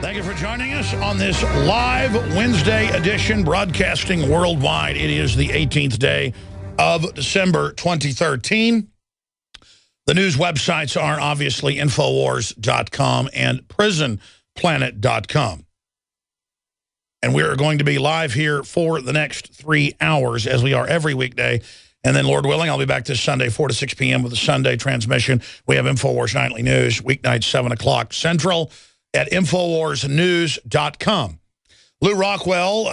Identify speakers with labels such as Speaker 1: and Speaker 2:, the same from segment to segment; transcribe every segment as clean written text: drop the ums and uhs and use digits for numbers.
Speaker 1: Thank you for joining us on this live Wednesday edition, broadcasting worldwide. It is the 18th day of December 2013. The news websites are obviously Infowars.com and PrisonPlanet.com. And we are going to be live here for the next 3 hours, as we are every weekday. And then, Lord willing, I'll be back this Sunday, 4 to 6 p.m. with a Sunday transmission. We have Infowars Nightly News, weeknights, 7 o'clock Central, at InfoWarsNews.com. Lew Rockwell,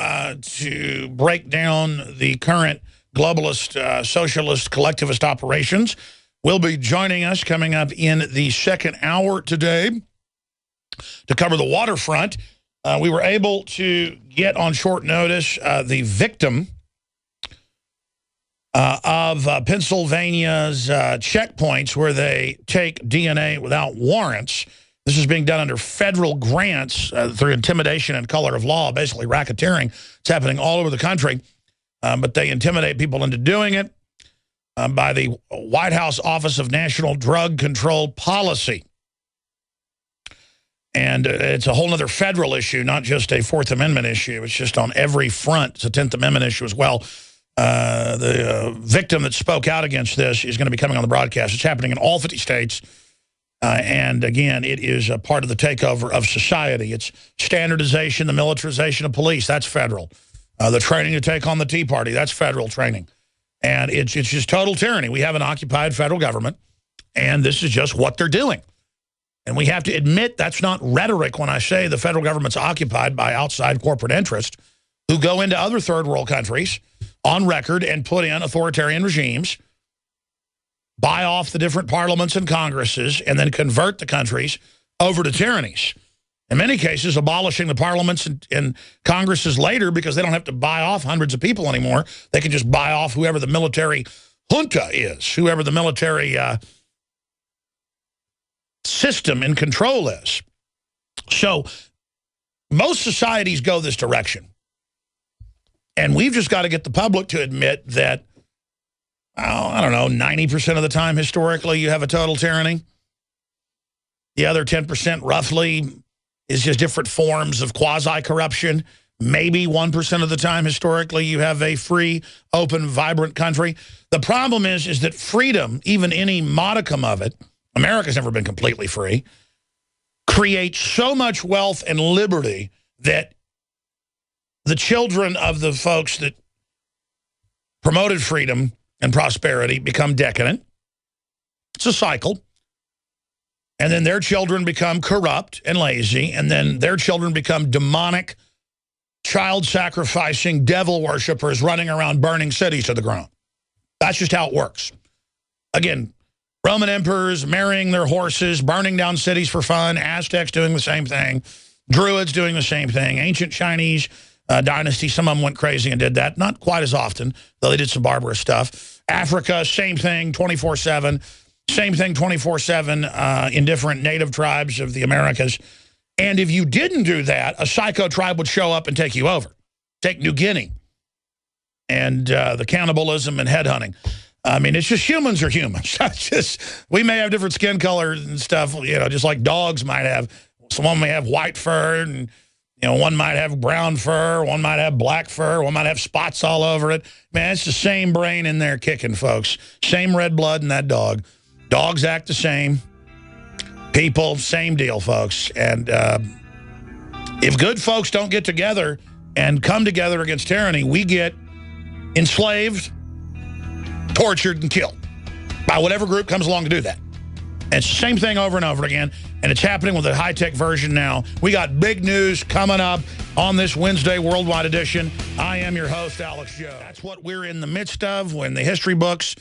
Speaker 1: to break down the current globalist, socialist, collectivist operations, will be joining us coming up in the second hour today to cover the waterfront. We were able to get on short notice the victim of Pennsylvania's checkpoints where they take DNA without warrants. This is being done under federal grants through intimidation and color of law, basically racketeering. It's happening all over the country, but they intimidate people into doing it by the White House Office of National Drug Control Policy. And it's a whole other federal issue, not just a Fourth Amendment issue. It's just on every front. It's a 10th Amendment issue as well. The victim that spoke out against this is going to be coming on the broadcast. It's happening in all 50 states. And again, it is a part of the takeover of society. It's standardization, the militarization of police. That's federal. The training to take on the Tea Party. That's federal training. And it's just total tyranny. We have an occupied federal government, and this is just what they're doing. And we have to admit that's not rhetoric when I say the federal government's occupied by outside corporate interests who go into other third world countries on record and put in authoritarian regimes, buy off the different parliaments and congresses, and then convert the countries over to tyrannies. In many cases, abolishing the parliaments and congresses later because they don't have to buy off hundreds of people anymore. They can just buy off whoever the military junta is, whoever the military system in control is. So most societies go this direction. And we've just got to get the public to admit that, I don't know, 90% of the time, historically, you have a total tyranny. The other 10%, roughly, is just different forms of quasi-corruption. Maybe 1% of the time, historically, you have a free, open, vibrant country. The problem is that freedom, even any modicum of it, America's never been completely free, creates so much wealth and liberty that the children of the folks that promoted freedom and prosperity become decadent. It's a cycle. And then their children become corrupt and lazy, and then their children become demonic, child-sacrificing devil worshippers running around burning cities to the ground. That's just how it works. Again, Roman emperors marrying their horses, burning down cities for fun, Aztecs doing the same thing, Druids doing the same thing, ancient Chinese dynasty, some of them went crazy and did that. Not quite as often, though they did some barbarous stuff. Africa, same thing, 24/7. Same thing, 24/7 in different native tribes of the Americas. And if you didn't do that, a psycho tribe would show up and take you over. Take New Guinea. And the cannibalism and headhunting. I mean, it's just humans are humans. We may have different skin colors and stuff, you know, just like dogs might have. Someone may have white fur, and you know, one might have brown fur, one might have black fur, one might have spots all over it. Man, it's the same brain in there kicking, folks. Same red blood in that dog. Dogs act the same. People, same deal, folks. And if good folks don't get together and come together against tyranny, we get enslaved, tortured, and killed by whatever group comes along to do that. And it's the same thing over and over again, and it's happening with a high-tech version now. We got big news coming up on this Wednesday Worldwide Edition. I am your host, Alex Joe. That's what we're in the midst of when the history books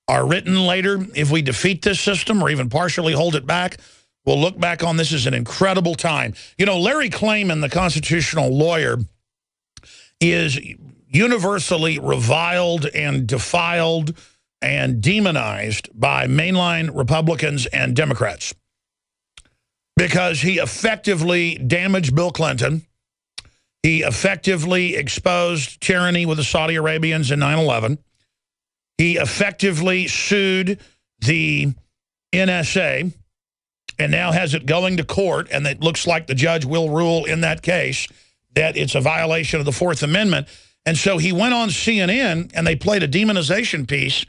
Speaker 1: are written later. If we defeat this system or even partially hold it back, we'll look back on this as an incredible time. You know, Larry Klayman, the constitutional lawyer, is universally reviled and defiled and demonized by mainline Republicans and Democrats because he effectively damaged Bill Clinton. He effectively exposed tyranny with the Saudi Arabians in 9/11. He effectively sued the NSA and now has it going to court, and it looks like the judge will rule in that case that it's a violation of the Fourth Amendment. And so he went on CNN, and they played a demonization piece,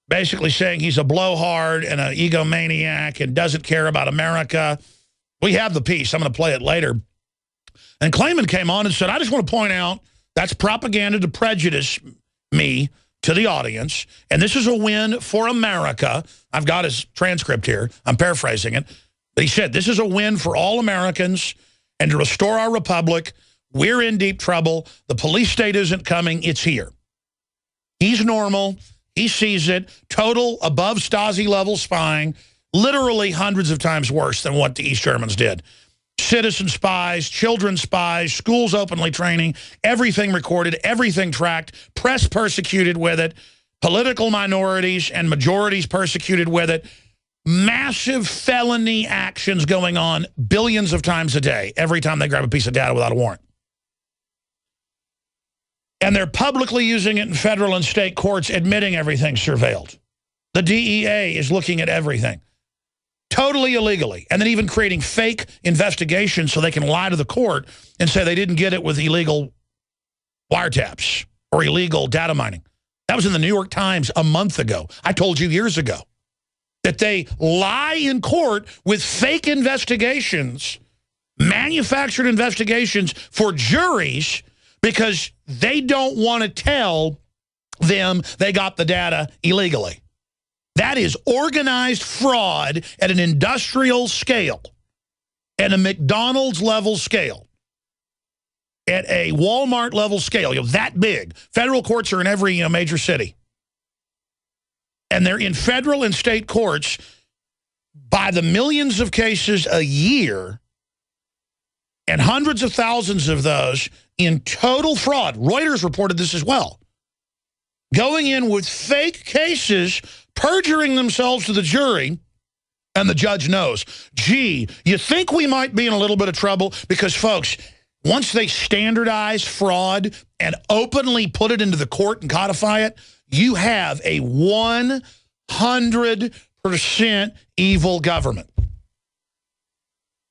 Speaker 1: basically saying he's a blowhard and an egomaniac and doesn't care about America. We have the piece. I'm going to play it later. And Klayman came on and said, I just want to point out that's propaganda to prejudice me to the audience, and this is a win for America. I've got his transcript here. I'm paraphrasing it. But he said, this is a win for all Americans, and to restore our republic, we're in deep trouble. The police state isn't coming. It's here. He's normal. He sees it. Total above Stasi level spying, literally hundreds of times worse than what the East Germans did. Citizen spies, children spies, schools openly training, everything recorded, everything tracked, press persecuted with it, political minorities and majorities persecuted with it, massive felony actions going on billions of times a day, every time they grab a piece of data without a warrant. And they're publicly using it in federal and state courts, admitting everything's surveilled. The DEA is looking at everything. Totally illegally, and then even creating fake investigations so they can lie to the court and say they didn't get it with illegal wiretaps or illegal data mining. That was in the New York Times a month ago. I told you years ago that they lie in court with fake investigations, manufactured investigations for juries because they don't want to tell them they got the data illegally. That is organized fraud at an industrial scale, at a McDonald's level scale, at a Walmart level scale, that big. Federal courts are in every major city. And they're in federal and state courts by the millions of cases a year, and hundreds of thousands of those in total fraud. Reuters reported this as well. Going in with fake cases, perjuring themselves to the jury, and the judge knows. Gee, you think we might be in a little bit of trouble? Because, folks, once they standardize fraud and openly put it into the court and codify it, you have a 100% evil government.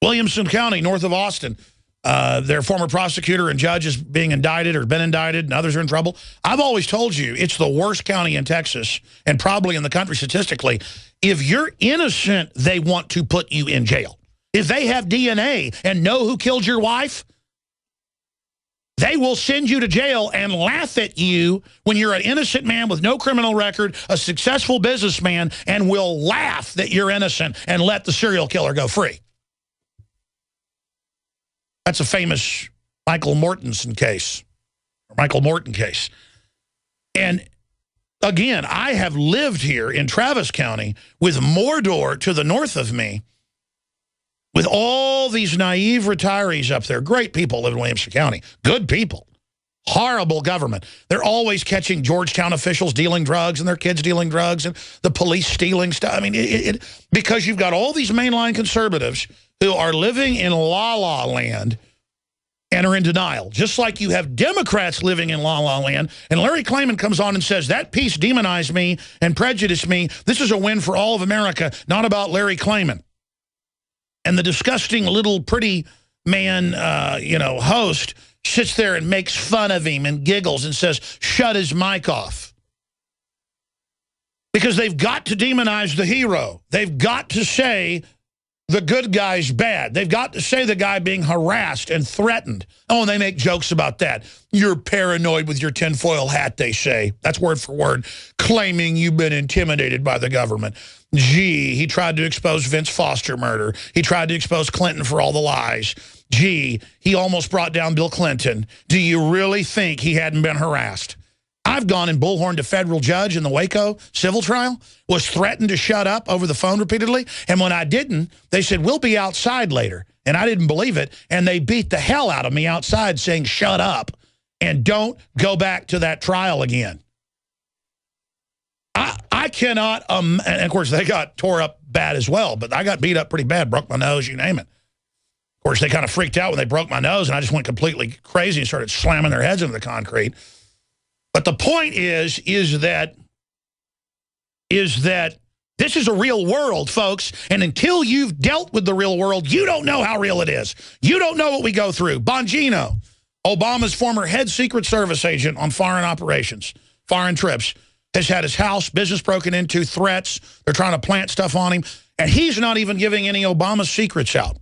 Speaker 1: Williamson County, north of Austin, their former prosecutor and judge is being indicted or been indicted, and others are in trouble. I've always told you it's the worst county in Texas and probably in the country statistically. If you're innocent, they want to put you in jail. If they have DNA and know who killed your wife, they will send you to jail and laugh at you when you're an innocent man with no criminal record, a successful businessman, and will laugh that you're innocent and let the serial killer go free. That's a famous Michael Mortensen case, or Michael Morton case. And again, I have lived here in Travis County with Mordor to the north of me, with all these naive retirees up there. Great people live in Williamson County. Good people. Horrible government. They're always catching Georgetown officials dealing drugs and their kids dealing drugs and the police stealing stuff. I mean, because you've got all these mainline conservatives who are living in la-la land and are in denial, just like you have Democrats living in la-la land. And Larry Klayman comes on and says, that piece demonized me and prejudiced me. This is a win for all of America, not about Larry Klayman. And the disgusting little pretty man, host sits there and makes fun of him and giggles and says, shut his mic off. Because they've got to demonize the hero. They've got to say the good guy's bad. They've got to say the guy being harassed and threatened. Oh, and they make jokes about that. You're paranoid with your tinfoil hat, they say. That's word for word. Claiming you've been intimidated by the government. Gee, he tried to expose Vince Foster murder. He tried to expose Clinton for all the lies. Gee, he almost brought down Bill Clinton. Do you really think he hadn't been harassed? I've gone and bullhorned a federal judge in the Waco civil trial, was threatened to shut up over the phone repeatedly, and when I didn't, they said, we'll be outside later. And I didn't believe it, and they beat the hell out of me outside saying, shut up, and don't go back to that trial again. I cannot, and of course they got tore up bad as well, but I got beat up pretty bad, broke my nose, you name it. Of course, they kind of freaked out when they broke my nose, and I just went completely crazy and started slamming their heads into the concrete. But the point is that This is a real world, folks, and until you've dealt with the real world, you don't know how real it is. You don't know what we go through. Bongino, Obama's former head Secret Service agent on foreign operations, foreign trips, has had his house, business broken into, threats. They're trying to plant stuff on him, and he's not even giving any Obama secrets out.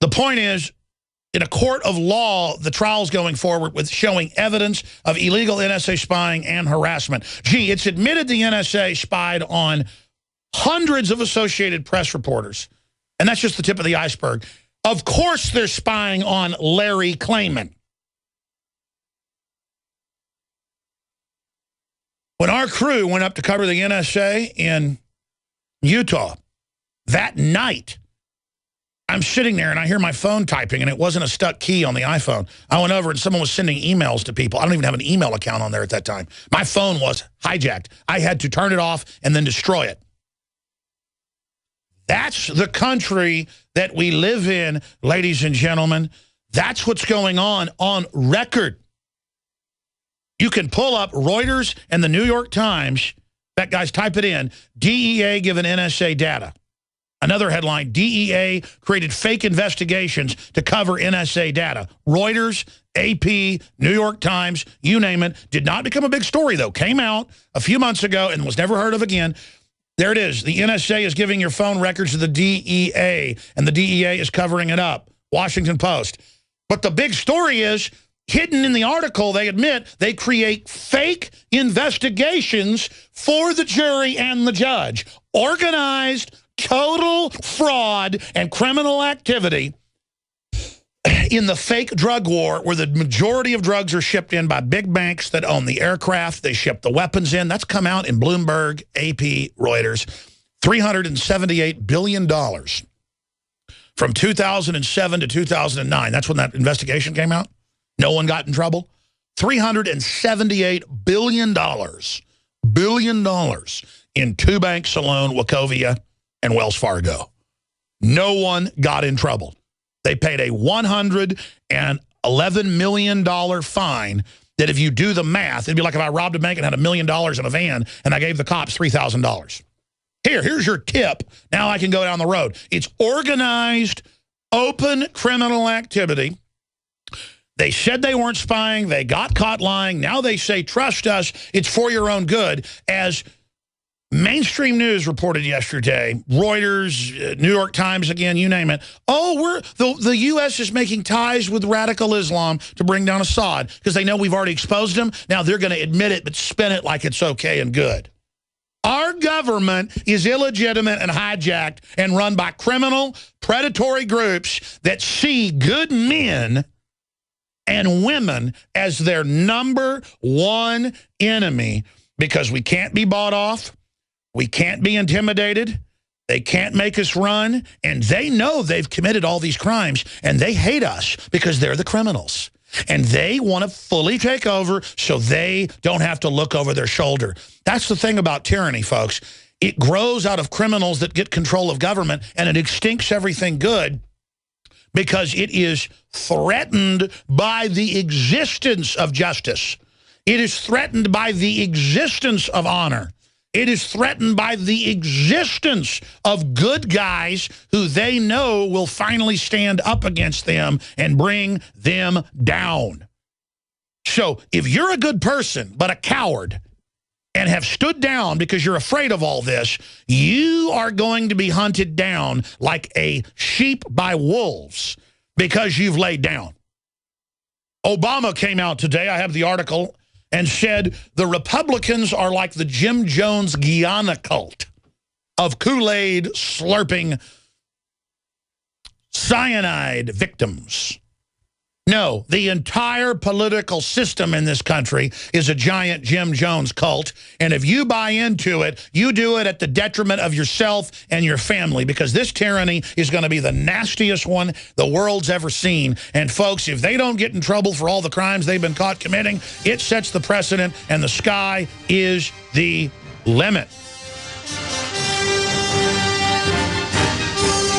Speaker 1: The point is, in a court of law, the trial's going forward with showing evidence of illegal NSA spying and harassment. Gee, it's admitted the NSA spied on hundreds of Associated Press reporters. And that's just the tip of the iceberg. Of course they're spying on Larry Klayman. When our crew went up to cover the NSA in Utah, that night, I'm sitting there and I hear my phone typing and it wasn't a stuck key on the iPhone. I went over and someone was sending emails to people. I don't even have an email account on there at that time. My phone was hijacked. I had to turn it off and then destroy it. That's the country that we live in, ladies and gentlemen. That's what's going on record. You can pull up Reuters and the New York Times. That guys, type it in. DEA given NSA data. Another headline, DEA created fake investigations to cover NSA data. Reuters, AP, New York Times, you name it. Did not become a big story, though. Came out a few months ago and was never heard of again. There it is. The NSA is giving your phone records to the DEA, and the DEA is covering it up. Washington Post. But the big story is, hidden in the article, they admit they create fake investigations for the jury and the judge. Organized, total fraud and criminal activity in the fake drug war, where the majority of drugs are shipped in by big banks that own the aircraft. They ship the weapons in. That's come out in Bloomberg, AP, Reuters. $378 billion from 2007 to 2009. That's when that investigation came out. No one got in trouble. $378 billion in two banks alone, Wachovia and Wells Fargo. No one got in trouble. They paid a $111 million fine that, if you do the math, it'd be like if I robbed a bank and had $1 million in a van and I gave the cops $3,000. Here's your tip. Now I can go down the road. It's organized, open criminal activity. They said they weren't spying. They got caught lying. Now they say, trust us, it's for your own good. As mainstream news reported yesterday, Reuters, New York Times, again, you name it. Oh, the U.S. is making ties with radical Islam to bring down Assad because they know we've already exposed him. Now they're going to admit it, but spin it like it's okay and good. Our government is illegitimate and hijacked and run by criminal, predatory groups that see good men and women as their #1 enemy, because we can't be bought off. We can't be intimidated. They can't make us run. And they know they've committed all these crimes, and they hate us because they're the criminals. And they want to fully take over so they don't have to look over their shoulder. That's the thing about tyranny, folks. It grows out of criminals that get control of government, and it extincts everything good because it is threatened by the existence of justice. It is threatened by the existence of honor. It is threatened by the existence of good guys who they know will finally stand up against them and bring them down. So if you're a good person but a coward and have stood down because you're afraid of all this, you are going to be hunted down like a sheep by wolves because you've laid down. Obama came out today, I have the article, and said the Republicans are like the Jim Jones Guyana cult of Kool-Aid slurping cyanide victims. No, the entire political system in this country is a giant Jim Jones cult, and if you buy into it, you do it at the detriment of yourself and your family, because this tyranny is going to be the nastiest one the world's ever seen. And folks, if they don't get in trouble for all the crimes they've been caught committing, it sets the precedent, and the sky is the limit.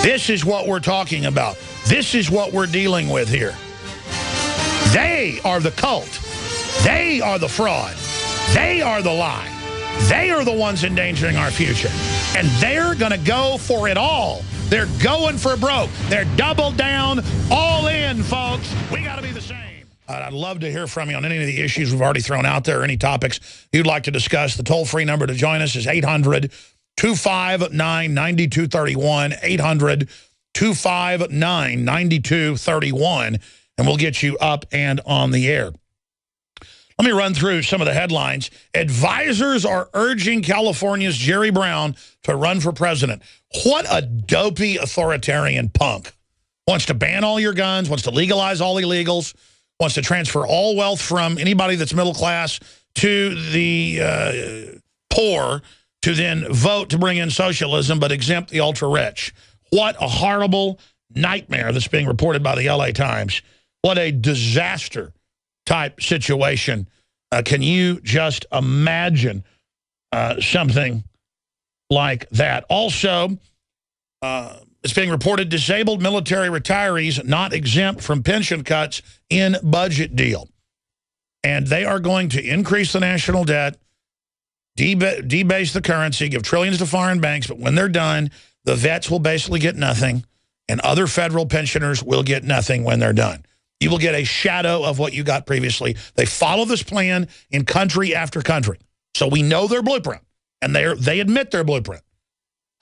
Speaker 1: This is what we're talking about. This is what we're dealing with here. They are the cult. They are the fraud. They are the lie. They are the ones endangering our future. And they're going to go for it all. They're going for broke. They're double down, all in, folks. We got to be the same. I'd love to hear from you on any of the issues we've already thrown out there, any topics you'd like to discuss. The toll-free number to join us is 800-259-9231, 800-259-9231, and we'll get you up and on the air. Let me run through some of the headlines. Advisors are urging California's Jerry Brown to run for president. What a dopey authoritarian punk. Wants to ban all your guns, wants to legalize all illegals, wants to transfer all wealth from anybody that's middle class to the poor to then vote to bring in socialism but exempt the ultra-rich. What a horrible nightmare that's being reported by the LA Times. What a disaster type situation. Can you just imagine something like that? Also, it's being reported disabled military retirees not exempt from pension cuts in budget deal. And they are going to increase the national debt, debase the currency, give trillions to foreign banks, but when they're done, the vets will basically get nothing, and other federal pensioners will get nothing when they're done. You will get a shadow of what you got previously. They follow this plan in country after country. So we know their blueprint, and they admit their blueprint.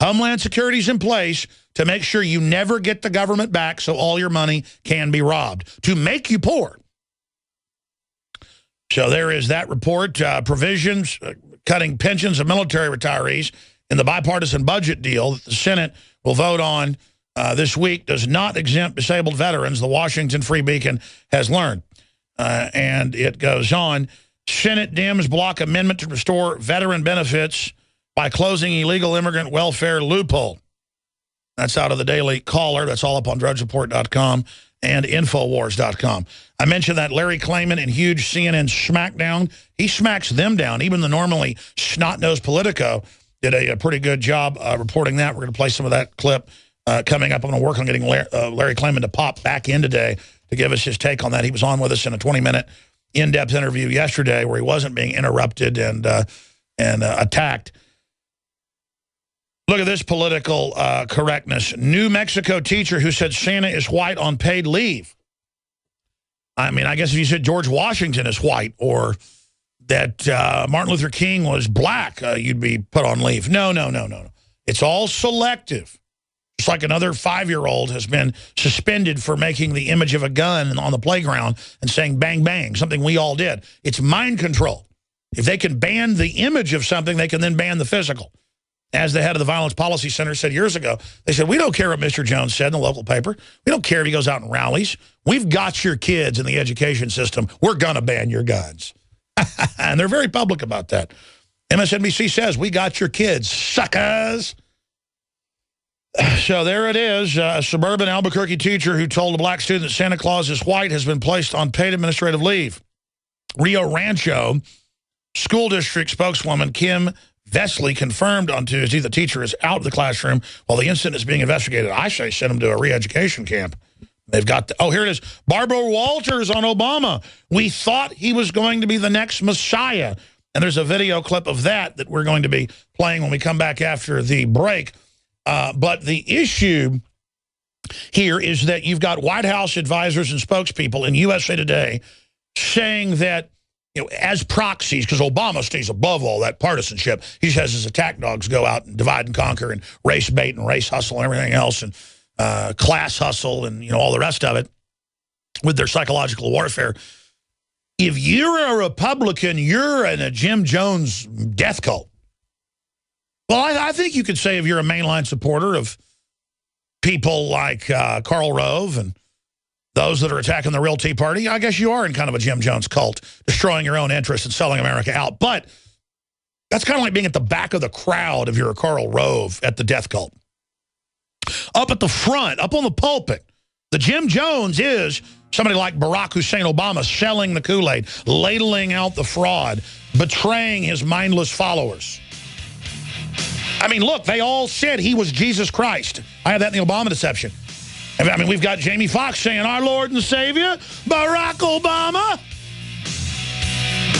Speaker 1: Homeland Security's in place to make sure you never get the government back so all your money can be robbed, to make you poor. So there is that report. Provisions cutting pensions of military retirees in the bipartisan budget deal that the Senate will vote on this week does not exempt disabled veterans, the Washington Free Beacon has learned. And it goes on. Senate Dems block amendment to restore veteran benefits by closing illegal immigrant welfare loophole. That's out of the Daily Caller. That's all up on drudgereport.com and Infowars.com. I mentioned that Larry Klayman in huge CNN smackdown. He smacks them down. Even the normally snot-nosed Politico did a pretty good job reporting that. We're going to play some of that clip coming up. I'm going to work on getting Larry Klayman to pop back in today to give us his take on that. He was on with us in a 20-minute in-depth interview yesterday where he wasn't being interrupted and attacked. Look at this political correctness. New Mexico teacher who said Santa is white on paid leave. I mean, I guess if you said George Washington is white or that Martin Luther King was black, you'd be put on leave. No. It's all selective. Just like another 5-year-old has been suspended for making the image of a gun on the playground and saying bang, bang, something we all did. It's mind control. If they can ban the image of something, they can then ban the physical. As the head of the Violence Policy Center said years ago, they said, we don't care what Mr. Jones said in the local paper. We don't care if he goes out and rallies. We've got your kids in the education system. We're going to ban your guns. And they're very public about that. MSNBC says, we got your kids, suckers. So there it is. A suburban Albuquerque teacher who told a black student that Santa Claus is white has been placed on paid administrative leave. Rio Rancho School District spokeswoman Kim Vesley confirmed on Tuesday the teacher is out of the classroom while the incident is being investigated. I say send him to a re-education camp. They've got, oh, here it is. Barbara Walters on Obama. We thought he was going to be the next Messiah. And there's a video clip of that we're going to be playing when we come back after the break. But the issue here is that you've got White House advisors and spokespeople in USA Today saying that, you know, as proxies, because Obama stays above all that partisanship, he just has his attack dogs go out and divide and conquer and race bait and race hustle and everything else and class hustle and, you know, all the rest of it with their psychological warfare. If you're a Republican, you're in a Jim Jones death cult. Well, I think you could say if you're a mainline supporter of people like Karl Rove and those that are attacking the real Tea Party, I guess you are in kind of a Jim Jones cult, destroying your own interests and selling America out. But that's kind of like being at the back of the crowd if you're a Karl Rove at the death cult. Up at the front, up on the pulpit, the Jim Jones is somebody like Barack Hussein Obama selling the Kool-Aid, ladling out the fraud, betraying his mindless followers. I mean, look, they all said he was Jesus Christ. I have that in the Obama deception. I mean, we've got Jamie Foxx saying, our Lord and Savior, Barack Obama.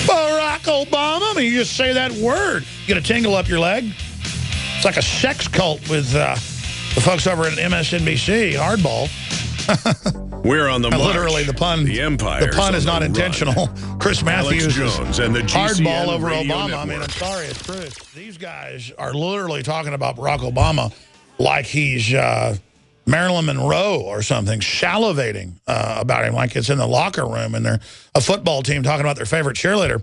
Speaker 1: Barack Obama. I mean, you just say that word, you get a tingle up your leg. It's like a sex cult with the folks over at MSNBC, Hardball.
Speaker 2: We're on the march.
Speaker 1: Literally, the pun is not intentional. Chris Matthews
Speaker 2: Jones and the
Speaker 1: hardball over
Speaker 2: Radio
Speaker 1: Obama.
Speaker 2: Network.
Speaker 1: I mean, I'm sorry, it's Chris. These guys are literally talking about Barack Obama like he's Marilyn Monroe or something, salivating about him like it's in the locker room and they're a football team talking about their favorite cheerleader.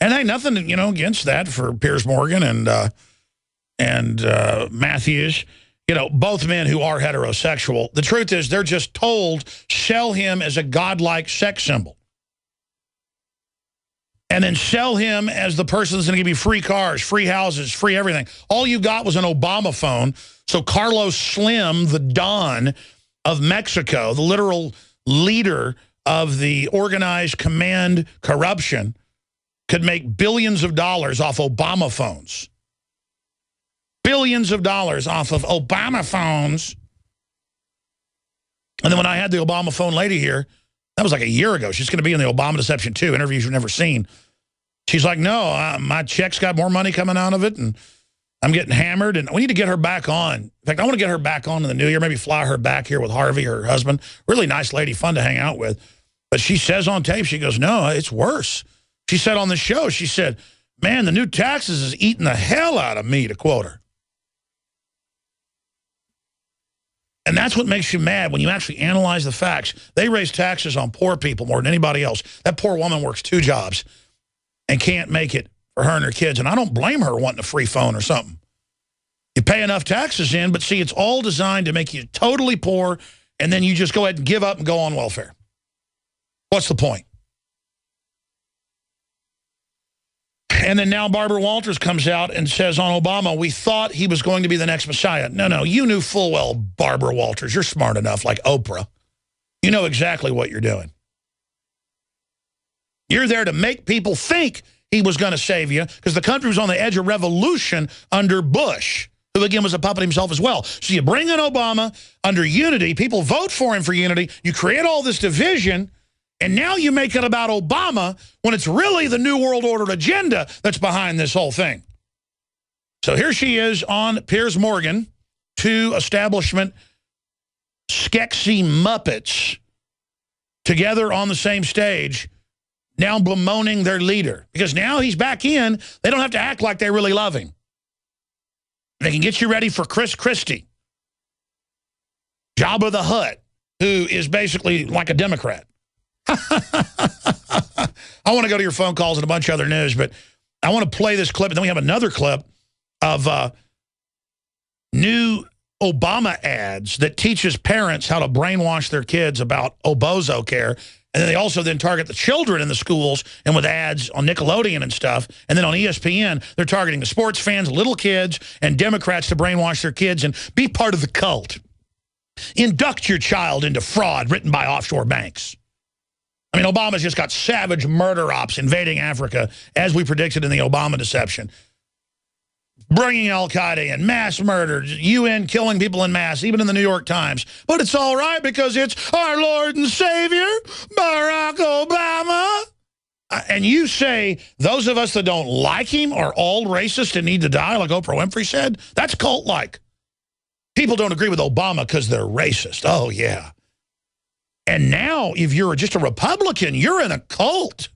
Speaker 1: And hey, nothing, against that for Piers Morgan and Matthews. Both men who are heterosexual. The truth is they're just told, sell him as a godlike sex symbol. And then sell him as the person that's going to give you free cars, free houses, free everything. All you got was an Obama phone. So Carlos Slim, the Don of Mexico, the literal leader of the organized command corruption, could make billions of dollars off Obama phones. Billions of dollars off of Obama phones. And then when I had the Obama phone lady here, that was like a year ago. She's going to be in the Obama Deception 2, interviews you've never seen. She's like, no, my check's got more money coming out of it, and I'm getting hammered, and we need to get her back on. In fact, I want to get her back on in the new year, maybe fly her back here with Harvey, her husband. Really nice lady, fun to hang out with. But she says on tape, she goes, no, it's worse. She said on the show, she said, man, the new taxes is eating the hell out of me, to quote her. And that's what makes you mad when you actually analyze the facts. They raise taxes on poor people more than anybody else. That poor woman works 2 jobs and can't make it for her and her kids. And I don't blame her wanting a free phone or something. You pay enough taxes in, but see, it's all designed to make you totally poor, and then you just go ahead and give up and go on welfare. What's the point? And then now Barbara Walters comes out and says on Obama, we thought he was going to be the next Messiah. No, you knew full well, Barbara Walters. You're smart enough, like Oprah. You know exactly what you're doing. You're there to make people think he was going to save you because the country was on the edge of revolution under Bush, who again was a puppet himself as well. So you bring in Obama under unity. People vote for him for unity. You create all this division. And now you make it about Obama when it's really the New World Order agenda that's behind this whole thing. So here she is on Piers Morgan, 2 establishment Skeksis Muppets together on the same stage, now bemoaning their leader. Because now he's back in, they don't have to act like they really love him. They can get you ready for Chris Christie, Jabba the Hutt, who is basically like a Democrat. I want to go to your phone calls and a bunch of other news, but I want to play this clip, and then we have another clip of new Obama ads that teaches parents how to brainwash their kids about Obozo care, and then they also then target the children in the schools and with ads on Nickelodeon and stuff, and then on ESPN, they're targeting the sports fans, little kids, and Democrats to brainwash their kids and be part of the cult. Induct your child into fraud written by offshore banks. I mean, Obama's just got savage murder ops invading Africa, as we predicted in the Obama deception. Bringing al-Qaeda in, mass murder, UN killing people in mass, even in the New York Times. But it's all right because it's our Lord and Savior, Barack Obama. And you say those of us that don't like him are all racist and need to die, like Oprah Winfrey said? That's cult-like. People don't agree with Obama because they're racist. Oh, yeah. And now, if you're just a Republican, you're in a cult.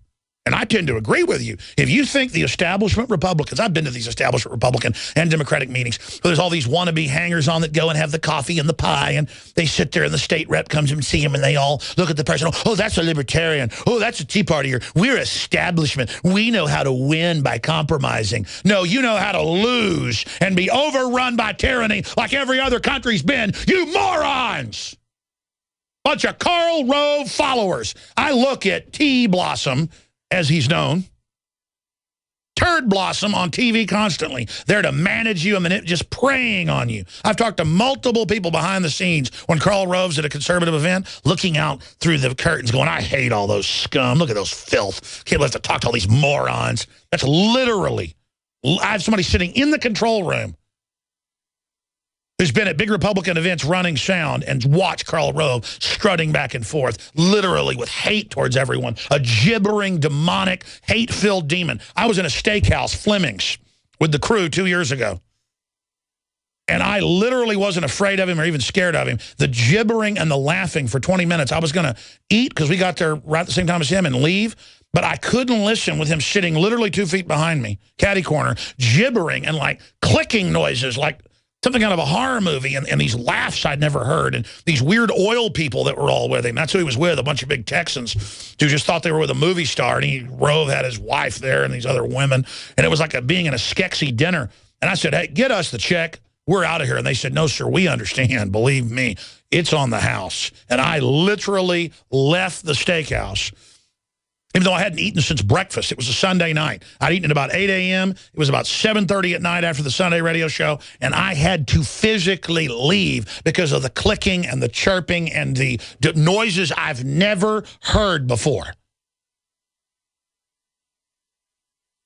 Speaker 1: And I tend to agree with you. If you think the establishment Republicans, I've been to these establishment Republican and Democratic meetings, where there's all these wannabe hangers-on that go and have the coffee and the pie, and they sit there and the state rep comes and see them, and they all look at the person, oh, that's a libertarian. Oh, that's a Tea Partier. We're establishment. We know how to win by compromising. No, you know how to lose and be overrun by tyranny like every other country's been. You morons! Bunch of Karl Rove followers. I look at Tea Blossom, as he's known, Turd Blossom on TV constantly, there to manage you and just preying on you. I've talked to multiple people behind the scenes when Karl Rove's at a conservative event, looking out through the curtains going, I hate all those scum. Look at those filth. Can't let to talk to all these morons. That's literally, I have somebody sitting in the control room who's been at big Republican events running sound, and watch Karl Rove strutting back and forth, literally with hate towards everyone, a gibbering, demonic, hate-filled demon. I was in a steakhouse, Fleming's, with the crew 2 years ago. And I literally wasn't afraid of him or even scared of him. The gibbering and the laughing for 20 minutes. I was going to eat because we got there right at the same time as him and leave. But I couldn't listen with him sitting literally 2 feet behind me, catty corner, gibbering and like clicking noises like something out of a horror movie. And these laughs I'd never heard. And these weird oil people that were all with him. That's who he was with, a bunch of big Texans who just thought they were with a movie star. And Rove had his wife there and these other women. And it was like being in a Skeksis dinner. And I said, hey, get us the check. We're out of here. And they said, no, sir, we understand. Believe me, it's on the house. And I literally left the steakhouse, even though I hadn't eaten since breakfast. It was a Sunday night. I'd eaten at about 8 a.m. It was about 7:30 at night after the Sunday radio show. And I had to physically leave because of the clicking and the chirping and the noises I've never heard before.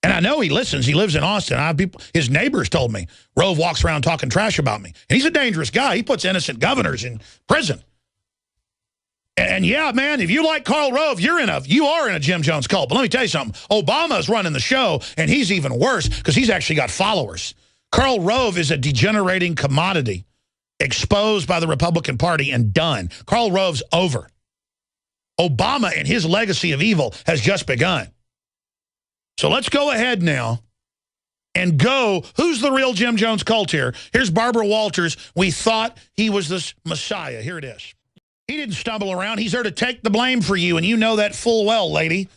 Speaker 1: And I know he listens. He lives in Austin. His neighbors told me Rove walks around talking trash about me. And he's a dangerous guy. He puts innocent governors in prison. And yeah, man, if you like Karl Rove, you are in a Jim Jones cult. But let me tell you something. Obama's running the show, and he's even worse because he's actually got followers. Karl Rove is a degenerating commodity exposed by the Republican Party and done. Karl Rove's over. Obama and his legacy of evil has just begun. So let's go ahead now and go. Who's the real Jim Jones cult here? Here's Barbara Walters. We thought he was this messiah. Here it is. He didn't stumble around. He's there to take the blame for you, and you know that full well, lady.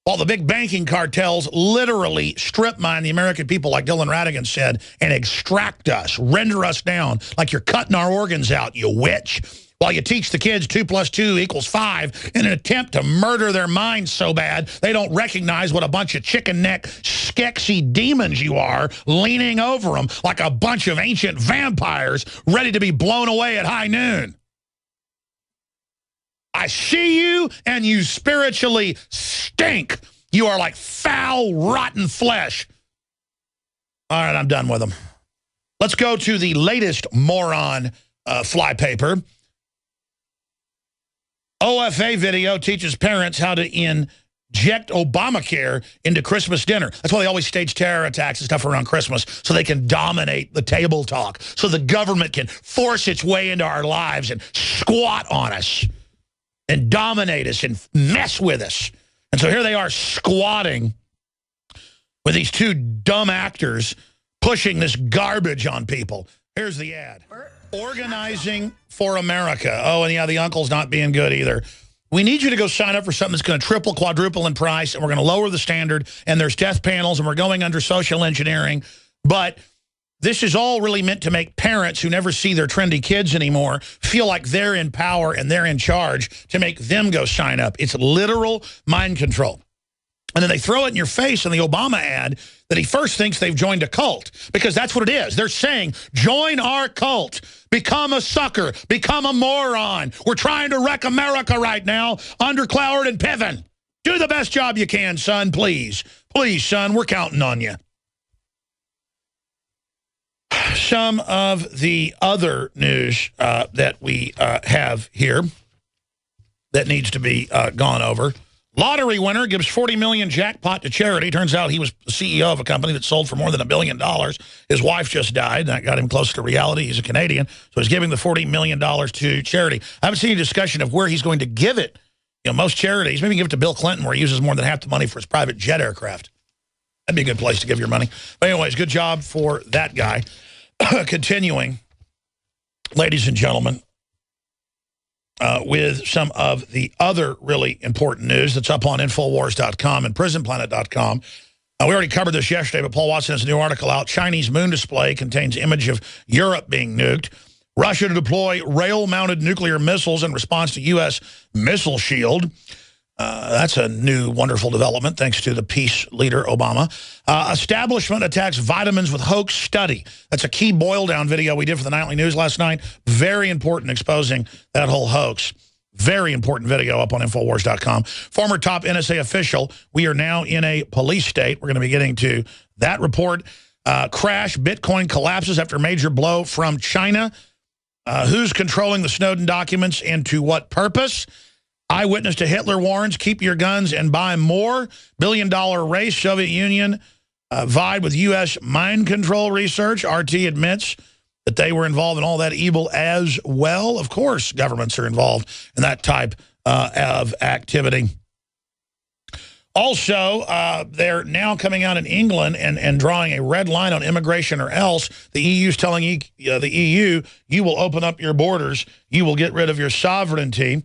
Speaker 1: While the big banking cartels literally strip mine the American people, like Dylan Ratigan said, and extract us, render us down like you're cutting our organs out, you witch. While you teach the kids 2 + 2 = 5 in an attempt to murder their minds so bad they don't recognize what a bunch of chicken neck, Skeksis demons you are, leaning over them like a bunch of ancient vampires ready to be blown away at high noon. I see you, and you spiritually stink. You are like foul, rotten flesh. All right, I'm done with them. Let's go to the latest moron flypaper. OFA video teaches parents how to inject Obamacare into Christmas dinner. That's why they always stage terror attacks and stuff around Christmas, so they can dominate the table talk, so the government can force its way into our lives and squat on us and dominate us and mess with us. And so here they are squatting with these two dumb actors pushing this garbage on people. Here's the ad. Organizing for America. Oh, and yeah, the uncle's not being good either. We need you to go sign up for something that's going to triple, quadruple in price, and we're going to lower the standard, and there's death panels, and we're going under social engineering. But this is all really meant to make parents who never see their trendy kids anymore feel like they're in power and they're in charge, to make them go sign up. It's literal mind control. And then they throw it in your face in the Obama ad that he first thinks they've joined a cult, because that's what it is. They're saying, join our cult, become a sucker, become a moron. We're trying to wreck America right now under Cloward and Piven. Do the best job you can, son, please. Please, son, we're counting on you. Some of the other news that we have here that needs to be gone over. Lottery winner gives $40 million jackpot to charity. Turns out he was the CEO of a company that sold for more than $1 billion. His wife just died, and that got him closer to reality. He's a Canadian, so he's giving the $40 million to charity. I haven't seen any discussion of where he's going to give it. You know, most charities, maybe give it to Bill Clinton, where he uses more than half the money for his private jet aircraft. That'd be a good place to give your money. But anyways, good job for that guy. Continuing, ladies and gentlemen, with some of the other really important news that's up on Infowars.com and PrisonPlanet.com. We already covered this yesterday, but Paul Watson has a new article out. Chinese moon display contains image of Europe being nuked. Russia to deploy rail-mounted nuclear missiles in response to U.S. missile shield. That's a new, wonderful development, thanks to the peace leader, Obama. Establishment attacks vitamins with hoax study. That's a key boil-down video we did for the Nightly News last night. Very important, exposing that whole hoax. Very important video up on Infowars.com. Former top NSA official. We are now in a police state. We're going to be getting to that report. crash. Bitcoin collapses after major blow from China. Who's controlling the Snowden documents and to what purpose? Eyewitness to Hitler warns, keep your guns and buy more. Billion-dollar race, Soviet Union vied with U.S. mind control research. RT admits that they were involved in all that evil as well. Of course, governments are involved in that type of activity. Also, they're now coming out in England and drawing a red line on immigration or else. The EU's telling the EU, you will open up your borders. You will get rid of your sovereignty.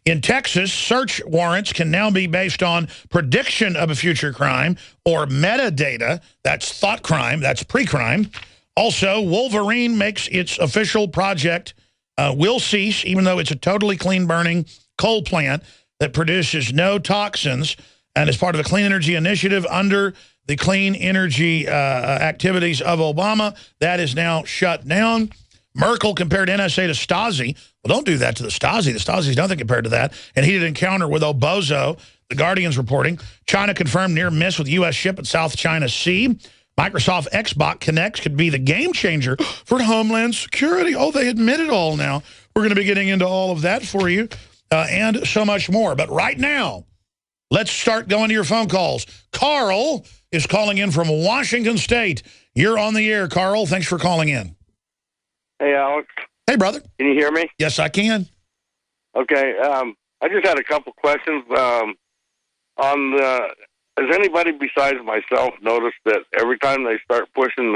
Speaker 1: In Texas, search warrants can now be based on prediction of a future crime or metadata. That's thought crime. That's pre-crime. Also, Wolverine makes its official project will cease, even though it's a totally clean-burning coal plant that produces no toxins and is part of the Clean Energy Initiative under the clean energy activities of Obama. That is now shut down. Merkel compared NSA to Stasi. Well, don't do that to the Stasi. The Stasi's nothing compared to that. And heated encounter with Obozo. The Guardian's reporting. China confirmed near miss with U.S. ship in South China Sea. Microsoft Xbox Kinect could be the game changer for Homeland Security. Oh, they admit it all now. We're going to be getting into all of that for you and so much more. But right now, let's start going to your phone calls. Carl is calling in from Washington State. You're on the air, Carl. Thanks for calling in.
Speaker 3: Hey, Alex.
Speaker 1: Hey, brother.
Speaker 3: Can you hear me?
Speaker 1: Yes, I can.
Speaker 3: Okay. I just had a couple questions. Has anybody besides myself noticed that every time they start pushing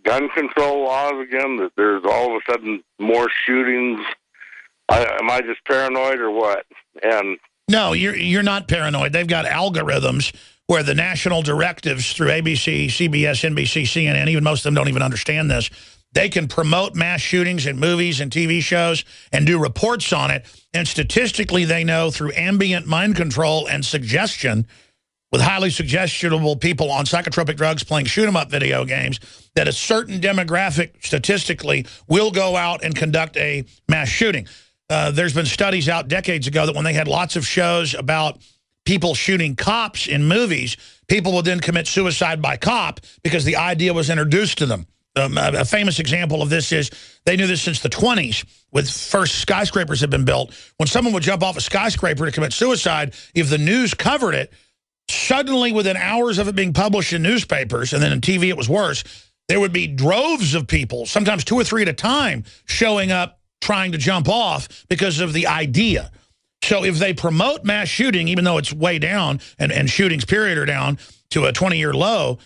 Speaker 3: gun control laws again, that there's all of a sudden more shootings? Am I just paranoid or what? And
Speaker 1: no, you're not paranoid. They've got algorithms where the national directives through ABC, CBS, NBC, CNN, even most of them don't even understand this. They can promote mass shootings in movies and TV shows and do reports on it. And statistically, they know through ambient mind control and suggestion with highly suggestible people on psychotropic drugs playing shoot-'em-up video games that a certain demographic statistically will go out and conduct a mass shooting. There's been studies out decades ago that when they had lots of shows about people shooting cops in movies, people would then commit suicide by cop because the idea was introduced to them. A famous example of this is they knew this since the 20s with first skyscrapers had been built. When someone would jump off a skyscraper to commit suicide, if the news covered it, suddenly within hours of it being published in newspapers, and then in TV it was worse, there would be droves of people, sometimes 2 or 3 at a time, showing up trying to jump off because of the idea. So if they promote mass shooting, even though it's way down and shootings period are down to a 20-year low,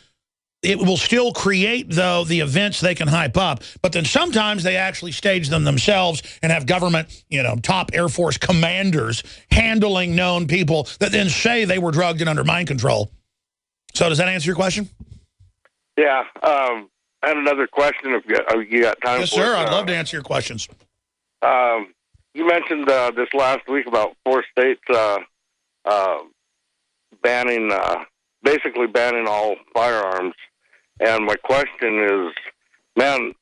Speaker 1: it will still create, though, the events they can hype up. But then sometimes they actually stage them themselves and have government, top Air Force commanders handling known people that then say they were drugged and under mind control. So does that answer your question?
Speaker 3: Yeah. I had another question if you got time for it.
Speaker 1: Yes, sir. I'd love to answer your questions.
Speaker 3: You mentioned this last week about 4 states basically banning all firearms. And my question is, man,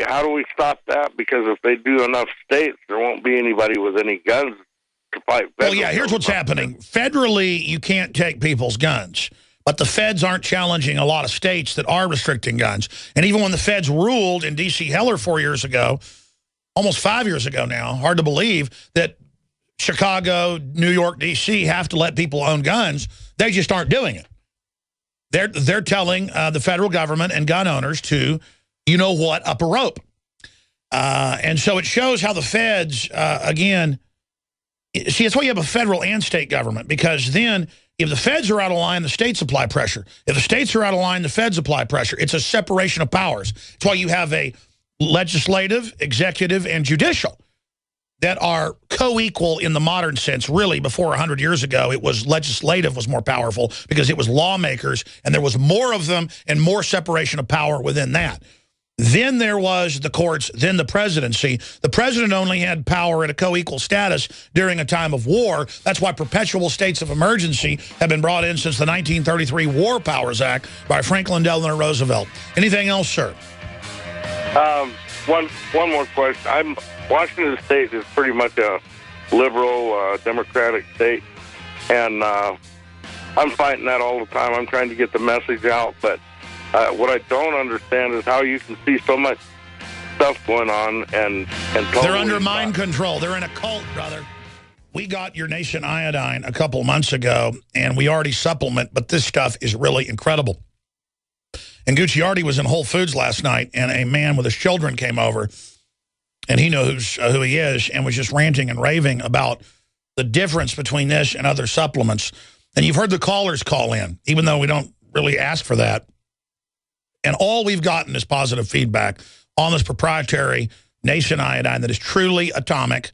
Speaker 3: how do we stop that? Because if they do enough states, there won't be anybody with any guns to fight.
Speaker 1: Well, yeah, here's what's happening. Federally, you can't take people's guns. But the feds aren't challenging a lot of states that are restricting guns. And even when the feds ruled in D.C. Heller 4 years ago, almost 5 years ago now, hard to believe, that Chicago, New York, D.C. have to let people own guns, they just aren't doing it. They're telling the federal government and gun owners to, up a rope. And so it shows how the feds, again, see, it's why you have a federal and state government, because then if the feds are out of line, the states apply pressure. If the states are out of line, the feds apply pressure. It's a separation of powers. It's why you have a legislative, executive, and judicial that are co-equal in the modern sense. Really, before 100 years ago, it was legislative was more powerful because it was lawmakers, and there was more of them and more separation of power within that. Then there was the courts, then the presidency. The president only had power at a co-equal status during a time of war. That's why perpetual states of emergency have been brought in since the 1933 War Powers Act by Franklin Delano Roosevelt. Anything else, sir?
Speaker 3: One more question. Washington State is pretty much a liberal, democratic state, and I'm fighting that all the time. I'm trying to get the message out, but What I don't understand is how you can see so much stuff going on and totally
Speaker 1: they're under mind control. They're in a cult, brother. We got your Nation iodine a couple months ago, and we already supplement, but this stuff is really incredible. And Gucciardi was in Whole Foods last night, and a man with his children came over, and he knows who he is, and was just ranting and raving about the difference between this and other supplements. And you've heard the callers call in, even though we don't really ask for that. And all we've gotten is positive feedback on this proprietary Nation iodine that is truly atomic.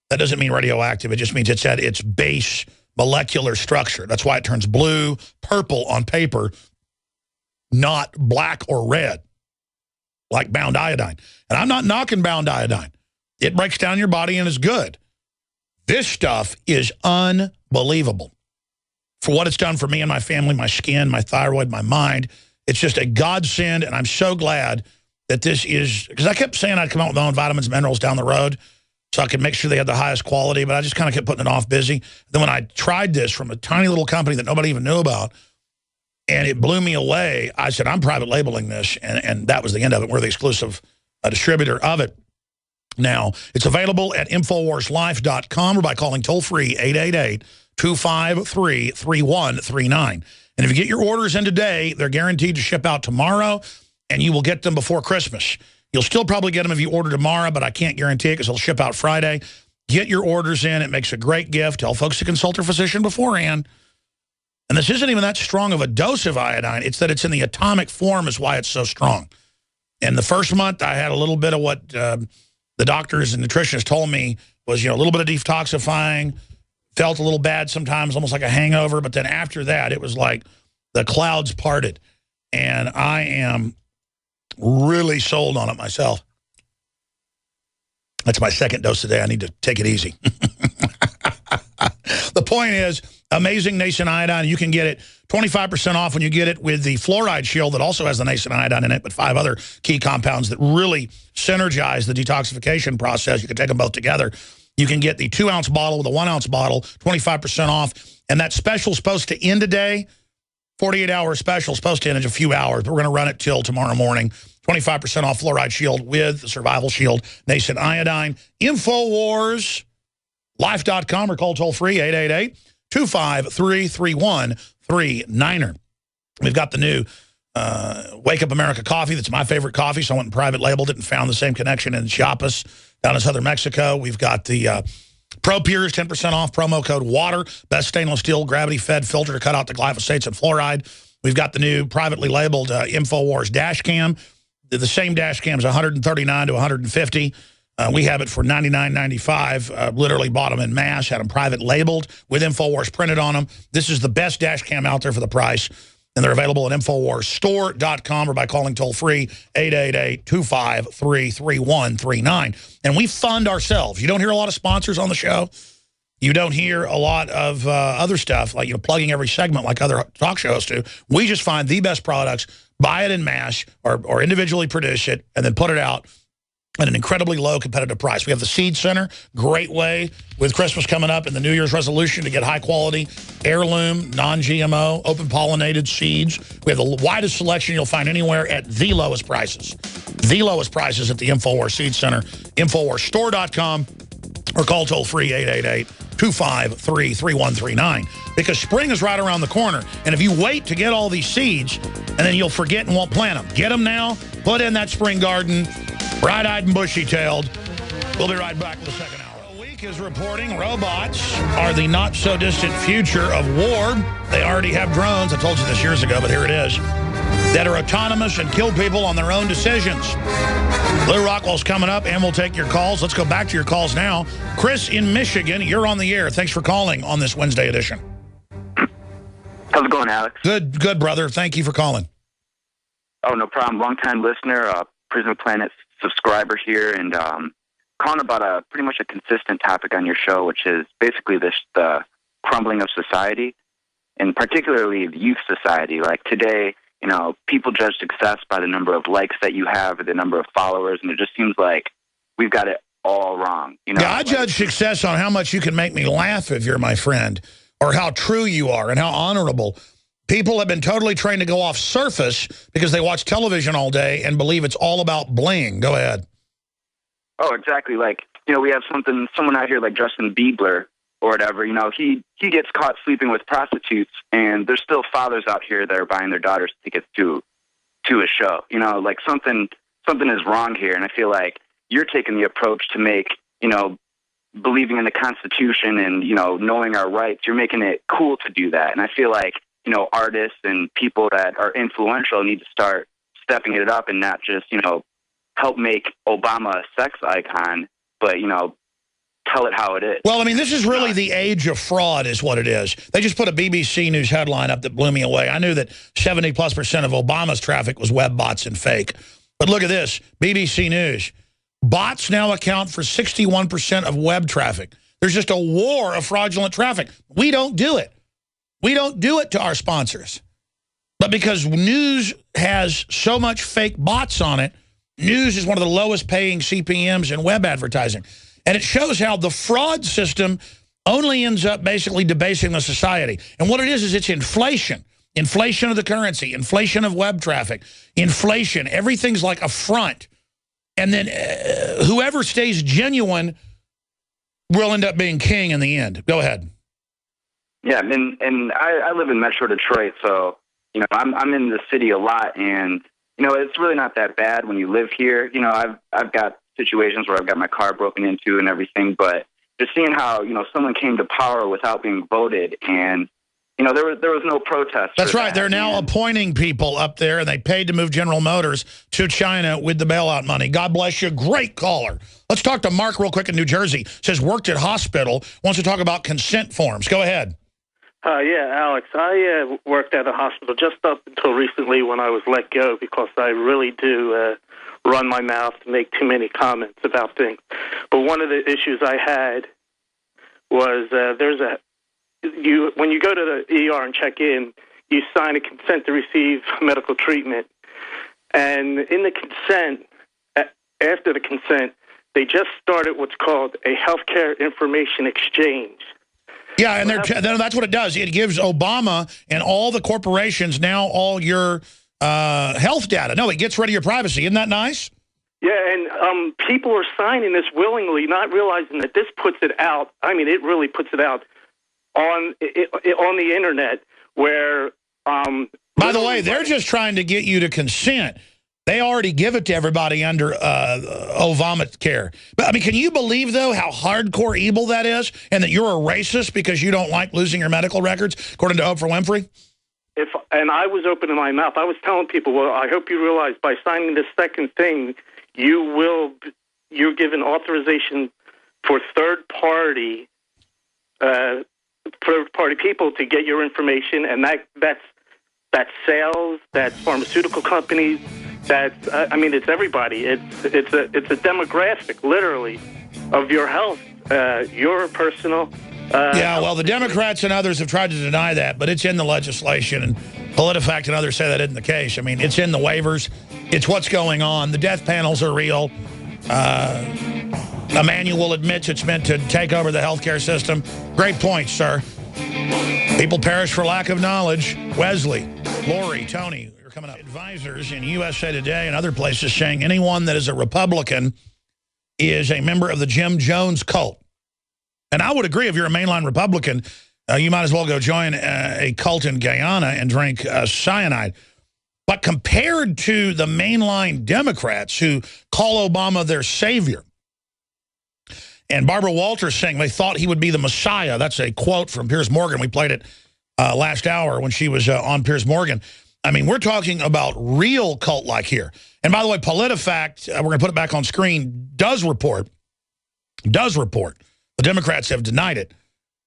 Speaker 1: That doesn't mean radioactive. It just means it's at its base molecular structure. That's why it turns blue, purple on paper, not black or red, like bound iodine. And I'm not knocking bound iodine. It breaks down your body and is good. This stuff is unbelievable for what it's done for me and my family, my skin, my thyroid, my mind. It's just a godsend, and I'm so glad that this is, because I kept saying I'd come out with my own vitamins and minerals down the road so I could make sure they had the highest quality, but I just kind of kept putting it off busy. Then when I tried this from a tiny little company that nobody even knew about, and it blew me away, I said, I'm private labeling this, and that was the end of it. We're the exclusive distributor of it. Now, it's available at InfoWarsLife.com or by calling toll-free 888-253-3139. And if you get your orders in today, they're guaranteed to ship out tomorrow, and you will get them before Christmas. You'll still probably get them if you order tomorrow, but I can't guarantee it because they'll ship out Friday. Get your orders in. It makes a great gift. Tell folks to consult their physician beforehand. And this isn't even that strong of a dose of iodine. It's that it's in the atomic form is why it's so strong. And the first month, I had a little bit of what the doctors and nutritionists told me was, a little bit of detoxifying, felt a little bad sometimes, almost like a hangover. But then after that, it was like the clouds parted. And I am really sold on it myself. That's my second dose today. I need to take it easy. The point is, amazing Nation iodine. You can get it 25% off when you get it with the fluoride shield that also has the Nation iodine in it, but 5 other key compounds that really synergize the detoxification process. You can take them both together. You can get the 2-ounce bottle with a 1-ounce bottle, 25% off. And that special is supposed to end today. 48-hour special is supposed to end in a few hours, but we're going to run it till tomorrow morning. 25% off fluoride shield with the survival shield, Nation iodine. InfoWarsLife.com or call toll-free 888-253-3139. We've got the new Wake Up America coffee. That's my favorite coffee, so I went and private labeled it and found the same connection in Chiapas down in southern Mexico. We've got the Pro Pures 10% off, promo code WATER, best stainless steel gravity-fed filter to cut out the glyphosates and fluoride. We've got the new privately labeled InfoWars dash cam. The same dash cam is $139 to $150. We have it for $99.95. Literally bought them in mass, had them private labeled with InfoWars printed on them. This is the best dash cam out there for the price. And they're available at InfoWarsStore.com or by calling toll-free 888-253-3139. And we fund ourselves. You don't hear a lot of sponsors on the show. You don't hear a lot of other stuff, like plugging every segment like other talk shows do. We just find the best products, buy it in mass, or individually produce it, and then put it out at an incredibly low competitive price. We have the Seed Center, great way with Christmas coming up and the New Year's resolution to get high-quality, heirloom, non-GMO, open-pollinated seeds. We have the widest selection you'll find anywhere at the lowest prices. The lowest prices at the InfoWars Seed Center, InfoWarsStore.com, or call toll-free 888-253-3139. Because spring is right around the corner, and if you wait to get all these seeds, and then you'll forget and won't plant them. Get them now, put in that spring garden, bright-eyed and bushy-tailed. We'll be right back with the second hour. A week is reporting robots are the not-so-distant future of war. They already have drones. I told you this years ago, but here it is. That are autonomous and kill people on their own decisions. Lew Rockwell's coming up, and we'll take your calls. Let's go back to your calls now. Chris in Michigan, you're on the air. Thanks for calling on this Wednesday edition.
Speaker 4: How's it going, Alex?
Speaker 1: Good, brother. Thank you for calling.
Speaker 4: Oh, no problem. Long-time listener, Prism Planet subscriber here, and calling about pretty much a consistent topic on your show, which is basically the crumbling of society, and particularly the youth society. Like today, people judge success by the number of likes that you have or the number of followers, and it just seems like we've got it all wrong.
Speaker 1: Yeah, I judge success on how much you can make me laugh if you're my friend, or how true you are and how honorable. People have been totally trained to go off surface because they watch television all day and believe it's all about bling. Go ahead.
Speaker 4: Oh, exactly. Like, we have someone out here like Justin Bieber or whatever. He gets caught sleeping with prostitutes, and there's still fathers out here that are buying their daughters tickets to a show. Like something is wrong here, and I feel like you're taking the approach to make, believing in the Constitution and, knowing our rights, you're making it cool to do that. And I feel like, artists and people that are influential need to start stepping it up and not just, help make Obama a sex icon, but, tell it how it is.
Speaker 1: Well, I mean, this is really the age of fraud is what it is. They just put a BBC News headline up that blew me away. I knew that 70+% of Obama's traffic was web bots and fake. But look at this, BBC News. Bots now account for 61% of web traffic. There's just a war of fraudulent traffic. We don't do it. We don't do it to our sponsors. But because news has so much fake bots on it, news is one of the lowest paying CPMs in web advertising. And it shows how the fraud system only ends up basically debasing the society. And what it is it's inflation. Inflation of the currency, inflation of web traffic, inflation. Everything's like a front. And then whoever stays genuine will end up being king in the end. Go ahead.
Speaker 4: Yeah, and I live in Metro Detroit, so, I'm in the city a lot, and, it's really not that bad when you live here. I've got situations where I've got my car broken into and everything, but just seeing how, someone came to power without being voted, and, there was no protest.
Speaker 1: That's right. They're now appointing people up there, and they paid to move General Motors to China with the bailout money. God bless you. Great caller. Let's talk to Mark real quick in New Jersey. Says worked at hospital. Wants to talk about consent forms. Go ahead.
Speaker 5: Yeah, Alex, I worked at a hospital just up until recently when I was let go because I really do run my mouth and make too many comments about things. But one of the issues I had was when you go to the ER and check in, you sign a consent to receive medical treatment. And in the consent, after the consent, they just started what's called a healthcare information exchange.
Speaker 1: Yeah, and that's what it does. It gives Obama and all the corporations now all your health data. No, it gets rid of your privacy. Isn't that nice?
Speaker 5: Yeah, and people are signing this willingly, not realizing that this puts it out. I mean, it really puts it out on the internet where...
Speaker 1: By the way, they're just trying to get you to consent. They already give it to everybody under Obamacare. But, I mean, can you believe, though, how hardcore evil that is and that you're a racist because you don't like losing your medical records, according to Oprah Winfrey?
Speaker 5: And I was opening my mouth. I was telling people, well, I hope you realize by signing this second thing, you're given authorization for third-party people to get your information, and that's sales, that's pharmaceutical companies. It's everybody. It's a demographic, literally, of your health, your personal.
Speaker 1: Yeah, well, the Democrats and others have tried to deny that, but it's in the legislation, and PolitiFact and others say that isn't the case. I mean, it's in the waivers. It's what's going on. The death panels are real. Emmanuel admits it's meant to take over the healthcare system. Great point, sir. People perish for lack of knowledge. Wesley, Lori, Tony. Coming up. Advisors in USA Today and other places saying anyone that is a Republican is a member of the Jim Jones cult. And I would agree, if you're a mainline Republican, you might as well go join a cult in Guyana and drink cyanide. But compared to the mainline Democrats who call Obama their savior, and Barbara Walters saying they thought he would be the Messiah. That's a quote from Piers Morgan. We played it last hour when she was on Piers Morgan. I mean, we're talking about real cult-like here. And by the way, PolitiFact, we're going to put it back on screen, does report, the Democrats have denied it,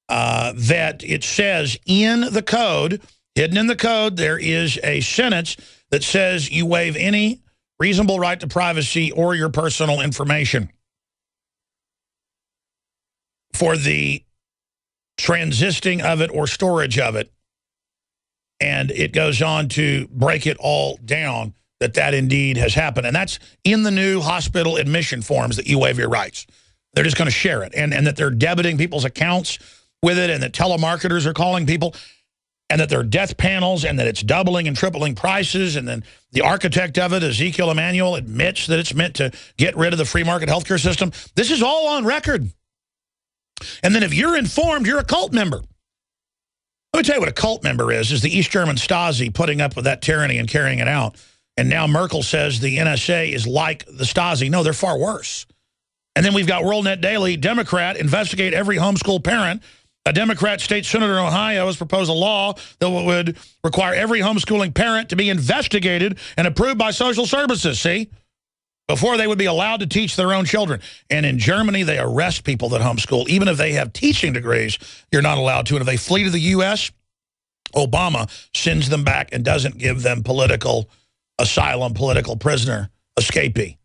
Speaker 1: that it says in the code, hidden in the code, there is a sentence that says you waive any reasonable right to privacy or your personal information for the transisting of it or storage of it. And it goes on to break it all down that indeed has happened. And that's in the new hospital admission forms that you waive your rights. They're just going to share it. And that they're debiting people's accounts with it and that telemarketers are calling people. and that there are death panels and that it's doubling and tripling prices, and then the architect of it, Ezekiel Emanuel, admits that it's meant to get rid of the free market healthcare system. This is all on record. And then if you're informed, you're a cult member. Let me tell you what a cult member is the East German Stasi putting up with that tyranny and carrying it out. And now Merkel says the NSA is like the Stasi. No, they're far worse. And then we've got WorldNet Daily, Democrat, investigate every homeschool parent. A Democrat state senator in Ohio has proposed a law that would require every homeschooling parent to be investigated and approved by social services, see? Before they would be allowed to teach their own children. And in Germany, they arrest people that homeschool. Even if they have teaching degrees, you're not allowed to. And if they flee to the U.S., Obama sends them back and doesn't give them political asylum, political prisoner, escapee.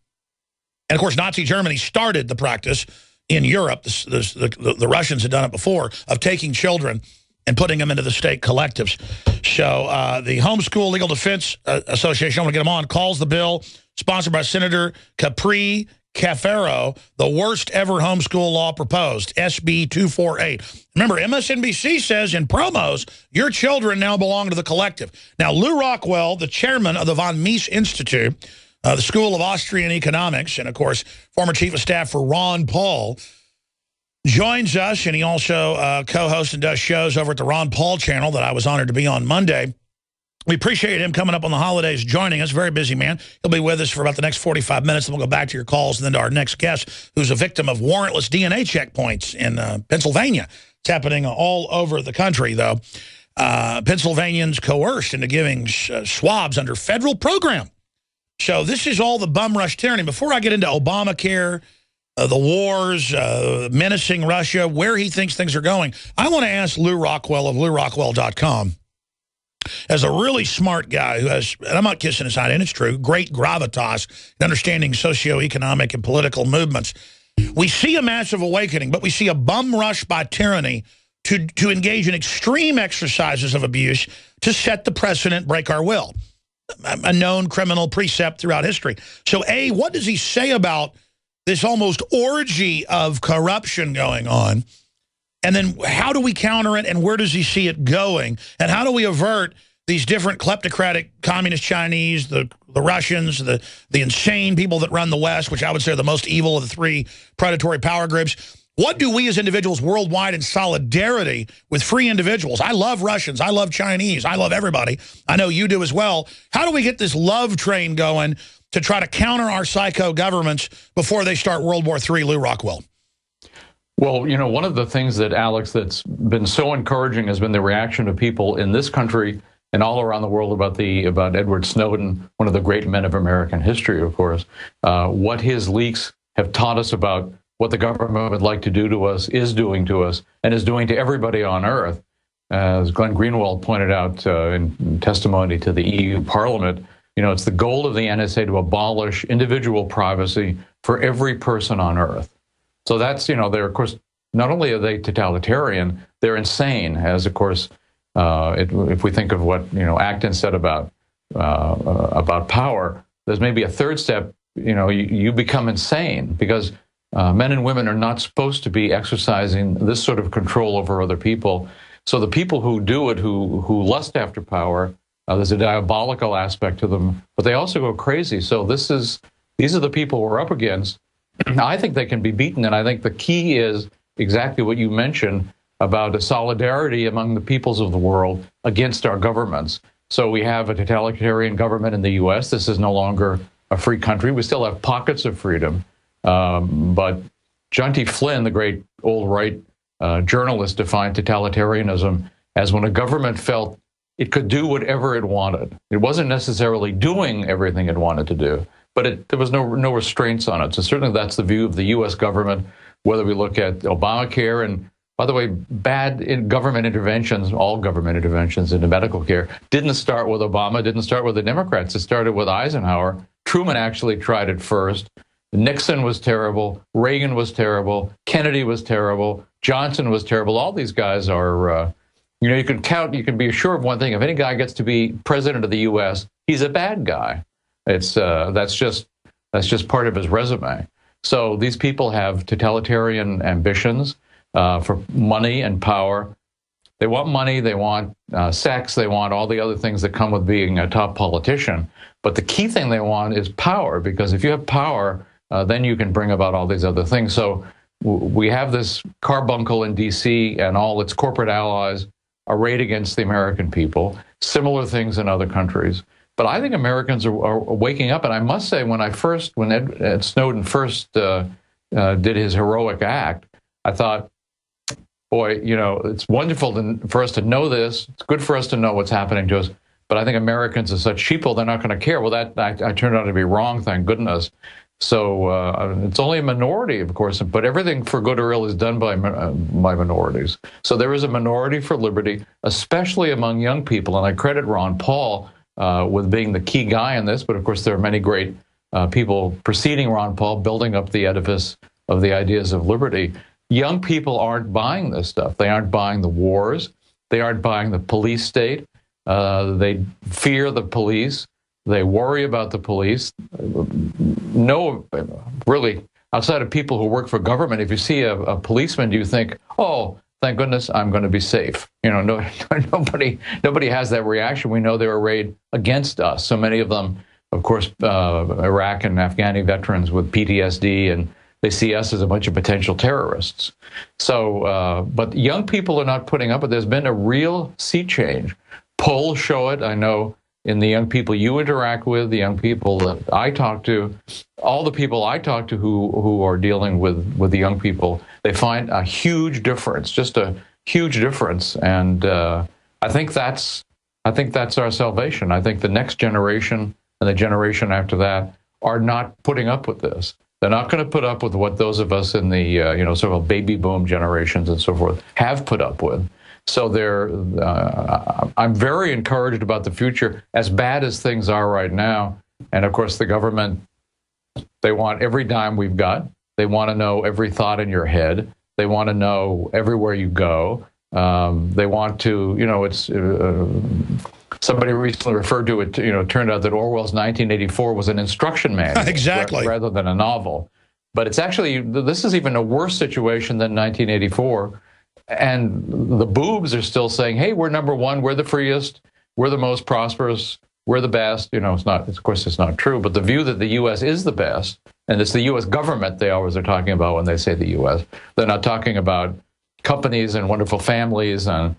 Speaker 1: And, of course, Nazi Germany started the practice in Europe. The Russians had done it before, of taking children and putting them into the state collectives. So the Homeschool Legal Defense Association, I want to get them on, calls the bill, sponsored by Senator Capri Cafaro, the worst ever homeschool law proposed, SB 248. Remember, MSNBC says in promos, your children now belong to the collective. Now, Lew Rockwell, the chairman of the von Mises Institute, the School of Austrian Economics, and, of course, former chief of staff for Ron Paul, joins us, and he also co-hosts and does shows over at the Ron Paul channel that I was honored to be on Monday. We appreciate him coming up on the holidays, joining us. Very busy man. He'll be with us for about the next 45 minutes, and we'll go back to your calls, and then to our next guest, who's a victim of warrantless DNA checkpoints in Pennsylvania. It's happening all over the country, though. Pennsylvanians coerced into giving swabs under federal program. So this is all the bum rush tyranny. Before I get into Obamacare, the wars, menacing Russia, where he thinks things are going, I want to ask Lew Rockwell of LewRockwell.com. As a really smart guy who has, and I'm not kissing his hand, and it's true, great gravitas in understanding socioeconomic and political movements. We see a massive awakening, but we see a bum rush by tyranny to engage in extreme exercises of abuse to set the precedent, break our will. A known criminal precept throughout history. So, A, what does he say about this almost orgy of corruption going on? And then how do we counter it, and where does he see it going? And how do we avert these different kleptocratic communist Chinese, the Russians, the insane people that run the West, which I would say are the most evil of the three predatory power groups? What do we as individuals worldwide in solidarity with free individuals? I love Russians. I love Chinese. I love everybody. I know you do as well. How do we get this love train going to try to counter our psycho governments before they start World War III, Lew Rockwell?
Speaker 6: Well, you know, one of the things that, Alex, that's been so encouraging has been the reaction of people in this country and all around the world about Edward Snowden, one of the great men of American history, of course. What his leaks have taught us about what the government would like to do to us, is doing to us, and is doing to everybody on Earth. As Glenn Greenwald pointed out in testimony to the EU Parliament, you know, it's the goal of the NSA to abolish individual privacy for every person on Earth. So that's, you know, they're, of course, not only are they totalitarian, they're insane, as, of course, if we think of what, you know, Acton said about power, there's maybe a third step, you know, you become insane, because men and women are not supposed to be exercising this sort of control over other people. So the people who do it, who lust after power, there's a diabolical aspect to them, but they also go crazy. So these are the people we're up against. I think they can be beaten, and I think the key is exactly what you mentioned about a solidarity among the peoples of the world against our governments. So we have a totalitarian government in the U.S. This is no longer a free country. We still have pockets of freedom. But John T. Flynn, the great old right journalist, defined totalitarianism as when a government felt it could do whatever it wanted. It wasn't necessarily doing everything it wanted to do, but there was no restraints on it. So certainly that's the view of the U.S. government, whether we look at Obamacare. And by the way, bad government interventions, all government interventions into medical care, didn't start with Obama, didn't start with the Democrats. It started with Eisenhower. Truman actually tried it first. Nixon was terrible. Reagan was terrible. Kennedy was terrible. Johnson was terrible. All these guys are, you can be assured of one thing. If any guy gets to be president of the U.S., he's a bad guy. That's just part of his resume. So these people have totalitarian ambitions for money and power. They want money, they want sex, they want all the other things that come with being a top politician. But the key thing they want is power, because if you have power, then you can bring about all these other things. So we have this carbuncle in D.C. and all its corporate allies arrayed against the American people. Similar things in other countries. But I think Americans are waking up. And I must say, when Ed Snowden first did his heroic act, I thought, boy, it's wonderful for us to know this. It's good for us to know what's happening to us. But I think Americans are such sheeple, they're not going to care. Well, I turned out to be wrong, thank goodness. So it's only a minority, of course, but everything for good or ill is done by minorities. So there is a minority for liberty, especially among young people. And I credit Ron Paul with being the key guy in this. But of course, there are many great people preceding Ron Paul, building up the edifice of the ideas of liberty. Young people aren't buying this stuff. They aren't buying the wars. They aren't buying the police state. They fear the police. They worry about the police. No, really, outside of people who work for government, if you see a policeman, do you think, oh, thank goodness I'm going to be safe? Nobody has that reaction. We know they're arrayed against us. So many of them, of course, Iraq and Afghani veterans with PTSD, and they see us as a bunch of potential terrorists. So, but young people are not putting up with it. There's been a real sea change. Polls show it. I know in the young people you interact with, the young people that I talk to, all the people I talk to who are dealing with the young people, they find a huge difference, just a huge difference. And I think that's our salvation. I think the next generation and the generation after that are not putting up with this. They're not going to put up with what those of us in the sort of baby boom generations and so forth have put up with. So I'm very encouraged about the future, as bad as things are right now. And of course, the government, they want every dime we've got. They want to know every thought in your head. They want to know everywhere you go. They want to, somebody recently referred to it, turned out that Orwell's 1984 was an instruction manual.
Speaker 1: Exactly.
Speaker 6: Rather than a novel. But it's actually, this is even a worse situation than 1984. And the boobs are still saying, hey, we're number one, we're the freest, we're the most prosperous, we're the best. It's not, of course, it's not true, but the view that the U.S. is the best, and it's the U.S. government they always are talking about when they say the U.S. They're not talking about companies and wonderful families and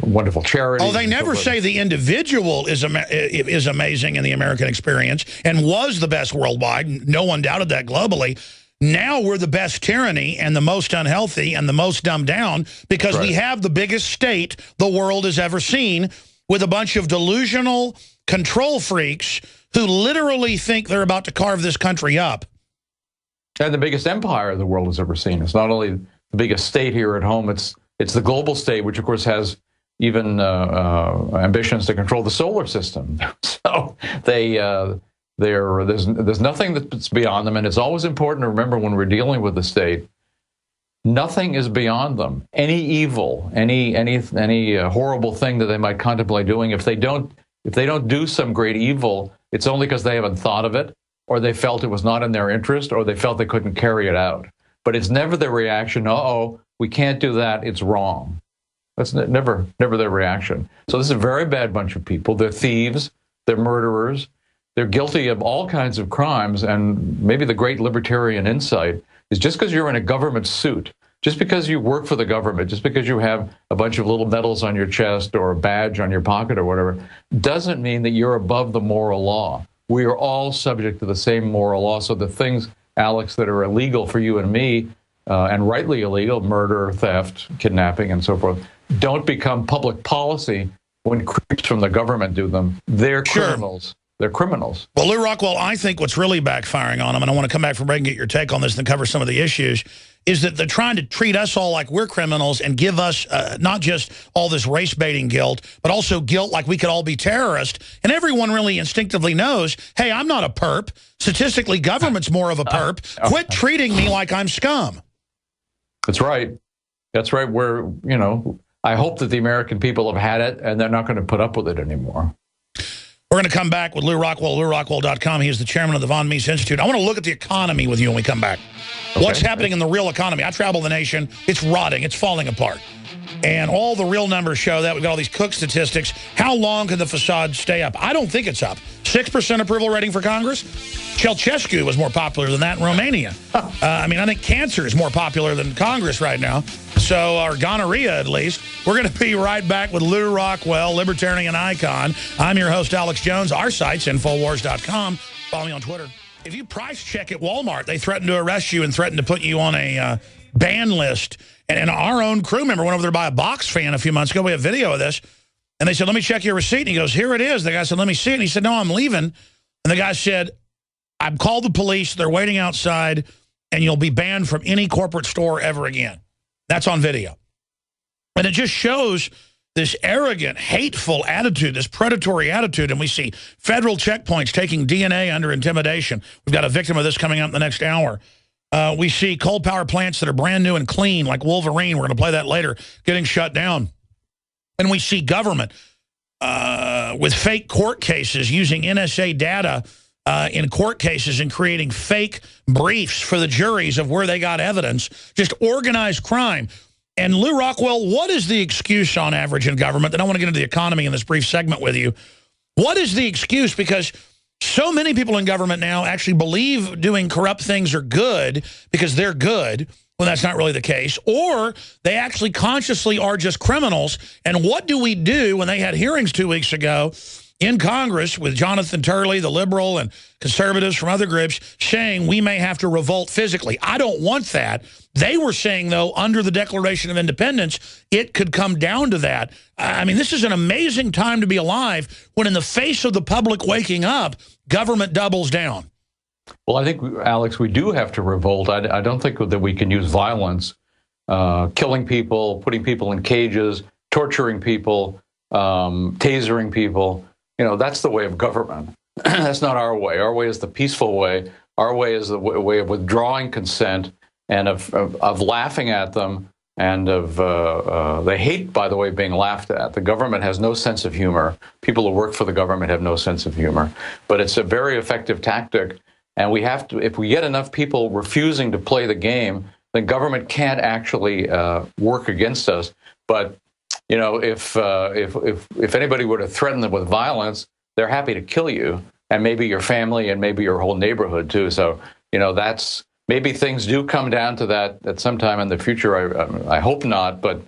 Speaker 6: wonderful charities.
Speaker 1: Oh, they never say the individual is amazing in the American experience and was the best worldwide. No one doubted that globally. Now we're the best tyranny and the most unhealthy and the most dumbed down because we have the biggest state the world has ever seen, with a bunch of delusional control freaks who literally think they're about to carve this country up.
Speaker 6: And the biggest empire the world has ever seen. It's not only the biggest state here at home, it's the global state, which of course has even ambitions to control the solar system. So there's nothing that's beyond them, and it's always important to remember when we're dealing with the state, nothing is beyond them. Any evil, any horrible thing that they might contemplate doing, if they don't do some great evil, it's only because they haven't thought of it, or they felt it was not in their interest, or they felt they couldn't carry it out. But it's never their reaction, uh-oh, we can't do that, it's wrong. That's never their reaction. So this is a very bad bunch of people. They're thieves, they're murderers, they're guilty of all kinds of crimes. And maybe the great libertarian insight is just because you're in a government suit, just because you work for the government, just because you have a bunch of little medals on your chest or a badge on your pocket or whatever, doesn't mean that you're above the moral law. We are all subject to the same moral law. So the things, Alex, that are illegal for you and me, and rightly illegal, murder, theft, kidnapping, and so forth, don't become public policy when creeps from the government do them. They're criminals. They're criminals.
Speaker 1: Well, Lew Rockwell, I think what's really backfiring on them, and I want to come back from break and get your take on this and cover some of the issues, is that they're trying to treat us all like we're criminals and give us not just all this race-baiting guilt, but also guilt like we could all be terrorists. And everyone really instinctively knows, hey, I'm not a perp. Statistically, government's more of a perp. Quit treating me like I'm scum.
Speaker 6: That's right. That's right. I hope that the American people have had it, and they're not going to put up with it anymore.
Speaker 1: We're going to come back with Lew Rockwell, LewRockwell.com. He is the chairman of the Von Mises Institute. I want to look at the economy with you when we come back. Okay. What's happening in the real economy? I travel the nation. It's rotting. It's falling apart. And all the real numbers show that. We've got all these Cook statistics. How long can the facade stay up? I don't think it's up. 6% approval rating for Congress. Ceausescu was more popular than that in Romania. I mean, I think cancer is more popular than Congress right now. So, or gonorrhea at least. We're going to be right back with Lew Rockwell, libertarian icon. I'm your host, Alex Jones. Our site's Infowars.com. Follow me on Twitter. If you price check at Walmart, they threaten to arrest you and threaten to put you on a ban list. And our own crew member went over there to buy a box fan a few months ago. We have video of this. And they said, let me check your receipt. And he goes, here it is. The guy said, let me see it. And he said, no, I'm leaving. And the guy said, I've called the police. They're waiting outside. And you'll be banned from any corporate store ever again. That's on video. And it just shows this arrogant, hateful attitude, this predatory attitude. And we see federal checkpoints taking DNA under intimidation. We've got a victim of this coming up in the next hour. We see coal power plants that are brand new and clean, like Wolverine. We're going to play that later, getting shut down. And we see government with fake court cases using NSA data in court cases and creating fake briefs for the juries of where they got evidence, just organized crime. And Lew Rockwell, what is the excuse on average in government? And I want to get into the economy in this brief segment with you. What is the excuse? Because so many people in government now actually believe doing corrupt things are good because they're good, when that's not really the case, or they actually consciously are just criminals. And what do we do when they had hearings 2 weeks ago in Congress with Jonathan Turley, the liberal, and conservatives from other groups saying we may have to revolt physically? I don't want that. They were saying, though, under the Declaration of Independence, it could come down to that. I mean, this is an amazing time to be alive when in the face of the public waking up, government doubles down.
Speaker 6: Well, I think, Alex, we do have to revolt. I don't think that we can use violence, killing people, putting people in cages, torturing people, tasering people. You know, that's the way of government. That's not our way. Our way is the peaceful way. Our way is the way of withdrawing consent and of laughing at them and of they hate, by the way, being laughed at. The government has no sense of humor. People who work for the government have no sense of humor. But it's a very effective tactic. And we have to, if we get enough people refusing to play the game, then government can't actually work against us. But you know, if anybody were to threaten them with violence, they're happy to kill you, and maybe your family, and maybe your whole neighborhood too. So you know, that's maybe things do come down to that at some time in the future. I hope not, but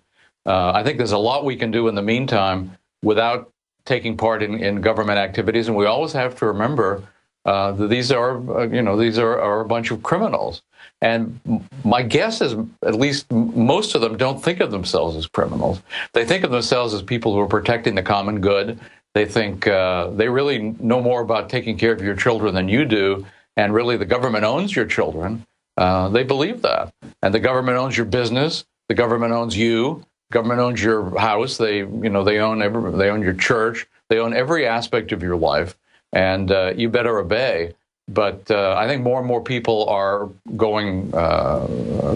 Speaker 6: I think there's a lot we can do in the meantime without taking part in government activities. And we always have to remember that these are a bunch of criminals. And my guess is at least most of them don't think of themselves as criminals. They think of themselves as people who are protecting the common good. They think they really know more about taking care of your children than you do. And really the government owns your children. They believe that. And the government owns your business. The government owns you. Government owns your house. They own your church. They own every aspect of your life. And you better obey. But I think more and more people are going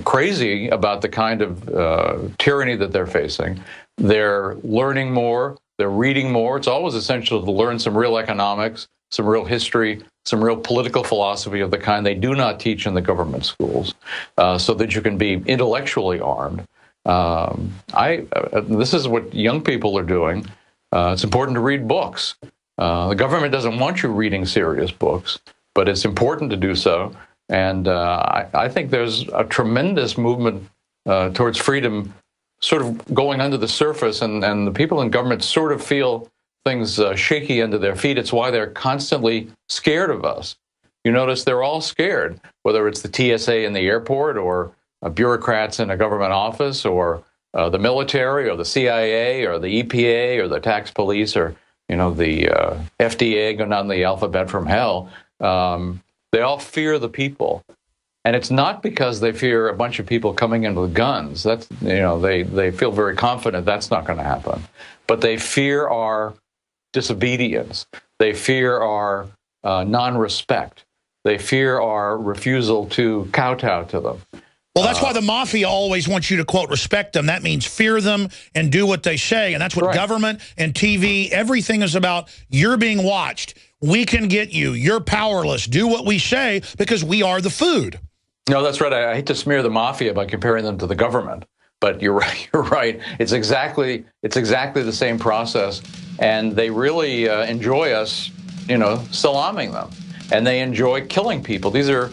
Speaker 6: crazy about the kind of tyranny that they're facing. They're learning more. They're reading more. It's always essential to learn some real economics, some real history, some real political philosophy of the kind they do not teach in the government schools, so that you can be intellectually armed. This is what young people are doing. It's important to read books. The government doesn't want you reading serious books, but it's important to do so. And I think there's a tremendous movement towards freedom sort of going under the surface, and the people in government sort of feel things shaky under their feet. It's why they're constantly scared of us. You notice they're all scared, whether it's the TSA in the airport or bureaucrats in a government office or the military or the CIA or the EPA or the tax police or the FDA, going down the alphabet from hell. They all fear the people. And it's not because they fear a bunch of people coming in with guns. That's, they feel very confident that's not going to happen. But they fear our disobedience. They fear our non-respect. They fear our refusal to kowtow to them.
Speaker 1: Well, Well, that's why the mafia always wants you to, quote, respect them. That means fear them and do what they say. And that's what government and TV, everything is about. You're being watched. We can get you. You're powerless. Do what we say because we are the food.
Speaker 6: No, that's right. I hate to smear the mafia by comparing them to the government. But you're right. You're right. It's exactly the same process. And they really enjoy us, salaaming them. And they enjoy killing people. These are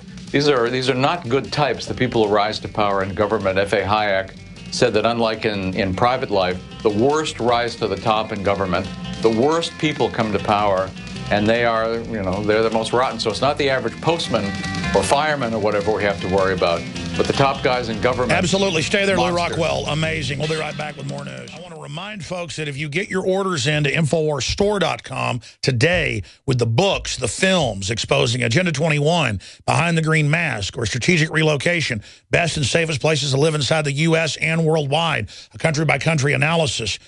Speaker 6: not good types, the people who rise to power in government. F.A. Hayek said that unlike in private life, the worst rise to the top in government, the worst people come to power, and they are, they're the most rotten. So it's not the average postman or fireman or whatever we have to worry about, but the top guys in government.
Speaker 1: Absolutely. Stay there, Lew Rockwell. Amazing. We'll be right back with more news. I want to remind folks that if you get your orders into InfoWarsStore.com today with the books, the films exposing Agenda 21, Behind the Green Mask, or Strategic Relocation, Best and Safest Places to Live Inside the U.S. and Worldwide, a country-by-country analysis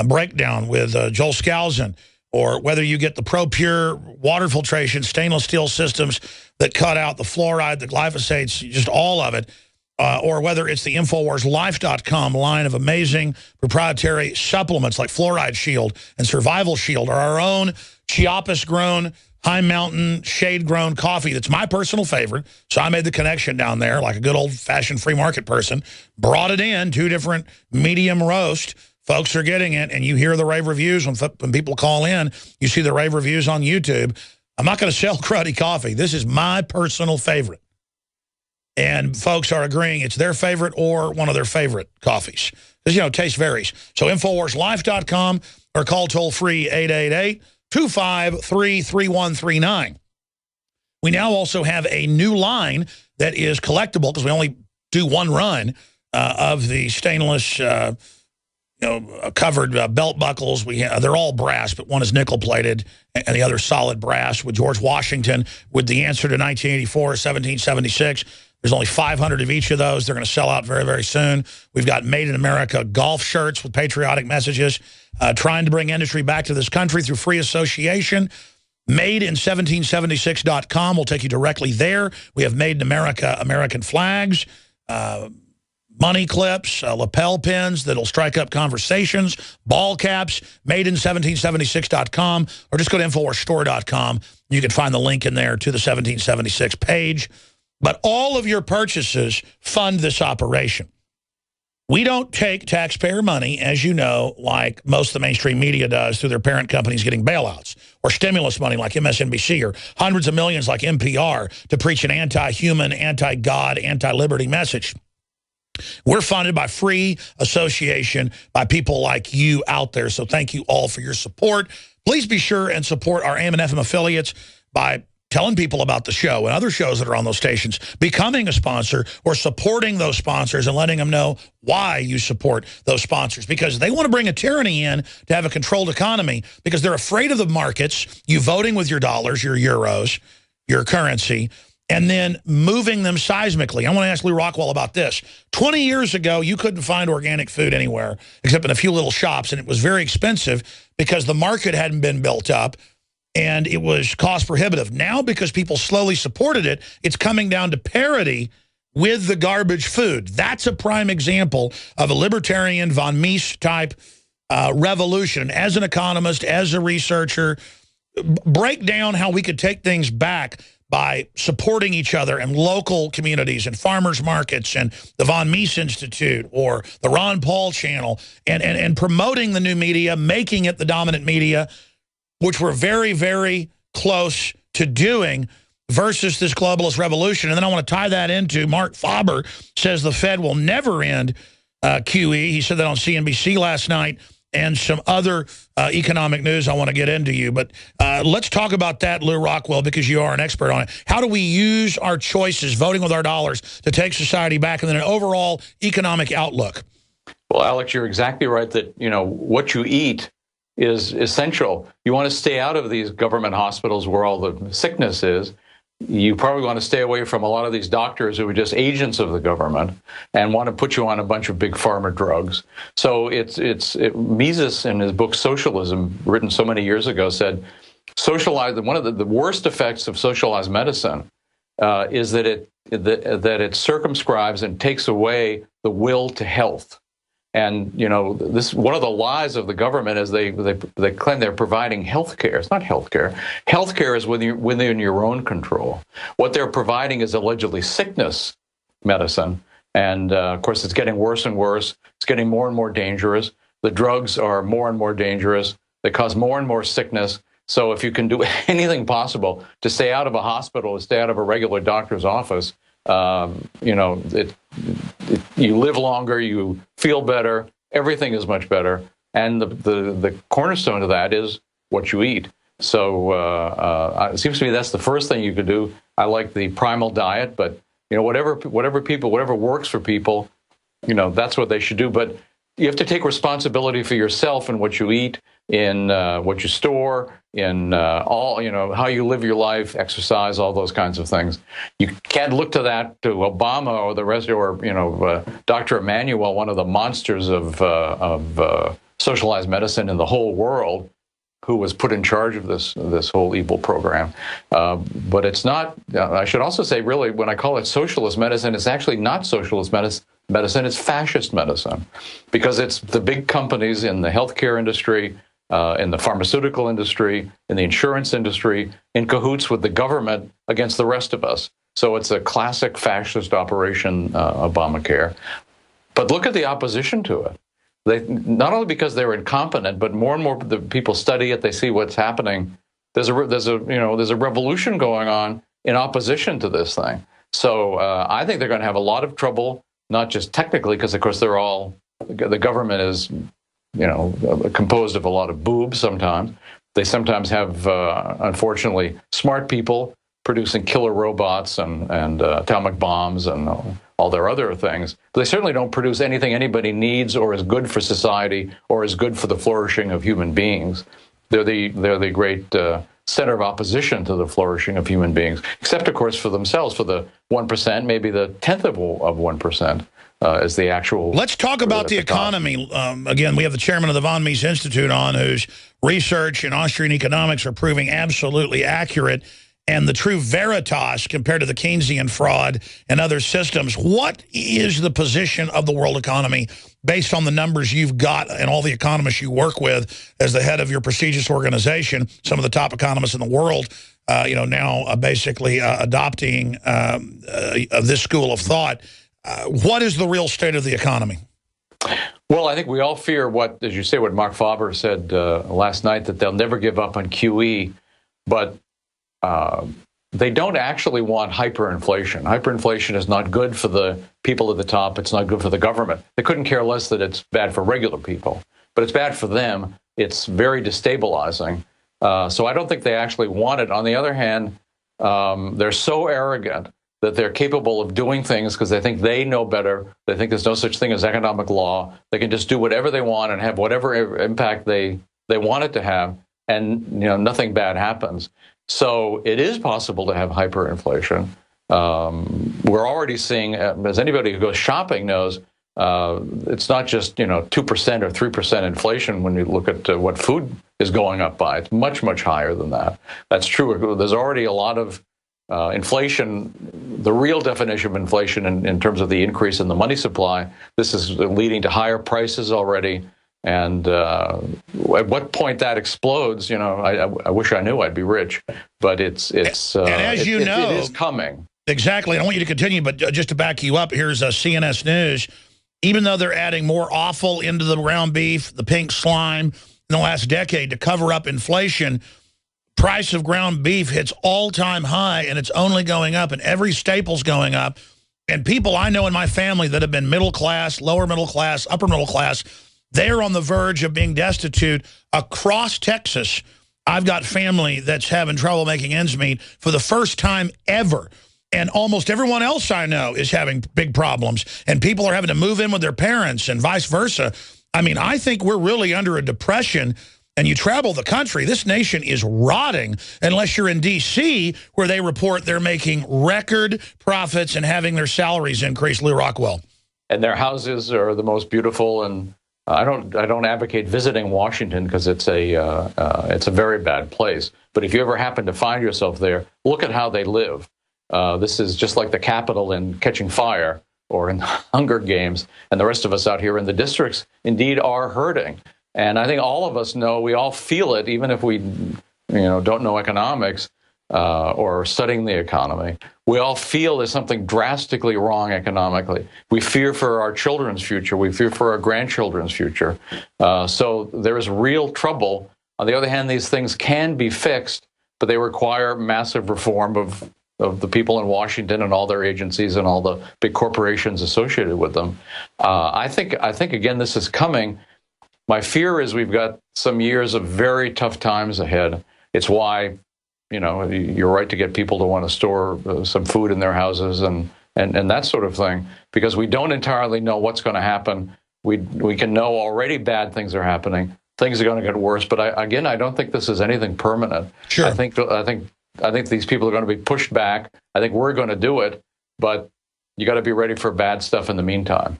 Speaker 1: breakdown with Joel Skousen, or whether you get the ProPure water filtration, stainless steel systems that cut out the fluoride, the glyphosates, just all of it, or whether it's the InfoWarsLife.com line of amazing proprietary supplements like Fluoride Shield and Survival Shield, or our own Chiapas-grown, high-mountain, shade-grown coffee that's my personal favorite. So I made the connection down there like a good old-fashioned free market person, brought it in, 2 different medium roast. Folks are getting it, and you hear the rave reviews when people call in. You see the rave reviews on YouTube. I'm not going to sell cruddy coffee. This is my personal favorite. And folks are agreeing it's their favorite or one of their favorite coffees. Because, taste varies. So InfoWarsLife.com or call toll-free 888-253-3139. We now also have a new line that is collectible because we only do one run of the stainless covered belt buckles. They're all brass, but one is nickel-plated and the other solid brass with George Washington with the answer to 1984, 1776. There's only 500 of each of those. They're going to sell out very, very soon. We've got Made in America golf shirts with patriotic messages, trying to bring industry back to this country through free association. MadeIn1776.com will take you directly there. We have Made in America American flags, money clips, lapel pins that'll strike up conversations, ball caps, MadeIn1776.com, or just go to InfoWarsStore.com. You can find the link in there to the 1776 page. But all of your purchases fund this operation. We don't take taxpayer money, as you know, like most of the mainstream media does through their parent companies getting bailouts, or stimulus money like MSNBC, or hundreds of millions like NPR to preach an anti-human, anti-God, anti-liberty message. We're funded by free association by people like you out there. So thank you all for your support. Please be sure and support our AM and FM affiliates by telling people about the show and other shows that are on those stations, becoming a sponsor or supporting those sponsors and letting them know why you support those sponsors, because they want to bring a tyranny in to have a controlled economy because they're afraid of the markets, you voting with your dollars, your euros, your currency, and then moving them seismically. I want to ask Lew Rockwell about this. 20 years ago, you couldn't find organic food anywhere except in a few little shops, and it was very expensive because the market hadn't been built up and it was cost prohibitive. Now, because people slowly supported it, it's coming down to parity with the garbage food. That's a prime example of a libertarian von Mises type revolution. As an economist, as a researcher, break down how we could take things back by supporting each other and local communities and farmers markets and the Von Mises Institute or the Ron Paul channel and promoting the new media, making it the dominant media, which we're very, very close to doing, versus this globalist revolution. And then I want to tie that into Mark Faber says the Fed will never end QE. He said that on CNBC last night, and some other economic news I want to get into you. But let's talk about that, Lew Rockwell, because you are an expert on it. How do we use our choices, voting with our dollars, to take society back, and then an overall economic outlook?
Speaker 6: Well, Alex, you're exactly right that, what you eat is essential. You want to stay out of these government hospitals where all the sickness is. You probably want to stay away from a lot of these doctors who are just agents of the government and want to put you on a bunch of big pharma drugs. So Mises, in his book Socialism, written so many years ago, said one of the worst effects of socialized medicine is that that it circumscribes and takes away the will to health. And, you know, this one of the lies of the government is they claim they're providing health care. It's not health care. Health care is within your own control. What they're providing is allegedly sickness medicine. And, of course, it's getting worse and worse. It's getting more and more dangerous. The drugs are more and more dangerous. They cause more and more sickness. So if you can do anything possible to stay out of a hospital, to stay out of a regular doctor's office, you know, you live longer, you feel better, everything is much better. And the cornerstone of that is what you eat. So it seems to me that's the first thing you could do. I like the primal diet, but, you know, whatever works for people, you know, that's what they should do. But you have to take responsibility for yourself and what you eat, in what you store, in all, you know, how you live your life, exercise, all those kinds of things. You can't look to that, to Obama or the rest, or, you know, Dr. Emanuel, one of the monsters of socialized medicine in the whole world, who was put in charge of this whole evil program. But it's not, I should also say, really, when I call it socialist medicine, it's actually not socialist medicine, it's fascist medicine, because it's the big companies in the healthcare industry, in the pharmaceutical industry, in the insurance industry, in cahoots with the government against the rest of us. So it's a classic fascist operation, Obamacare. But look at the opposition to it. They, not only because they're incompetent, but more and more the people study it, they see what's happening. There's a revolution going on in opposition to this thing. So I think they're going to have a lot of trouble, not just technically, because of course the government is, you know, composed of a lot of boobs sometimes. They sometimes have, unfortunately, smart people producing killer robots and atomic bombs and all their other things. But they certainly don't produce anything anybody needs or is good for society or is good for the flourishing of human beings. They're the great center of opposition to the flourishing of human beings, except, of course, for themselves, for the 1%, maybe the 10th of 1%. Is the actual... Let's talk about the economy. Again, we have the chairman of the von Mises Institute on, whose research in Austrian economics are proving absolutely accurate and the true veritas compared to the Keynesian fraud and other systems. What is the position of the world economy based on the numbers you've got and all the economists you work with as the head of your prestigious organization, some of the top economists in the world, you know, now basically adopting this school of thought? What is the real state of the economy? Well, I think we all fear what, as you say, what Mark Faber said last night, that they'll never give up on QE, but they don't actually want hyperinflation. Hyperinflation is not good for the people at the top. It's not good for the government. They couldn't care less that it's bad for regular people, but it's bad for them. It's very destabilizing. So I don't think they actually want it. On the other hand, they're so arrogant that they're capable of doing things because they think they know better. They think there's no such thing as economic law. They can just do whatever they want and have whatever impact they want it to have, and, you know, nothing bad happens. So it is possible to have hyperinflation. We're already seeing, as anybody who goes shopping knows, it's not just, you know, 2% or 3% inflation when you look at what food is going up by. It's much, much higher than that. That's true. There's already a lot of inflation, the real definition of inflation in terms of the increase in the money supply. This is leading to higher prices already. And at what point that explodes, you know, I wish I knew. I'd be rich. But it's and as you know, it is coming. Exactly. I want you to continue, but just to back you up, here's CNS News. Even though they're adding more offal into the ground beef, the pink slime in the last decade to cover up inflation, price of ground beef hits all-time high, and it's only going up, and every staple's going up. And people I know in my family that have been middle class, lower middle class, upper middle class, they're on the verge of being destitute across Texas. I've got family that's having trouble making ends meet for the first time ever. And almost everyone else I know is having big problems. And people are having to move in with their parents and vice versa. I mean, I think we're really under a depression. And you travel the country, this nation is rotting unless you're in D.C., where they report they're making record profits and having their salaries increase. Lew Rockwell. And their houses are the most beautiful. And I don't advocate visiting Washington because it's a very bad place. But if you ever happen to find yourself there, look at how they live. This is just like the Capitol in Catching Fire or in Hunger Games, and the rest of us out here in the districts indeed are hurting. And I think all of us know, we all feel it, even if we don't know economics or studying the economy. We all feel there's something drastically wrong economically. We fear for our children's future. We fear for our grandchildren's future. So there is real trouble. On the other hand, these things can be fixed, but they require massive reform of the people in Washington and all their agencies and all the big corporations associated with them. I think again, this is coming. My fear is we've got some years of very tough times ahead. It's why, you're right to get people to want to store some food in their houses and that sort of thing, because we don't entirely know what's going to happen. We can know already bad things are happening. Things are going to get worse. But I don't think this is anything permanent. Sure. I think these people are going to be pushed back. I think we're going to do it, but you got to be ready for bad stuff in the meantime.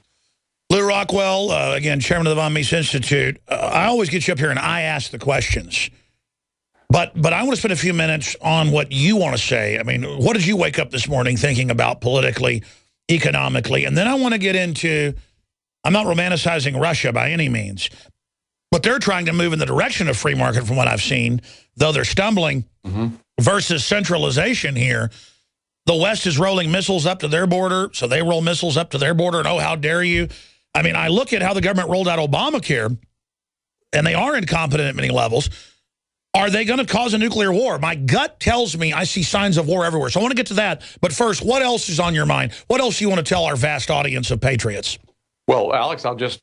Speaker 1: Lew Rockwell, again, chairman of the Von Mises Institute. I always get you up here and I ask the questions. But I want to spend a few minutes on what you want to say. I mean, what did you wake up this morning thinking about politically, economically? And then I want to get into, I'm not romanticizing Russia by any means, but they're trying to move in the direction of free market from what I've seen, though they're stumbling, versus centralization here. The West is rolling missiles up to their border, so they roll missiles up to their border, and oh, how dare you. I mean, I look at how the government rolled out Obamacare, and they are incompetent at many levels. Are they going to cause a nuclear war? My gut tells me I see signs of war everywhere. So I want to get to that. But first, what else is on your mind? What else do you want to tell our vast audience of patriots?
Speaker 6: Well, Alex, I'll just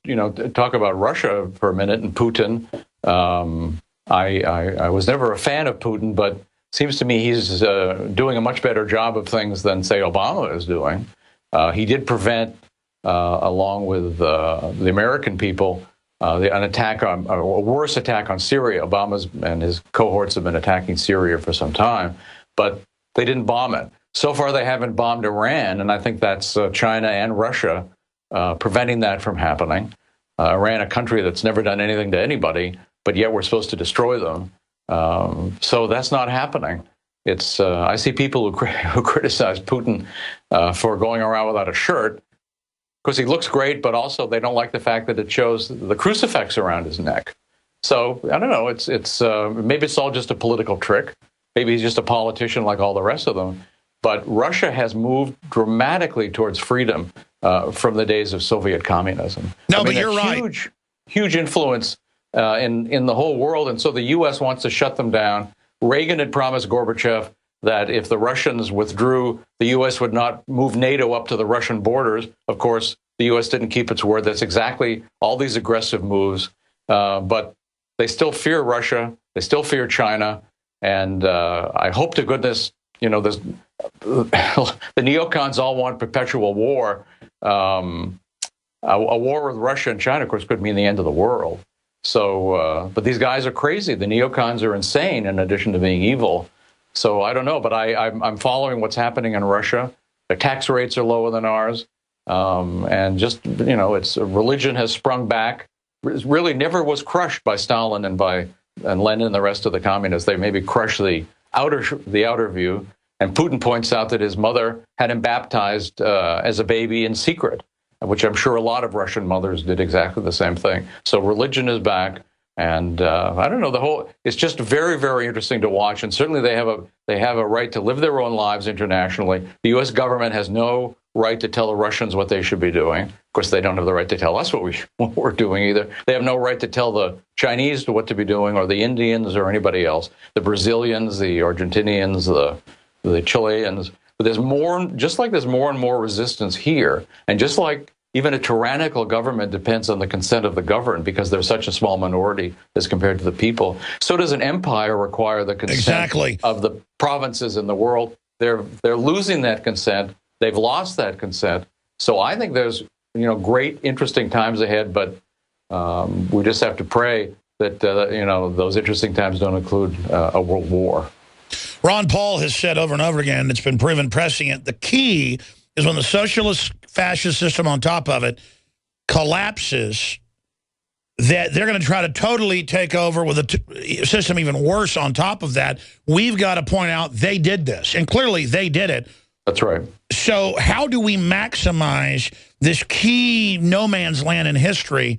Speaker 6: talk about Russia for a minute and Putin. I was never a fan of Putin, but it seems to me he's doing a much better job of things than, say, Obama is doing. He did prevent, along with the American people, a worse attack on Syria. Obama and his cohorts have been attacking Syria for some time, but they didn't bomb it. So far, they haven't bombed Iran, and I think that's China and Russia preventing that from happening. Iran, a country that's never done anything to anybody, but yet we're supposed to destroy them. So that's not happening. It's I see people who criticize Putin for going around without a shirt, because he looks great, but also they don't like the fact that it shows the crucifix around his neck. So I don't know. It's maybe it's all just a political trick. Maybe he's just a politician like all the rest of them. But Russia has moved dramatically towards freedom from the days of Soviet communism.
Speaker 1: No, but you're right.
Speaker 6: Huge influence in the whole world, and so the U.S. wants to shut them down. Reagan had promised Gorbachev that if the Russians withdrew, the U.S. would not move NATO up to the Russian borders. Of course, the U.S. didn't keep its word. That's exactly all these aggressive moves. But they still fear Russia. They still fear China. And I hope to goodness, the neocons all want perpetual war. A war with Russia and China, of course, could mean the end of the world. So, but these guys are crazy. The neocons are insane in addition to being evil. So I don't know, but I'm following what's happening in Russia. Their tax rates are lower than ours. And just, it's religion has sprung back. It really never was crushed by Stalin and Lenin and the rest of the communists. They maybe crushed the outer view. And Putin points out that his mother had him baptized as a baby in secret, which I'm sure a lot of Russian mothers did exactly the same thing. So religion is back. And I don't know, it's just very, very interesting to watch. And certainly they have a right to live their own lives internationally. The U.S. government has no right to tell the Russians what they should be doing. Of course, they don't have the right to tell us what we're doing either. They have no right to tell the Chinese what to be doing, or the Indians, or anybody else, the Brazilians, the Argentinians, the Chileans. But there's more and more resistance here. And just like even a tyrannical government depends on the consent of the governed because they're such a small minority as compared to the people. So does an empire require the consent of the provinces in the world. They're losing that consent. They've lost that consent. So I think there's great, interesting times ahead, but we just have to pray that those interesting times don't include a world war.
Speaker 1: Ron Paul has said over and over again, it's been proven prescient, the key is when the socialist fascist system on top of it collapses, that they're going to try to totally take over with a system even worse on top of that. We've got to point out they did this, and clearly they did it.
Speaker 6: That's right.
Speaker 1: So how do we maximize this key no man's land in history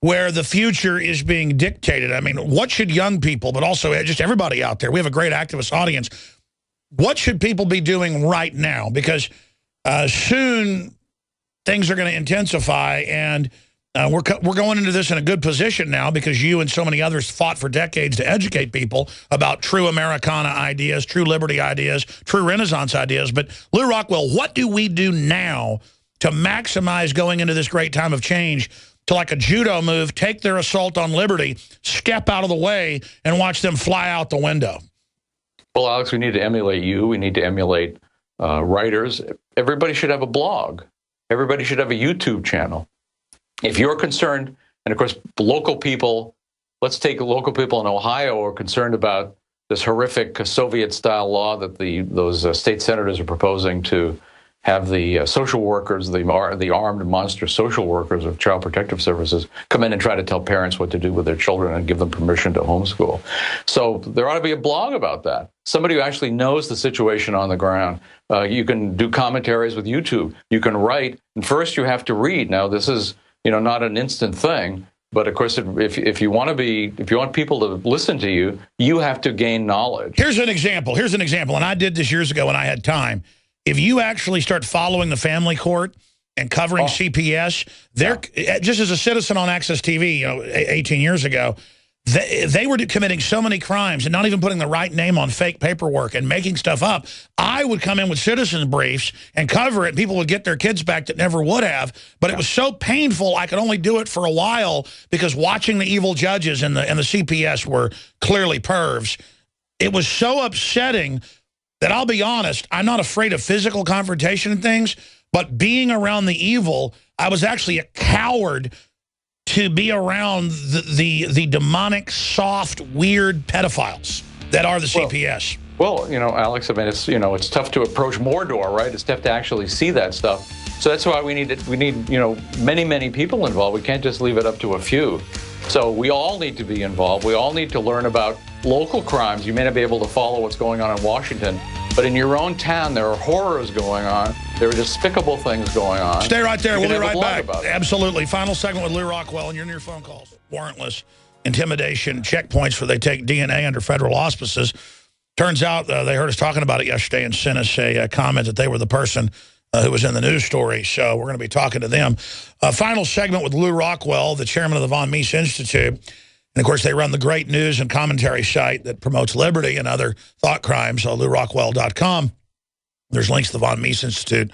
Speaker 1: where the future is being dictated? I mean, what should young people, but also just everybody out there, we have a great activist audience, what should people be doing right now? Because soon things are going to intensify, and we're going into this in a good position now because you and so many others fought for decades to educate people about true Americana ideas, true liberty ideas, true Renaissance ideas. But Lew Rockwell, what do we do now to maximize going into this great time of change to, like a judo move, take their assault on liberty, step out of the way, and watch them fly out the window?
Speaker 6: Well, Alex, we need to emulate you. We need to emulate writers. Everybody should have a blog. Everybody should have a YouTube channel. If you're concerned, and of course, local people, let's take local people in Ohio are concerned about this horrific Soviet-style law that those state senators are proposing to have the social workers, the armed monster social workers of Child Protective Services come in and try to tell parents what to do with their children and give them permission to homeschool. So there ought to be a blog about that. Somebody who actually knows the situation on the ground. You can do commentaries with YouTube. You can write. And first you have to read. Now, this is not an instant thing. But of course, if you want people to listen to you, you have to gain knowledge. Here's an example,
Speaker 1: and I did this years ago when I had time. If you actually start following the family court and covering CPS, just as a citizen on Access TV, 18 years ago, they were committing so many crimes and not even putting the right name on fake paperwork and making stuff up. I would come in with citizen briefs and cover it, and people would get their kids back that never would have. But it was so painful, I could only do it for a while because watching the evil judges and the CPS were clearly pervs. It was so upsetting that I'll be honest, I'm not afraid of physical confrontation and things, but being around the evil, I was actually a coward to be around the demonic, soft, weird pedophiles that are the CPS.
Speaker 6: Well, Alex, I mean, it's tough to approach Mordor, right? It's tough to actually see that stuff. So that's why we need many, many people involved. We can't just leave it up to a few. So we all need to be involved. We all need to learn about local crimes. You may not be able to follow what's going on in Washington, but in your own town, there are horrors going on. There are despicable things going on.
Speaker 1: Stay right there. We'll be right back. Absolutely. Final segment with Lew Rockwell, and you're near phone calls. Warrantless intimidation checkpoints where they take DNA under federal auspices. Turns out they heard us talking about it yesterday and sent us a comment that they were the person who was in the news story. So we're going to be talking to them. Final segment with Lew Rockwell, the chairman of the Von Mises Institute. And, of course, they run the great news and commentary site that promotes liberty and other thought crimes, LewRockwell.com. There's links to the Von Mises Institute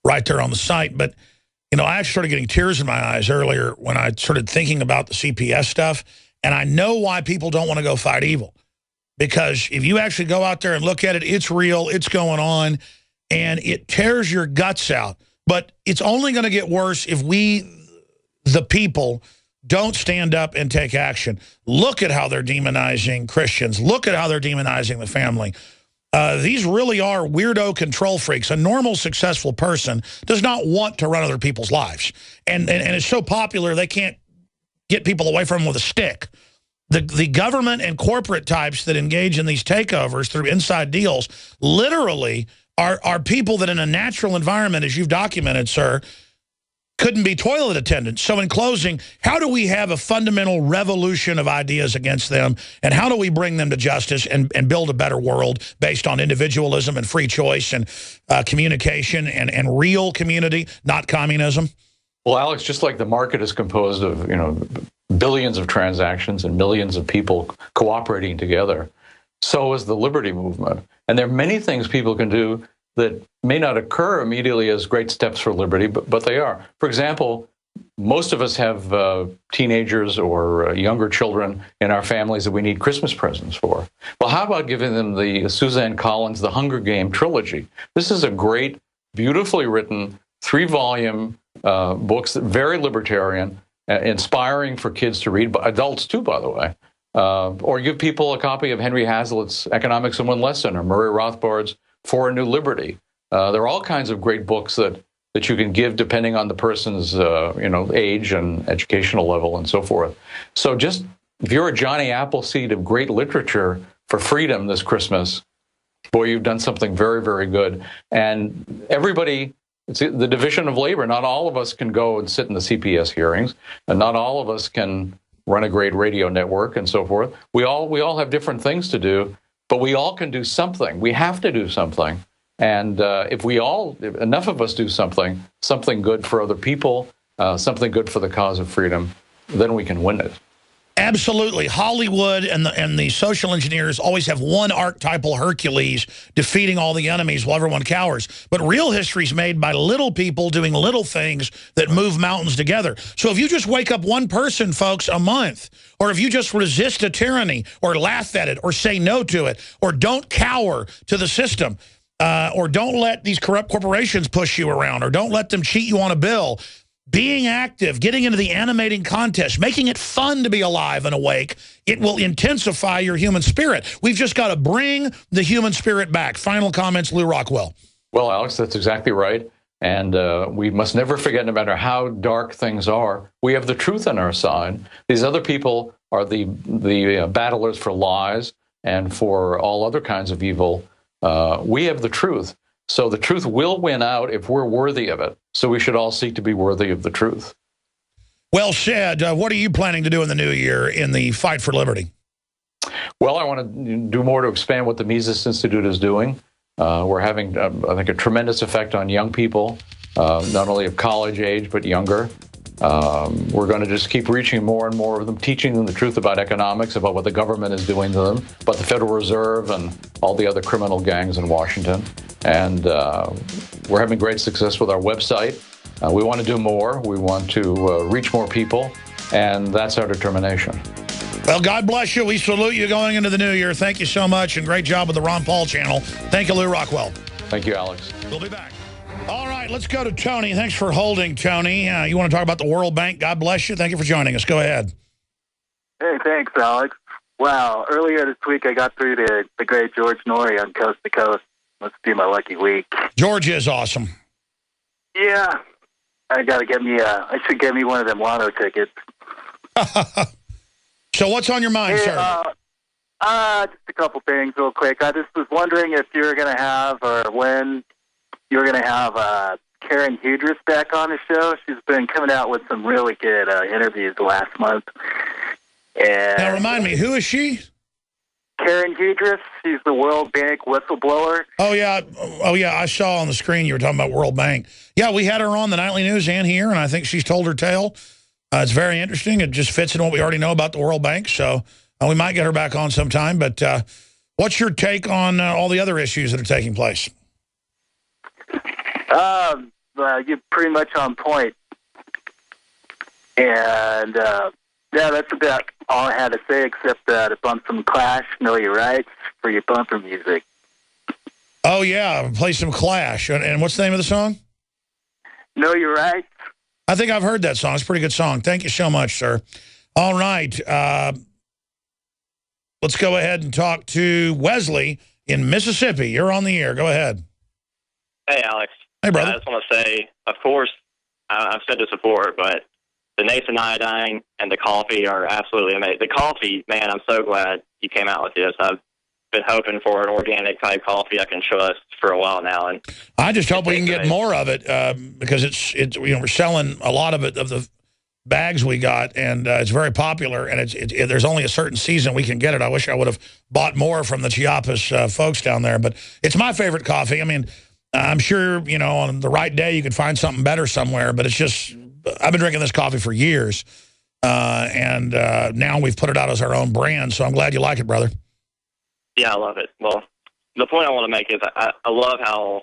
Speaker 1: right there on the site. But, I actually started getting tears in my eyes earlier when I started thinking about the CPS stuff. And I know why people don't want to go fight evil. Because if you actually go out there and look at it, it's real, it's going on, and it tears your guts out. But it's only going to get worse if we, the people, don't stand up and take action. Look at how they're demonizing Christians. Look at how they're demonizing the family. These really are weirdo control freaks. A normal, successful person does not want to run other people's lives. And it's so popular they can't get people away from them with a stick. The government and corporate types that engage in these takeovers through inside deals literally are people that in a natural environment, as you've documented, sir, couldn't be toilet attendants. So in closing, how do we have a fundamental revolution of ideas against them, and how do we bring them to justice and build a better world based on individualism and free choice and communication and real community, not communism?
Speaker 6: Well, Alex, just like the market is composed of, billions of transactions and millions of people cooperating together, so is the liberty movement. And there are many things people can do that may not occur immediately as great steps for liberty, but they are. For example, most of us have teenagers or younger children in our families that we need Christmas presents for. Well, how about giving them the Suzanne Collins' The Hunger Game trilogy? This is a great, beautifully written, 3-volume books, very libertarian, inspiring for kids to read, but adults too, by the way. Or give people a copy of Henry Hazlitt's Economics in One Lesson or Murray Rothbard's For a New Liberty. There are all kinds of great books that you can give depending on the person's age and educational level and so forth. So just if you're a Johnny Appleseed of great literature for freedom this Christmas, Boy, you've done something very, very good. And everybody, it's the division of labor. Not all of us can go and sit in the CPS hearings, and not all of us can run a great radio network and so forth. We all have different things to do, but we all can do something. We have to do something. And if enough of us do something good for other people, something good for the cause of freedom, then we can win it.
Speaker 1: Absolutely. Hollywood and the social engineers always have one archetypal Hercules defeating all the enemies while everyone cowers. But real history is made by little people doing little things that move mountains together. So if you just wake up one person, folks, a month, or if you just resist a tyranny or laugh at it or say no to it or don't cower to the system, or don't let these corrupt corporations push you around, or don't let them cheat you on a bill, being active, getting into the animating contest, making it fun to be alive and awake, it will intensify your human spirit. We've just got to bring the human spirit back. Final comments, Lew Rockwell.
Speaker 6: Well, Alex, that's exactly right. And we must never forget, no matter how dark things are, we have the truth on our side. These other people are the battlers for lies and for all other kinds of evil. We have the truth. So the truth will win out if we're worthy of it. So we should all seek to be worthy of the truth.
Speaker 1: Well said. What are you planning to do in the new year in the fight for liberty?
Speaker 6: Well, I want to do more to expand what the Mises Institute is doing. We're having, I think, a tremendous effect on young people, not only of college age, but younger. We're going to just keep reaching more and more of them, teaching them the truth about economics, about what the government is doing to them, about the Federal Reserve and all the other criminal gangs in Washington. And we're having great success with our website. We want to do more. We want to reach more people, and that's our determination.
Speaker 1: Well, God bless you. We salute you going into the new year. Thank you so much, and great job with the Ron Paul channel. Thank you, Lew Rockwell.
Speaker 6: Thank you, Alex.
Speaker 1: We'll be back. All right, let's go to Tony. Thanks for holding, Tony. You want to talk about the World Bank? God bless you. Thank you for joining us. Go ahead.
Speaker 7: Hey, thanks, Alex. Wow, earlier this week I got through to the great George Norrie on Coast to Coast. Must be my lucky week.
Speaker 1: George is awesome.
Speaker 7: Yeah, I should get me one of them lotto tickets.
Speaker 1: So what's on your mind, sir?
Speaker 7: Just a couple things real quick. I just was wondering if you're going to have, or when you're going to have Karen Hudris back on the show. She's been coming out with some really good interviews the last month. And
Speaker 1: now remind me, who is she?
Speaker 7: Karen Hudris. She's the World Bank whistleblower.
Speaker 1: Oh, yeah. I saw on the screen you were talking about World Bank. Yeah, we had her on the Nightly News and here, and I think she's told her tale. It's very interesting. It just fits in what we already know about the World Bank, so we might get her back on sometime. But what's your take on all the other issues that are taking place?
Speaker 7: You're pretty much on point. And, yeah, that's about all I had to say, except to bump some Clash, Know Your Rights, for your bumper music.
Speaker 1: Oh, yeah, play some Clash. And what's the name of the song?
Speaker 7: Know Your Rights.
Speaker 1: I think I've heard that song. It's a pretty good song. Thank you so much, sir. All right. Let's go ahead and talk to Wesley in Mississippi. You're on the air. Go ahead.
Speaker 8: Hey, Alex.
Speaker 1: Hey, brother.
Speaker 8: I just want to say, of course, I've said this before, but the Nathan iodine and the coffee are absolutely amazing. The coffee, man, I'm so glad you came out with this. I've been hoping for an organic type coffee I can trust for a while now, and
Speaker 1: I just hope we can get more of it because it's we're selling a lot of it, of the bags we got, and it's very popular. And there's only a certain season we can get it. I wish I would have bought more from the Chiapas folks down there, but it's my favorite coffee. I mean, I'm sure on the right day you could find something better somewhere, but it's just I've been drinking this coffee for years, and now we've put it out as our own brand. So I'm glad you like it, brother.
Speaker 8: Yeah, I love it. Well, the point I want to make is I love how,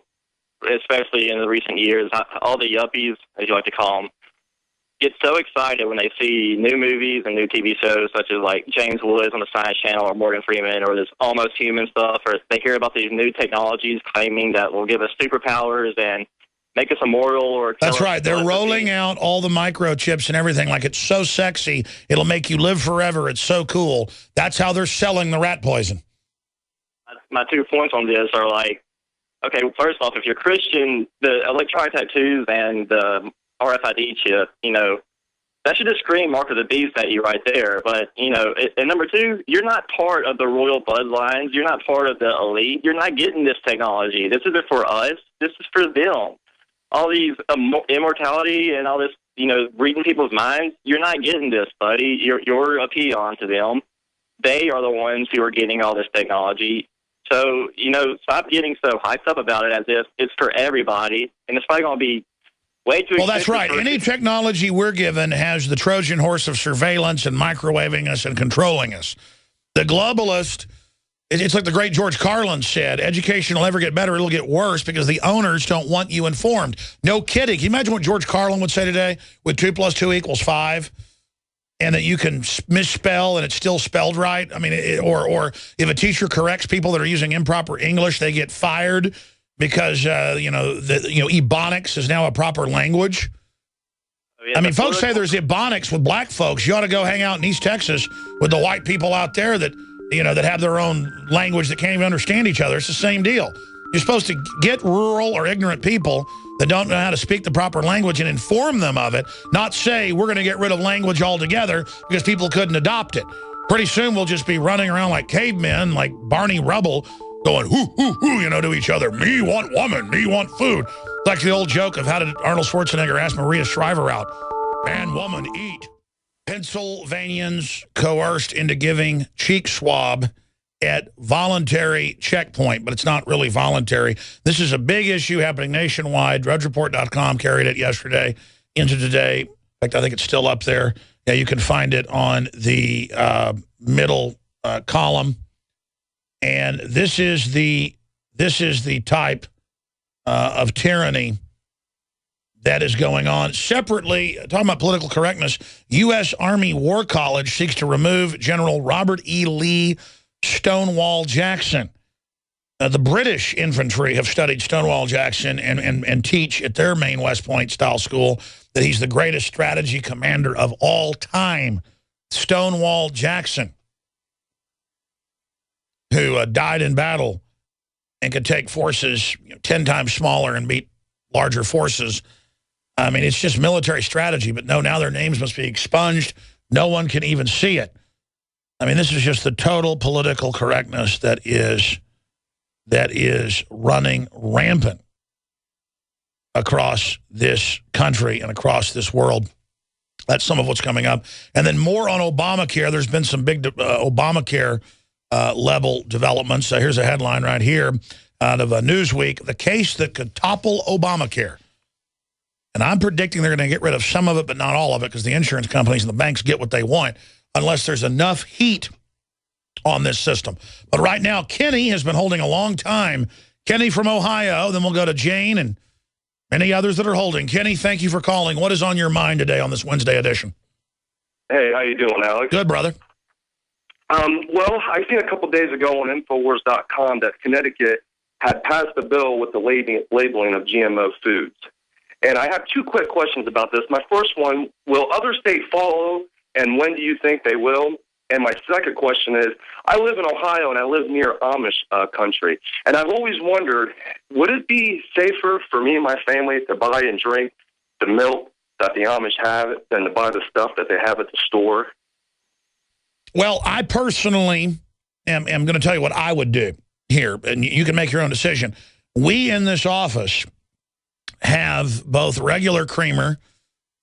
Speaker 8: especially in the recent years, all the yuppies, as you like to call them, get so excited when they see new movies and new TV shows, such as like James Woods on the Science Channel or Morgan Freeman or this Almost Human stuff, or they hear about these new technologies claiming that will give us superpowers and make us immortal. Or
Speaker 1: that's right. They're rolling out all the microchips and everything like it's so sexy. It'll make you live forever. It's so cool. That's how they're selling the rat poison.
Speaker 8: My 2 points on this are like, okay, first off, if you're Christian, the electronic tattoos and the RFID chip, that should just scream mark of the beast at you right there. But, you know, and number two, you're not part of the royal bloodlines. You're not part of the elite. You're not getting this technology. This isn't for us. This is for them. All these immortality and all this, you know, reading people's minds, you're not getting this, buddy. You're a peon to them. They are the ones who are getting all this technology. So, you know, stop getting so hyped up about it as if it's for everybody. And it's probably going to be way too
Speaker 1: Well, that's right. Any technology we're given has the Trojan horse of surveillance and microwaving us and controlling us. The globalist, it's like the great George Carlin said, education will never get better, it'll get worse because the owners don't want you informed. No kidding. Can you imagine what George Carlin would say today with 2 + 2 = 5? And that you can misspell and it's still spelled right? I mean, or if a teacher corrects people that are using improper English, they get fired because, Ebonics is now a proper language. I mean, folks say there's Ebonics with black folks. You ought to go hang out in East Texas with the white people out there that, that have their own language that can't even understand each other. It's the same deal. You're supposed to get rural or ignorant people that don't know how to speak the proper language and inform them of it, not say we're going to get rid of language altogether because people couldn't adopt it. Pretty soon we'll just be running around like cavemen, like Barney Rubble, going, hoo, hoo, hoo, to each other. Me want woman, me want food. It's like the old joke of how did Arnold Schwarzenegger ask Maria Shriver out? Man, woman, eat. Pennsylvanians coerced into giving cheek swab at voluntary checkpoint, but it's not really voluntary. This is a big issue happening nationwide. DrudgeReport.com carried it yesterday into today. In fact, I think it's still up there. Yeah, you can find it on the middle column. And this is the type of tyranny that is going on. Separately, talking about political correctness, U.S. Army War College seeks to remove General Robert E. Lee Stonewall Jackson. The British infantry have studied Stonewall Jackson and teach at their main West Point style school that he's the greatest strategy commander of all time. Stonewall Jackson, who died in battle and could take forces 10 times smaller and beat larger forces. I mean, it's just military strategy, but no, now their names must be expunged. No one can even see it. I mean, this is just the total political correctness that is running rampant across this country and across this world. That's some of what's coming up. And then more on Obamacare. There's been some big Obamacare level developments. Here's a headline right here out of Newsweek, the case that could topple Obamacare. And I'm predicting they're going to get rid of some of it, but not all of it, because the insurance companies and the banks get what they want, unless there's enough heat on this system. But right now, Kenny has been holding a long time. Kenny from Ohio, then we'll go to Jane and many others that are holding. Kenny, thank you for calling. What is on your mind today on this Wednesday edition?
Speaker 9: Hey, how you doing, Alex?
Speaker 1: Good, brother.
Speaker 9: Well, I seen a couple days ago on Infowars.com that Connecticut had passed a bill with the labeling of GMO foods. And I have two quick questions about this. My first one, will other states follow, and when do you think they will? And my second question is, I live in Ohio, and I live near Amish country. And I've always wondered, would it be safer for me and my family to buy and drink the milk that the Amish have than to buy the stuff that they have at the store?
Speaker 1: Well, I personally am going to tell you what I would do here, and you can make your own decision. We in this office have both regular creamer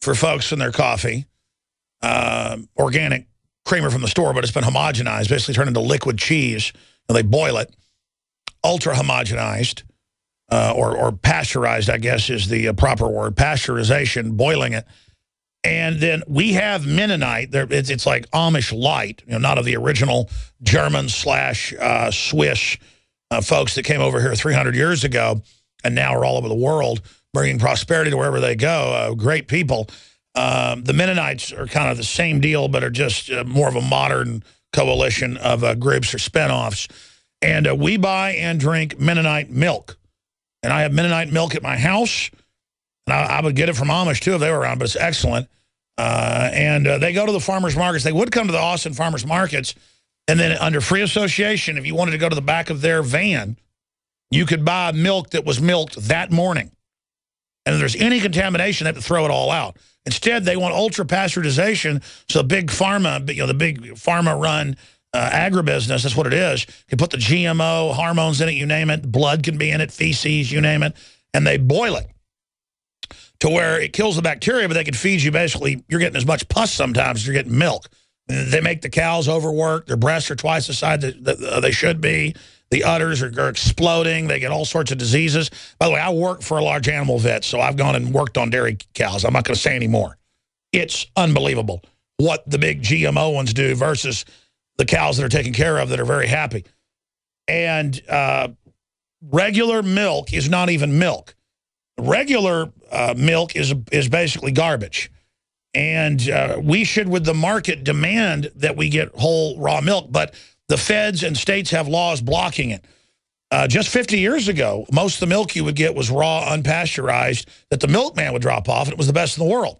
Speaker 1: for folks in their coffee, organic creamer from the store, but it's been homogenized, basically turned into liquid cheese, and they boil it, ultra homogenized, or pasteurized, I guess is the proper word, pasteurization, boiling it. And then we have Mennonite. It's like Amish light, not of the original German/Swiss folks that came over here 300 years ago and now are all over the world, bringing prosperity to wherever they go. Great people. The Mennonites are kind of the same deal, but are just more of a modern coalition of groups or spinoffs. And we buy and drink Mennonite milk. And I have Mennonite milk at my house. And I would get it from Amish, too, if they were around, but it's excellent. And they go to the farmers markets. They would come to the Austin farmers markets. And then under free association, if you wanted to go to the back of their van, you could buy milk that was milked that morning. And if there's any contamination, they have to throw it all out. Instead, they want ultra-pasteurization, so big pharma, the big pharma-run agribusiness, that's what it is, can put the GMO hormones in it, you name it, blood can be in it, feces, you name it, and they boil it to where it kills the bacteria, but they can feed you basically, you're getting as much pus sometimes as you're getting milk. They make the cows overwork. Their breasts are twice the size that they should be. The udders are exploding. They get all sorts of diseases. By the way, I work for a large animal vet, so I've gone and worked on dairy cows. I'm not going to say any more. It's unbelievable what the big GMO ones do versus the cows that are taken care of that are very happy. And regular milk is not even milk. Regular milk is basically garbage. And we should, with the market, demand that we get whole raw milk. But the feds and states have laws blocking it. Just 50 years ago, most of the milk you would get was raw, unpasteurized, that the milkman would drop off, and it was the best in the world.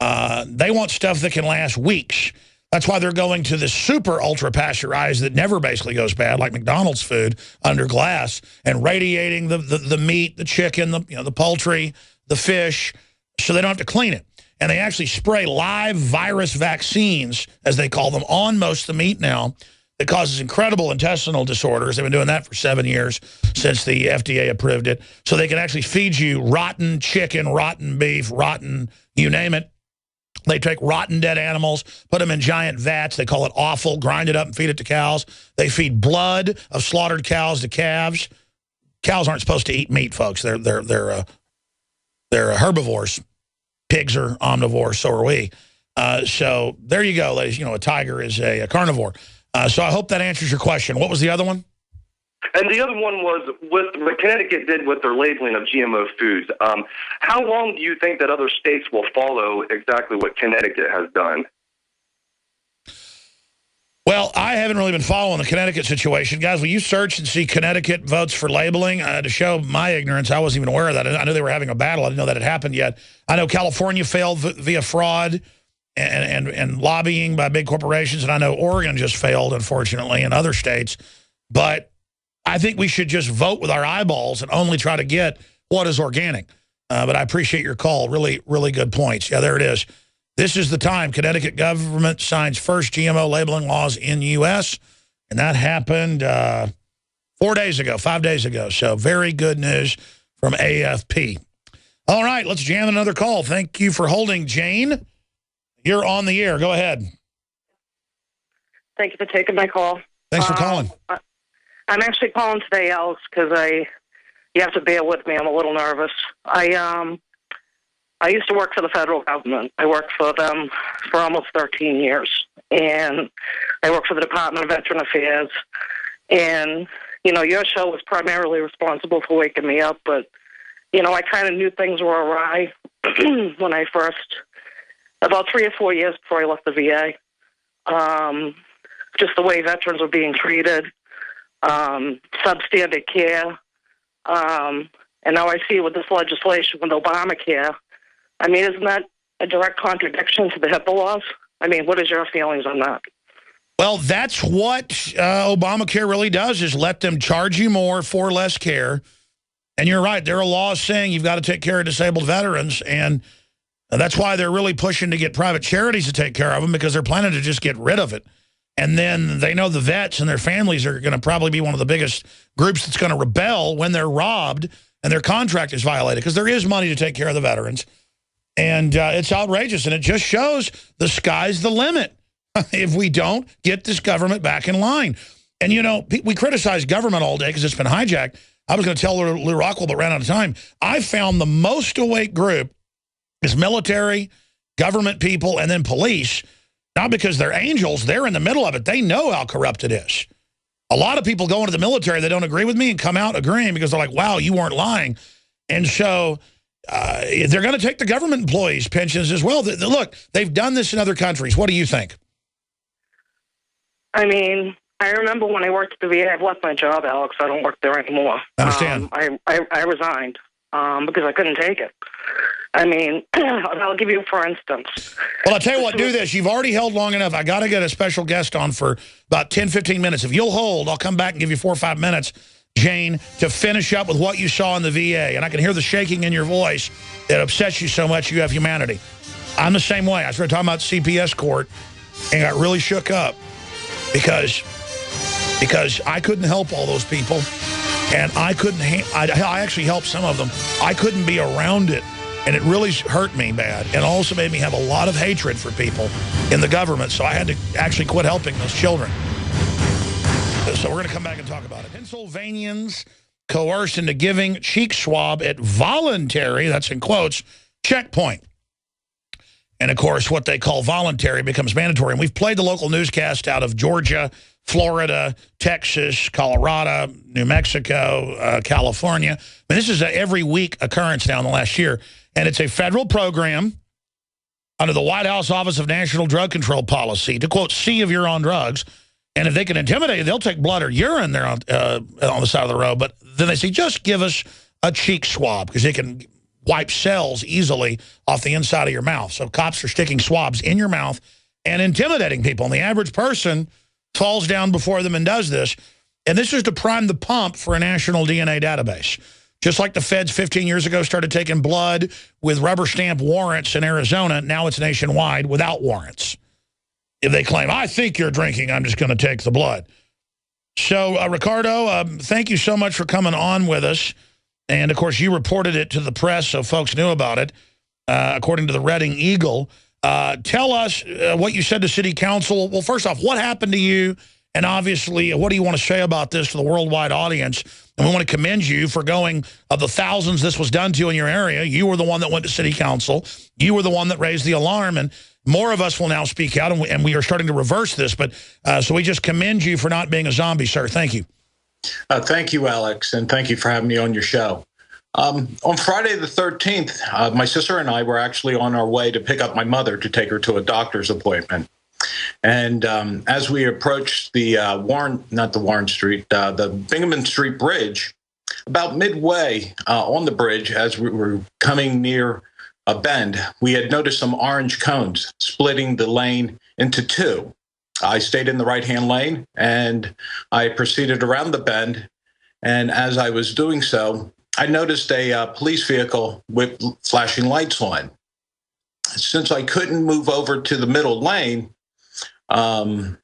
Speaker 1: They want stuff that can last weeks. That's why they're going to the super ultra pasteurized that never basically goes bad, like McDonald's food under glass, and radiating the meat, the chicken, the poultry, the fish, so they don't have to clean it. And they actually spray live virus vaccines, as they call them, on most of the meat now that causes incredible intestinal disorders. They've been doing that for 7 years since the FDA approved it. So they can actually feed you rotten chicken, rotten beef, rotten, you name it. They take rotten dead animals, put them in giant vats. They call it offal, grind it up and feed it to cows. They feed blood of slaughtered cows to calves. Cows aren't supposed to eat meat, folks. They're herbivores. Pigs are omnivores, so are we. So there you go, ladies. A tiger is a carnivore. So I hope that answers your question. What was the other one?
Speaker 9: And the other one was what Connecticut did with their labeling of GMO foods. How long do you think that other states will follow exactly what Connecticut has done?
Speaker 1: Well, I haven't really been following the Connecticut situation. Guys, will you search and see Connecticut votes for labeling? To show my ignorance, I wasn't even aware of that. I knew they were having a battle. I didn't know that had happened yet. I know California failed via fraud and lobbying by big corporations, and I know Oregon just failed, unfortunately, and other states. But I think we should just vote with our eyeballs and only try to get what is organic. But I appreciate your call. Really, really good points. Yeah, there it is. This is the time Connecticut government signs first GMO labeling laws in U.S., and that happened 4 days ago, 5 days ago. So very good news from AFP. All right, let's jam another call. Thank you for holding, Jane. You're on the air. Go ahead.
Speaker 10: Thank you for taking my call.
Speaker 1: Thanks for calling.
Speaker 10: I'm actually calling today, Alex, because you have to bear with me. I'm a little nervous. I used to work for the federal government. I worked for them for almost 13 years. And I worked for the Department of Veteran Affairs. And, your show was primarily responsible for waking me up. But, I kind of knew things were awry when I first, about 3 or 4 years before I left the VA. Just the way veterans were being treated, substandard care. And now I see with this legislation with Obamacare, isn't that a direct contradiction to the HIPAA laws? What is your feelings on that?
Speaker 1: Well, that's what Obamacare really does, is let them charge you more for less care. And you're right, there are laws saying you've got to take care of disabled veterans, and that's why they're really pushing to get private charities to take care of them, because they're planning to just get rid of it. And then they know the vets and their families are going to probably be one of the biggest groups that's going to rebel when they're robbed and their contract is violated, because there is money to take care of the veterans. And it's outrageous, and it just shows the sky's the limit if we don't get this government back in line. And, we criticize government all day because it's been hijacked. I was going to tell Lew Rockwell, but ran out of time. I found the most awake group is military, government people, and then police. Not because they're angels. They're in the middle of it. They know how corrupt it is. A lot of people go into the military, they don't agree with me, and come out agreeing because they're like, wow, you weren't lying. And so they're going to take the government employees' pensions as well. Look, they've done this in other countries. What do you think?
Speaker 10: I remember when I worked at the VA, I've left my job, Alex. I don't work there anymore.
Speaker 1: I understand.
Speaker 10: I resigned because I couldn't take it. I'll give you for instance.
Speaker 1: Well, I'll tell you what, do this. You've already held long enough. I got to get a special guest on for about 10, 15 minutes. If you'll hold, I'll come back and give you 4 or 5 minutes. Jane, to finish up with what you saw in the VA. And I can hear the shaking in your voice that upsets you so much you have humanity. I'm the same way. I started talking about CPS court and got really shook up because I couldn't help all those people. And I couldn't, I actually helped some of them. I couldn't be around it. And it really hurt me bad. And also made me have a lot of hatred for people in the government. So I had to actually quit helping those children. So we're going to come back and talk about it. Pennsylvanians coerced into giving cheek swab at voluntary, that's in quotes, checkpoint. And, of course, what they call voluntary becomes mandatory. And we've played the local newscast out of Georgia, Florida, Texas, Colorado, New Mexico, California. I mean, this is an every week occurrence now in the last year. And it's a federal program under the White House Office of National Drug Control Policy to, quote, see if you're on drugs. And if they can intimidate you, they'll take blood or urine there on the side of the road. But then they say, just give us a cheek swab because they can wipe cells easily off the inside of your mouth. So cops are sticking swabs in your mouth and intimidating people. And the average person falls down before them and does this. And this is to prime the pump for a national DNA database. Just like the feds 15 years ago started taking blood with rubber stamp warrants in Arizona, now it's nationwide without warrants. If they claim, I think you're drinking, I'm just going to take the blood. So, Ricardo, thank you so much for coming on with us. And, of course, you reported it to the press so folks knew about it, according to the Reading Eagle. Tell us what you said to City Council. Well, first off, what happened to you? And, obviously, what do you want to say about this to the worldwide audience? And we want to commend you for going, of the thousands this was done to in your area, you were the one that went to City Council. You were the one that raised the alarm. And more of us will now speak out, and we are starting to reverse this. But so we just commend you for not being a zombie, sir. Thank you.
Speaker 11: Thank you, Alex, and thank you for having me on your show. On Friday the 13th, my sister and I were actually on our way to pick up my mother to take her to a doctor's appointment. And as we approached the the Binghamton Street Bridge, about midway on the bridge, as we were coming near a bend, we had noticed some orange cones splitting the lane into two. I stayed in the right-hand lane, and I proceeded around the bend. And as I was doing so, I noticed a police vehicle with flashing lights on. Since I couldn't move over to the middle lane, I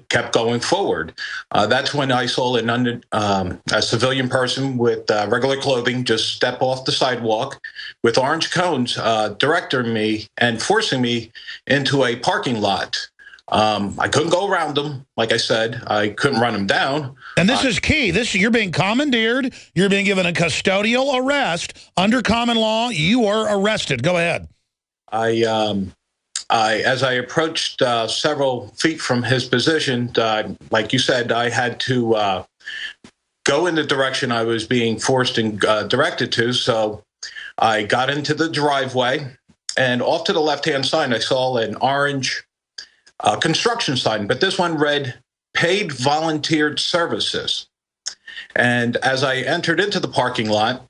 Speaker 11: kept going forward. That's when I saw a civilian person with regular clothing just step off the sidewalk with orange cones directing me and forcing me into a parking lot. I couldn't go around them. Like I said, I couldn't run them down.
Speaker 1: And this is key. You're being commandeered. You're being given a custodial arrest. Under common law, you were arrested. Go ahead.
Speaker 11: As I approached several feet from his position, like you said, I had to go in the direction I was being forced and directed to. So I got into the driveway, and off to the left-hand side, I saw an orange construction sign, but this one read paid volunteered services. And as I entered into the parking lot,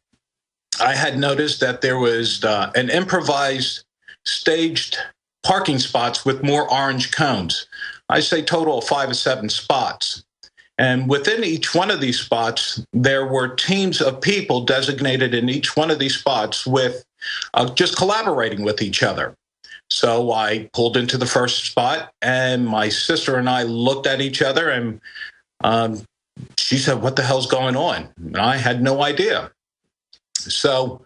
Speaker 11: I had noticed that there was an improvised staged parking spots with more orange cones. I say total of 5 or 7 spots. And within each one of these spots, there were teams of people designated in each one of these spots with just collaborating with each other. So I pulled into the first spot, and my sister and I looked at each other, and she said, "What the hell's going on?" And I had no idea. So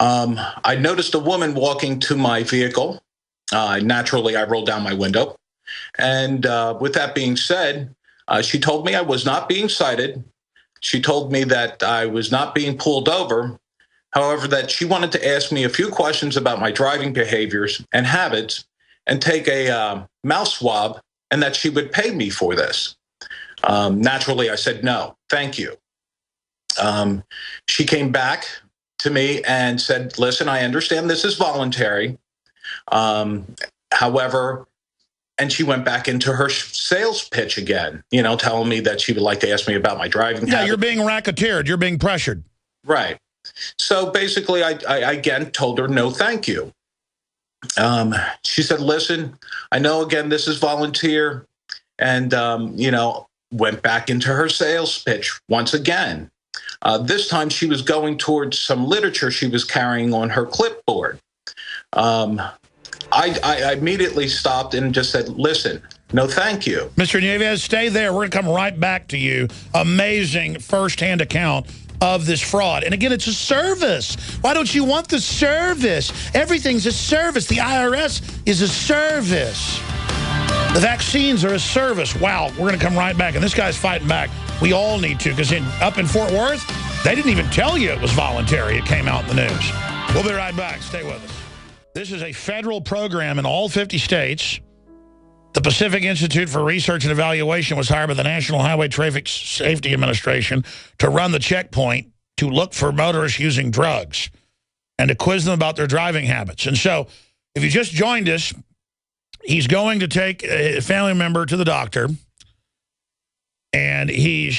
Speaker 11: I noticed a woman walking to my vehicle. Naturally, I rolled down my window. And with that being said, she told me I was not being cited. She told me that I was not being pulled over. However, that she wanted to ask me a few questions about my driving behaviors and habits and take a mouth swab, and that she would pay me for this. Naturally, I said, no, thank you. She came back to me and said, listen, I understand this is voluntary. However, and she went back into her sales pitch again, telling me that she would like to ask me about my driving habits.
Speaker 1: You're being racketeered. You're being pressured.
Speaker 11: Right. So basically, I again told her, no, thank you. She said, listen, I know, again, this is volunteer. And, went back into her sales pitch once again. This time she was going towards some literature she was carrying on her clipboard. I immediately stopped and just said, listen, no, thank you.
Speaker 1: Mr. Nieves, stay there. We're going to come right back to you. Amazing firsthand account of this fraud. And again, it's a service. Why don't you want the service? Everything's a service. The IRS is a service. The vaccines are a service. Wow, we're going to come right back. And this guy's fighting back. We all need to, because up in Fort Worth, they didn't even tell you it was voluntary. It came out in the news. We'll be right back. Stay with us. This is a federal program in all 50 states. The Pacific Institute for Research and Evaluation was hired by the National Highway Traffic Safety Administration to run the checkpoint to look for motorists using drugs and to quiz them about their driving habits. And so, if you just joined us, he's going to take a family member to the doctor, and he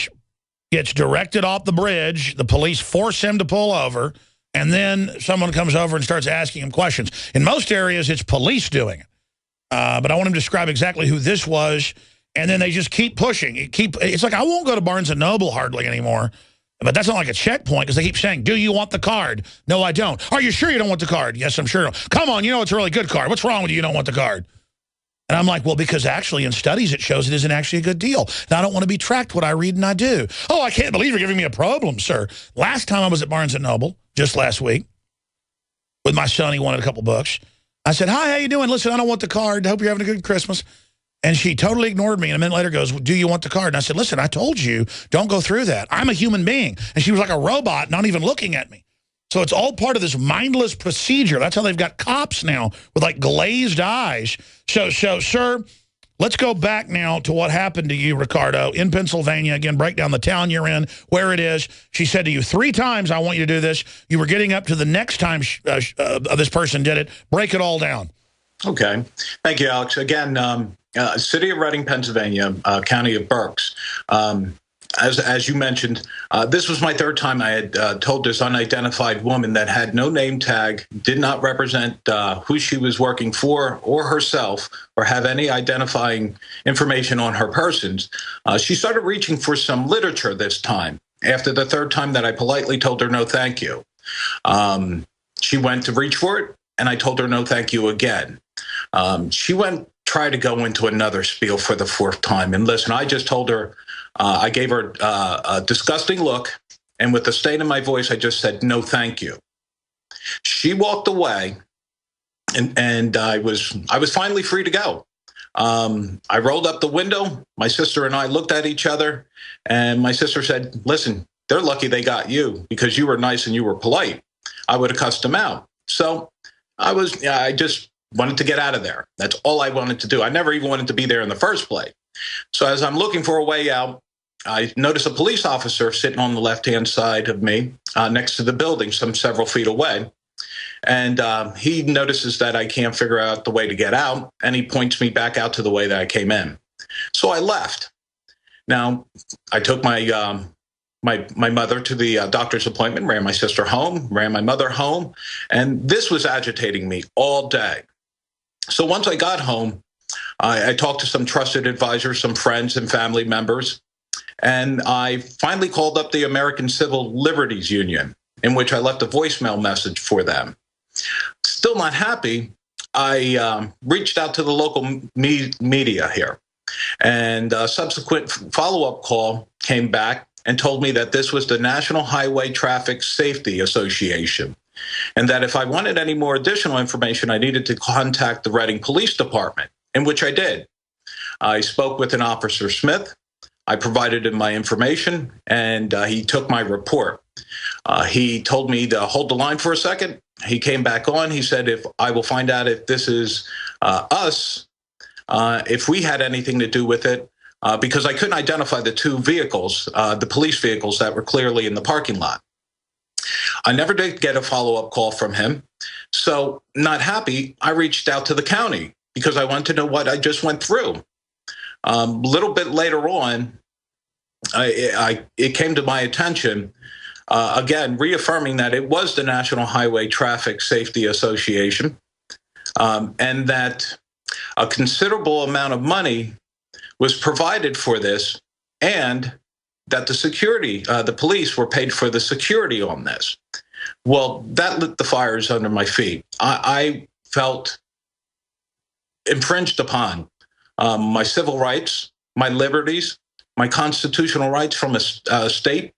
Speaker 1: gets directed off the bridge. The police force him to pull over, and then someone comes over and starts asking him questions. In most areas, it's police doing it. But I want him to describe exactly who this was, and then they just keep pushing. It's like I won't go to Barnes & Noble hardly anymore, but that's not like a checkpoint because they keep saying, do you want the card? No, I don't. Are you sure you don't want the card? Yes, I'm sure. Come on, you know it's a really good card. What's wrong with you? You don't want the card? And I'm like, well, because actually in studies it shows it isn't actually a good deal. And I don't want to be tracked what I read and I do. Oh, I can't believe you're giving me a problem, sir. Last time I was at Barnes & Noble, just last week, with my son, he wanted a couple books. I said, hi, how you doing? Listen, I don't want the card. I hope you're having a good Christmas. And she totally ignored me. And a minute later goes, well, do you want the card? And I said, listen, I told you, don't go through that. I'm a human being. And she was like a robot, not even looking at me. So it's all part of this mindless procedure. That's how they've got cops now with like glazed eyes. So, sir, let's go back now to what happened to you, Ricardo, in Pennsylvania. Again, break down the town you're in, where it is. She said to you 3 times, I want you to do this. You were getting up to the next time this person did it. Break it all down.
Speaker 11: Okay. Thank you, Alex. Again, City of Reading, Pennsylvania, County of Berks. As you mentioned, this was my 3rd time I had told this unidentified woman that had no name tag, did not represent who she was working for or herself, or have any identifying information on her persons. She started reaching for some literature this time, after the 3rd time that I politely told her no thank you. She went to reach for it, and I told her no thank you again. She tried to go into another spiel for the 4th time. And listen, I just told her, I gave her a disgusting look, and with the stain in my voice, I just said, no, thank you. She walked away, and I was finally free to go. I rolled up the window. My sister and I looked at each other, and my sister said, listen, they're lucky they got you because you were nice and you were polite. I would have cussed them out. So I just wanted to get out of there. That's all I wanted to do. I never even wanted to be there in the first place. So as I'm looking for a way out, I notice a police officer sitting on the left-hand side of me next to the building, several feet away. And he notices that I can't figure out the way to get out, and he points me back out to the way that I came in. So I left. Now, I took my mother to the doctor's appointment, ran my sister home, ran my mother home, and this was agitating me all day. So once I got home, I talked to some trusted advisors, some friends and family members, and I finally called up the American Civil Liberties Union, in which I left a voicemail message for them. Still not happy, I reached out to the local media here, and a subsequent follow-up call came back and told me that this was the National Highway Traffic Safety Association, and that if I wanted any more additional information, I needed to contact the Reading Police Department, in which I did. I spoke with an Officer Smith. I provided him my information, and he took my report. He told me to hold the line for a second. He came back on. He said, if I will find out if this is us, if we had anything to do with it, because I couldn't identify the 2 vehicles, the police vehicles that were clearly in the parking lot. I never did get a follow-up call from him. So not happy, I reached out to the county because I wanted to know what I just went through. A little bit later on, it came to my attention, again, reaffirming that it was the National Highway Traffic Safety Association, and that a considerable amount of money was provided for this and that the police were paid for the security on this. Well, that lit the fires under my feet. I felt infringed upon my civil rights, my liberties, my constitutional rights from a state,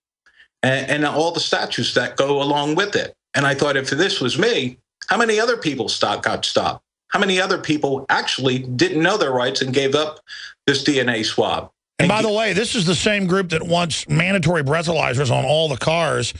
Speaker 11: and all the statutes that go along with it. And I thought, if this was me, how many other people got stopped? How many other people actually didn't know their rights and gave up this DNA swab?
Speaker 1: And by the way, this is the same group that wants mandatory breathalyzers on all the cars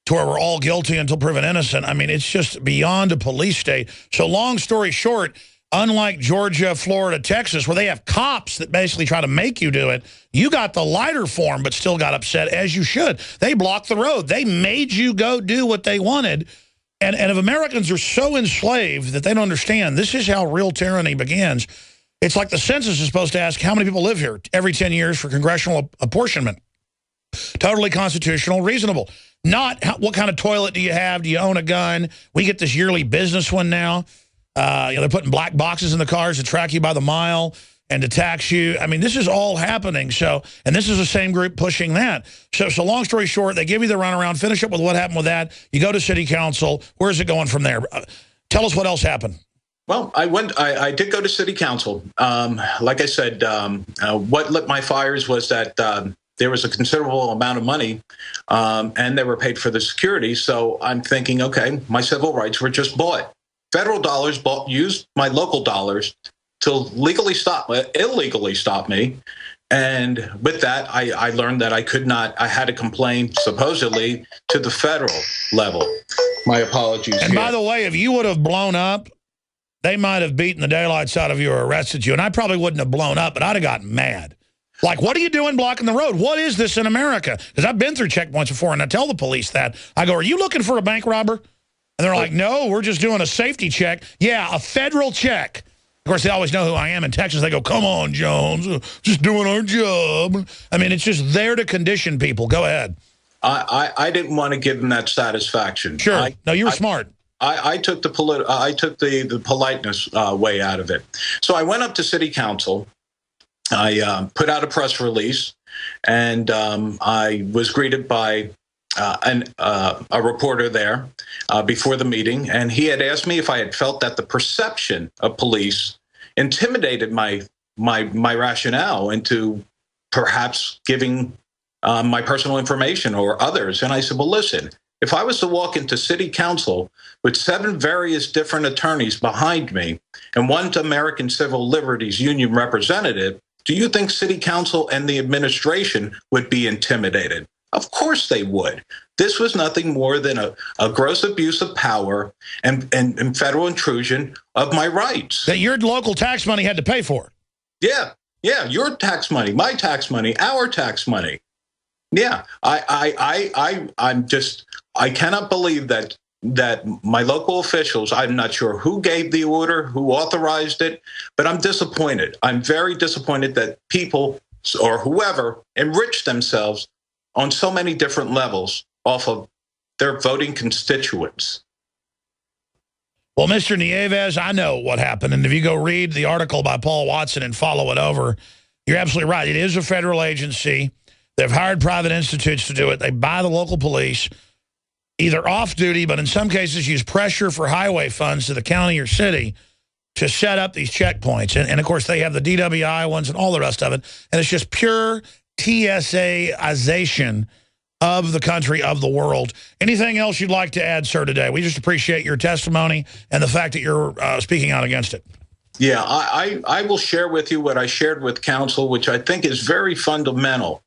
Speaker 1: to where we're all guilty until proven innocent. I mean, it's just beyond a police state. So long story short, unlike Georgia, Florida, Texas, where they have cops that basically try to make you do it, you got the lighter form but still got upset, as you should. They blocked the road. They made you go do what they wanted. And if Americans are so enslaved that they don't understand, this is how real tyranny begins. It's like the census is supposed to ask how many people live here every 10 years for congressional apportionment. Totally constitutional, reasonable. Not what kind of toilet do you have? Do you own a gun? We get this yearly business one now. They're putting black boxes in the cars to track you by the mile and to tax you. I mean, this is all happening. So, and this is the same group pushing that. So long story short, they give you the runaround. Finish up with what happened with that. You go to city council. Where's it going from there? Tell us what else happened.
Speaker 11: Well, I did go to city council. Like I said, what lit my fires was that there was a considerable amount of money, and they were paid for the security. So I'm thinking, okay, my civil rights were just bought. Federal dollars used my local dollars to illegally stop me. And with that, I learned that I had to complain, supposedly, to the federal level. My apologies.
Speaker 1: And by the way, if you would have blown up, they might have beaten the daylights out of you or arrested you. And I probably wouldn't have blown up, but I'd have gotten mad. Like, what are you doing blocking the road? What is this in America? Because I've been through checkpoints before, and I tell the police that. I go, are you looking for a bank robber? And they're like, no, we're just doing a safety check. Yeah, a federal check. Of course, they always know who I am in Texas. They go, come on, Jones, just doing our job. I mean, it's just there to condition people. Go ahead.
Speaker 11: I didn't want to give them that satisfaction.
Speaker 1: Sure. No, you were smart.
Speaker 11: I took the politeness way out of it. So I went up to city council. I put out a press release, and I was greeted by a reporter there before the meeting, and he had asked me if I had felt that the perception of police intimidated my rationale into perhaps giving my personal information or others. And I said, well, listen, if I was to walk into city council with 7 various different attorneys behind me and one American Civil Liberties Union representative, do you think city council and the administration would be intimidated? Of course they would. This was nothing more than a gross abuse of power and federal intrusion of my rights.
Speaker 1: That your local tax money had to pay for.
Speaker 11: Yeah, your tax money, my tax money, our tax money. Yeah, I cannot believe that my local officials, I'm not sure who gave the order, who authorized it, but I'm disappointed. I'm very disappointed that people or whoever enriched themselves on so many different levels off of their voting constituents.
Speaker 1: Well, Mr. Nieves, I know what happened. And if you go read the article by Paul Watson and follow it over, you're absolutely right. It is a federal agency. They've hired private institutes to do it. They buy the local police, either off duty, but in some cases use pressure for highway funds to the county or city to set up these checkpoints. And of course, they have the DWI ones and all the rest of it. And it's just pure TSA-ization of the country, of the world. Anything else you'd like to add, sir, today? We just appreciate your testimony and the fact that you're speaking out against it.
Speaker 11: Yeah, I will share with you what I shared with counsel, which I think is very fundamental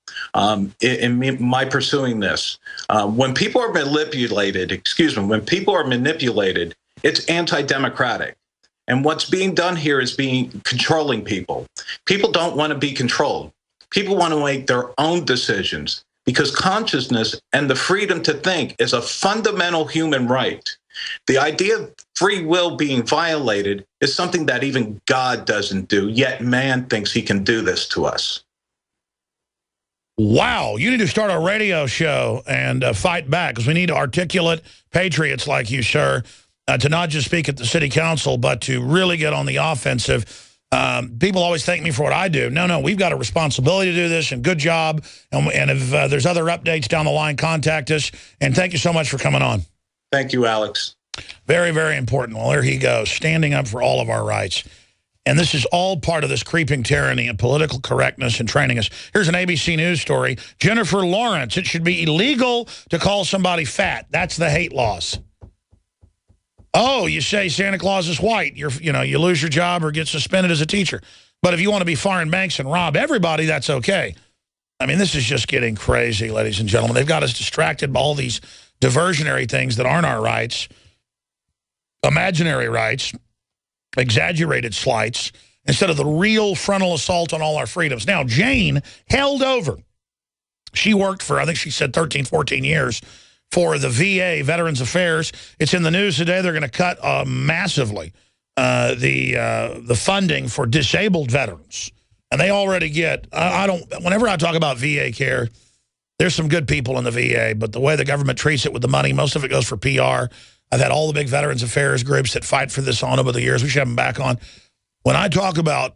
Speaker 11: in my pursuing this. When people are manipulated, it's anti-democratic. And what's being done here is controlling people. People don't want to be controlled. People want to make their own decisions because consciousness and the freedom to think is a fundamental human right. The idea of free will being violated is something that even God doesn't do, yet man thinks he can do this to us.
Speaker 1: Wow, you need to start a radio show and fight back, because we need articulate patriots like you, sir, to not just speak at the city council, but to really get on the offensive People always thank me for what I do. No, we've got a responsibility to do this, and good job. And if there's other updates down the line, contact us. And thank you so much for coming on.
Speaker 11: Thank you, Alex.
Speaker 1: Very, very important. Well, there he goes, standing up for all of our rights. And this is all part of this creeping tyranny and political correctness and training us. Here's an ABC News story. Jennifer Lawrence, it should be illegal to call somebody fat. That's the hate laws. Oh, you say Santa Claus is white. You lose your job or get suspended as a teacher. But if you want to be foreign banks and rob everybody, that's okay. I mean, this is just getting crazy, ladies and gentlemen. They've got us distracted by all these diversionary things that aren't our rights, imaginary rights, exaggerated slights, instead of the real frontal assault on all our freedoms. Now, Jane held over. She worked for, I think she said 13, 14 years, for the VA, Veterans Affairs. It's in the news today. They're going to cut massively the funding for disabled veterans. And they already get, whenever I talk about VA care, there's some good people in the VA, but the way the government treats it with the money, most of it goes for PR. I've had all the big Veterans Affairs groups that fight for this on over the years. We should have them back on. When I talk about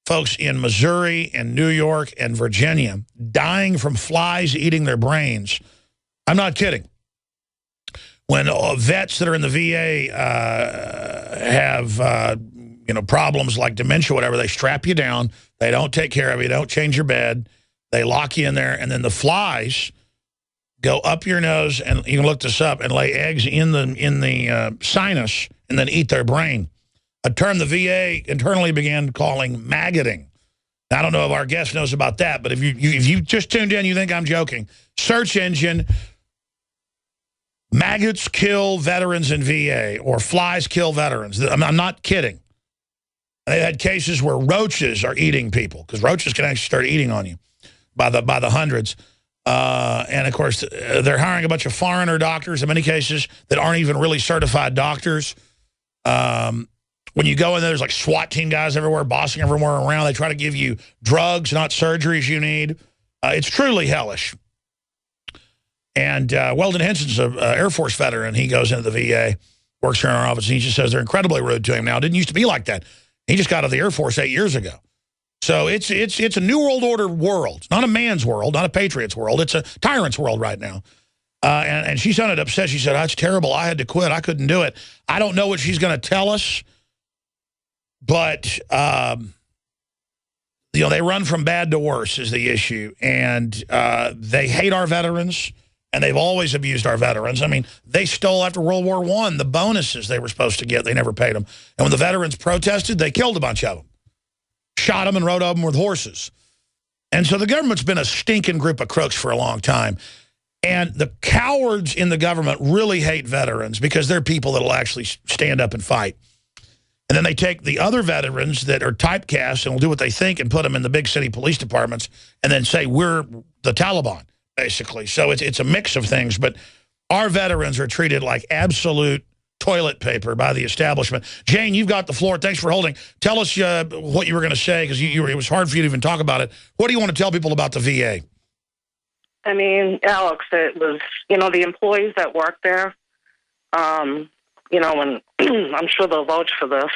Speaker 1: folks in Missouri and New York and Virginia dying from flies eating their brains, I'm not kidding. When vets that are in the VA have problems like dementia, whatever, they strap you down. They don't take care of you. They don't change your bed. They lock you in there, and then the flies go up your nose, and you can look this up, and lay eggs in the sinus and then eat their brain. A term the VA internally began calling maggoting. Now, I don't know if our guest knows about that, but if you just tuned in, you think I'm joking. Search engine, maggots kill veterans in VA, or flies kill veterans. I'm not kidding. They had cases where roaches are eating people, because roaches can actually start eating on you by the hundreds. And, of course, they're hiring a bunch of foreigner doctors in many cases that aren't even really certified doctors. When you go in there, there's like SWAT team guys everywhere, bossing everywhere around. They try to give you drugs, not surgeries you need. It's truly hellish. And Weldon Henson's an Air Force veteran. He goes into the VA, works here in our office, and he just says they're incredibly rude to him now. It didn't used to be like that. He just got out of the Air Force 8 years ago. So it's a New World Order world. It's not a man's world, not a patriot's world. It's a tyrant's world right now. And she sounded upset. She said, "That's terrible. I had to quit. I couldn't do it." I don't know what she's going to tell us, but they run from bad to worse is the issue. And they hate our veterans, and they've always abused our veterans. I mean, they stole after World War I the bonuses they were supposed to get. They never paid them. And when the veterans protested, they killed a bunch of them. Shot them and rode over them with horses. And so the government's been a stinking group of crooks for a long time. And the cowards in the government really hate veterans because they're people that will actually stand up and fight. And then they take the other veterans that are typecast and will do what they think and put them in the big city police departments and then say, we're the Taliban, basically. So it's a mix of things. But our veterans are treated like absolute toilet paper by the establishment. Jane, you've got the floor. Thanks for holding. Tell us what you were going to say, because it was hard for you to even talk about it. What do you want to tell people about the VA?
Speaker 10: I mean, Alex, it was, the employees that work there, and I'm sure they'll vouch for this,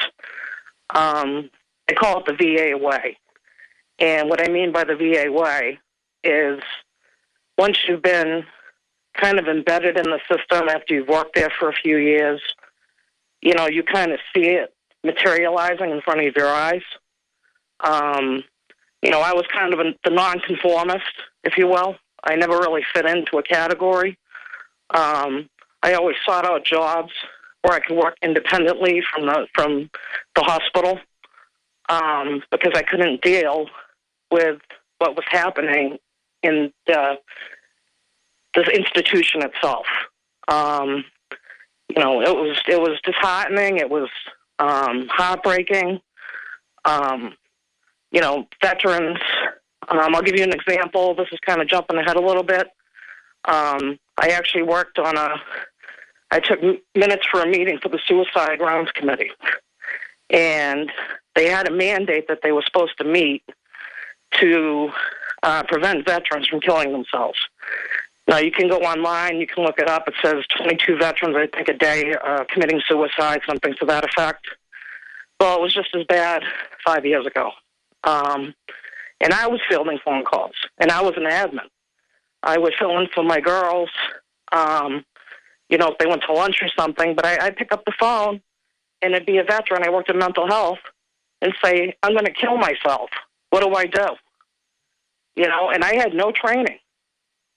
Speaker 10: they call it the VA way. And what I mean by the VA way is once you've been kind of embedded in the system after you've worked there for a few years, you kind of see it materializing in front of your eyes. I was kind of the nonconformist, if you will. I never really fit into a category. I always sought out jobs where I could work independently from the hospital because I couldn't deal with what was happening in the institution itself. It was disheartening. It was heartbreaking. Veterans. I'll give you an example. This is kind of jumping ahead a little bit. I actually worked on I took minutes for a meeting for the Suicide Rounds Committee. And they had a mandate that they were supposed to meet to prevent veterans from killing themselves. Now, you can go online, you can look it up. It says 22 veterans, I think, a day committing suicide, something to that effect. Well, it was just as bad 5 years ago. And I was fielding phone calls, and I was an admin. I would fill in for my girls, if they went to lunch or something, but I'd pick up the phone, and it'd be a veteran. I worked in mental health, and say, I'm going to kill myself. What do I do? And I had no training.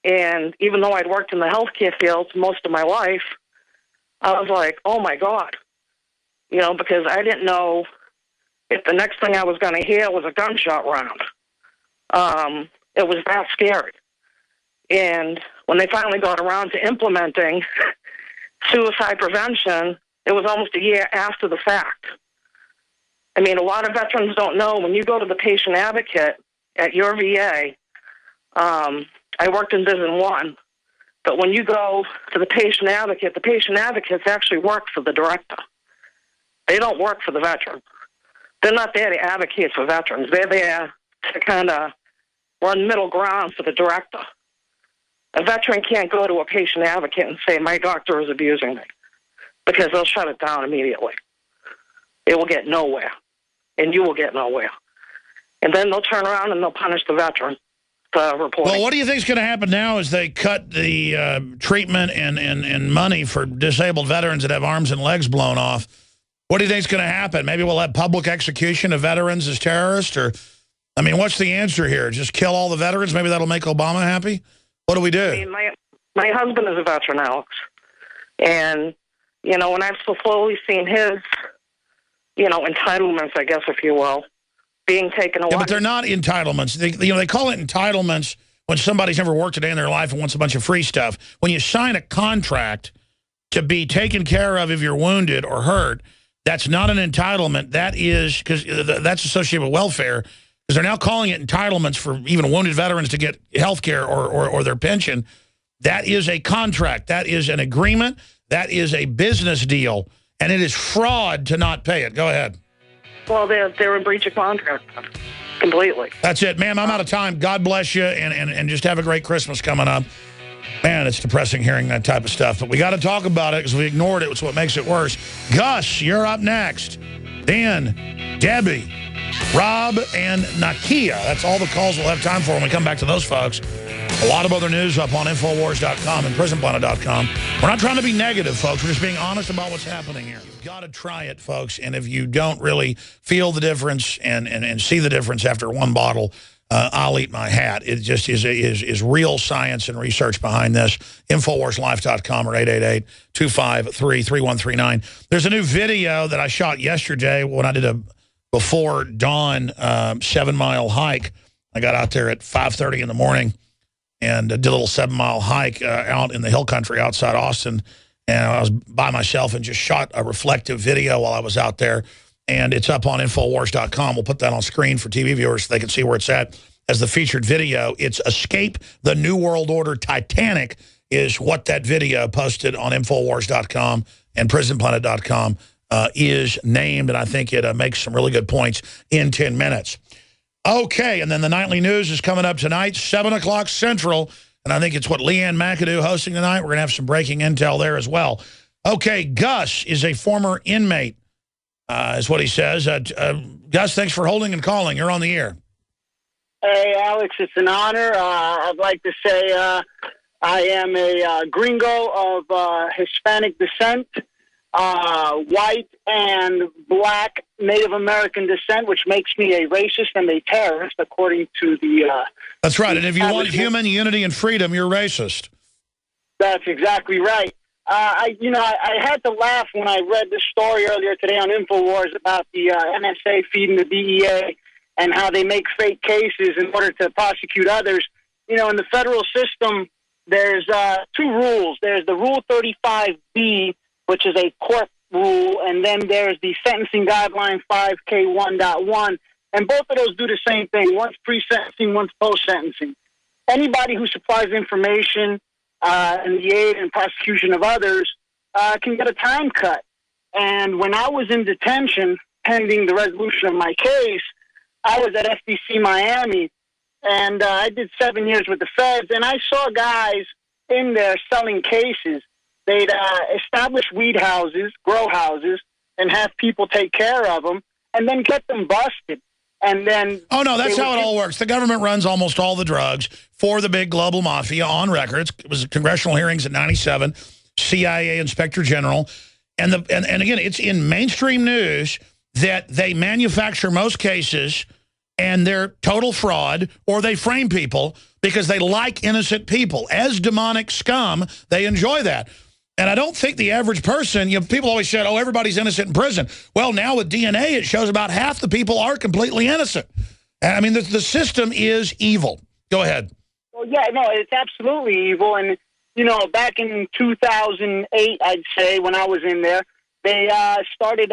Speaker 10: And even though I'd worked in the healthcare field most of my life, I was like, oh, my God. Because I didn't know if the next thing I was going to hear was a gunshot round. It was that scary. And when they finally got around to implementing suicide prevention, it was almost a year after the fact. I mean, a lot of veterans don't know when you go to the patient advocate at your VA, I worked in Division 1, but when you go to the patient advocates actually work for the director. They don't work for the veteran. They're not there to advocate for veterans. They're there to kind of run middle ground for the director. A veteran can't go to a patient advocate and say, my doctor is abusing me, because they'll shut it down immediately. It will get nowhere, and you will get nowhere. And then they'll turn around and they'll punish the veteran for reporting.
Speaker 1: Well, what do you think is going to happen now as they cut the treatment and money for disabled veterans that have arms and legs blown off? What do you think is going to happen? Maybe we'll have public execution of veterans as terrorists? Or, I mean, what's the answer here? Just kill all the veterans? Maybe that'll make Obama happy? What do we do?
Speaker 10: I mean, my husband is a veteran, Alex. And, when I've so slowly seen his, entitlements, I guess, if you will, being taken away.
Speaker 1: Yeah, but they're not entitlements. They call it entitlements when somebody's never worked a day in their life and wants a bunch of free stuff. When you sign a contract to be taken care of if you're wounded or hurt, that's not an entitlement. That is, because that's associated with welfare, because they're now calling it entitlements for even wounded veterans to get health care or their pension. That is a contract. That is an agreement. That is a business deal. And it is fraud to not pay it. Go ahead.
Speaker 10: Well, they're in breach of contract completely.
Speaker 1: That's it. Ma'am, I'm out of time. God bless you, and just have a great Christmas coming up. Man, it's depressing hearing that type of stuff. But we got to talk about it because we ignored it. It's what makes it worse. Gus, you're up next. Dan, Debbie, Rob, and Nakia. That's all the calls we'll have time for when we come back to those folks. A lot of other news up on Infowars.com and PrisonPlanet.com. We're not trying to be negative, folks. We're just being honest about what's happening here. You've got to try it, folks. And if you don't really feel the difference and see the difference after one bottle, I'll eat my hat. It just is real science and research behind this. InfoWarsLife.com or 888-253-3139. There's a new video that I shot yesterday when I did a before dawn 7-mile hike. I got out there at 5:30 in the morning and did a little 7-mile hike out in the hill country outside Austin. And I was by myself and just shot a reflective video while I was out there. And it's up on Infowars.com. We'll put that on screen for TV viewers so they can see where it's at as the featured video. It's Escape the New World Order Titanic is what that video posted on Infowars.com and PrisonPlanet.com is named. And I think it makes some really good points in 10 minutes. Okay, and then the nightly news is coming up tonight, 7 o'clock Central. And I think it's what Leanne McAdoo hosting tonight. We're going to have some breaking intel there as well. Okay, Gus is a former inmate. Is what he says. Gus, thanks for holding and calling. You're on the air.
Speaker 12: Hey, Alex, it's an honor. I'd like to say I am a gringo of Hispanic descent, white and black Native American descent, which makes me a racist and a terrorist, according to the...
Speaker 1: That's right. And if you want human unity and freedom, you're racist.
Speaker 12: That's exactly right. I had to laugh when I read this story earlier today on InfoWars about the NSA feeding the DEA and how they make fake cases in order to prosecute others. In the federal system, there's 2 rules. There's the Rule 35B, which is a court rule, and then there's the Sentencing Guideline 5K1.1, and both of those do the same thing. One's pre-sentencing, one's post-sentencing. Anybody who supplies information and the aid and prosecution of others can get a time cut. And when I was in detention pending the resolution of my case, I was at FDC Miami, and I did 7 years with the feds, and I saw guys in there selling cases. They'd establish weed houses, grow houses, and have people take care of them. and then get them busted. And then...
Speaker 1: Oh, no, that's how it all works. The government runs almost all the drugs for the big global mafia on record. It was congressional hearings in '97, CIA Inspector General. And again, it's in mainstream news that they manufacture most cases and they're total fraud, or they frame people because they like innocent people. As demonic scum, they enjoy that. And I don't think the average person, people always said, oh, everybody's innocent in prison. Well, now with DNA, it shows about half the people are completely innocent. I mean, the system is evil. Go ahead.
Speaker 12: Well, yeah, no, it's absolutely evil. And, back in 2008, I'd say, when I was in there, they started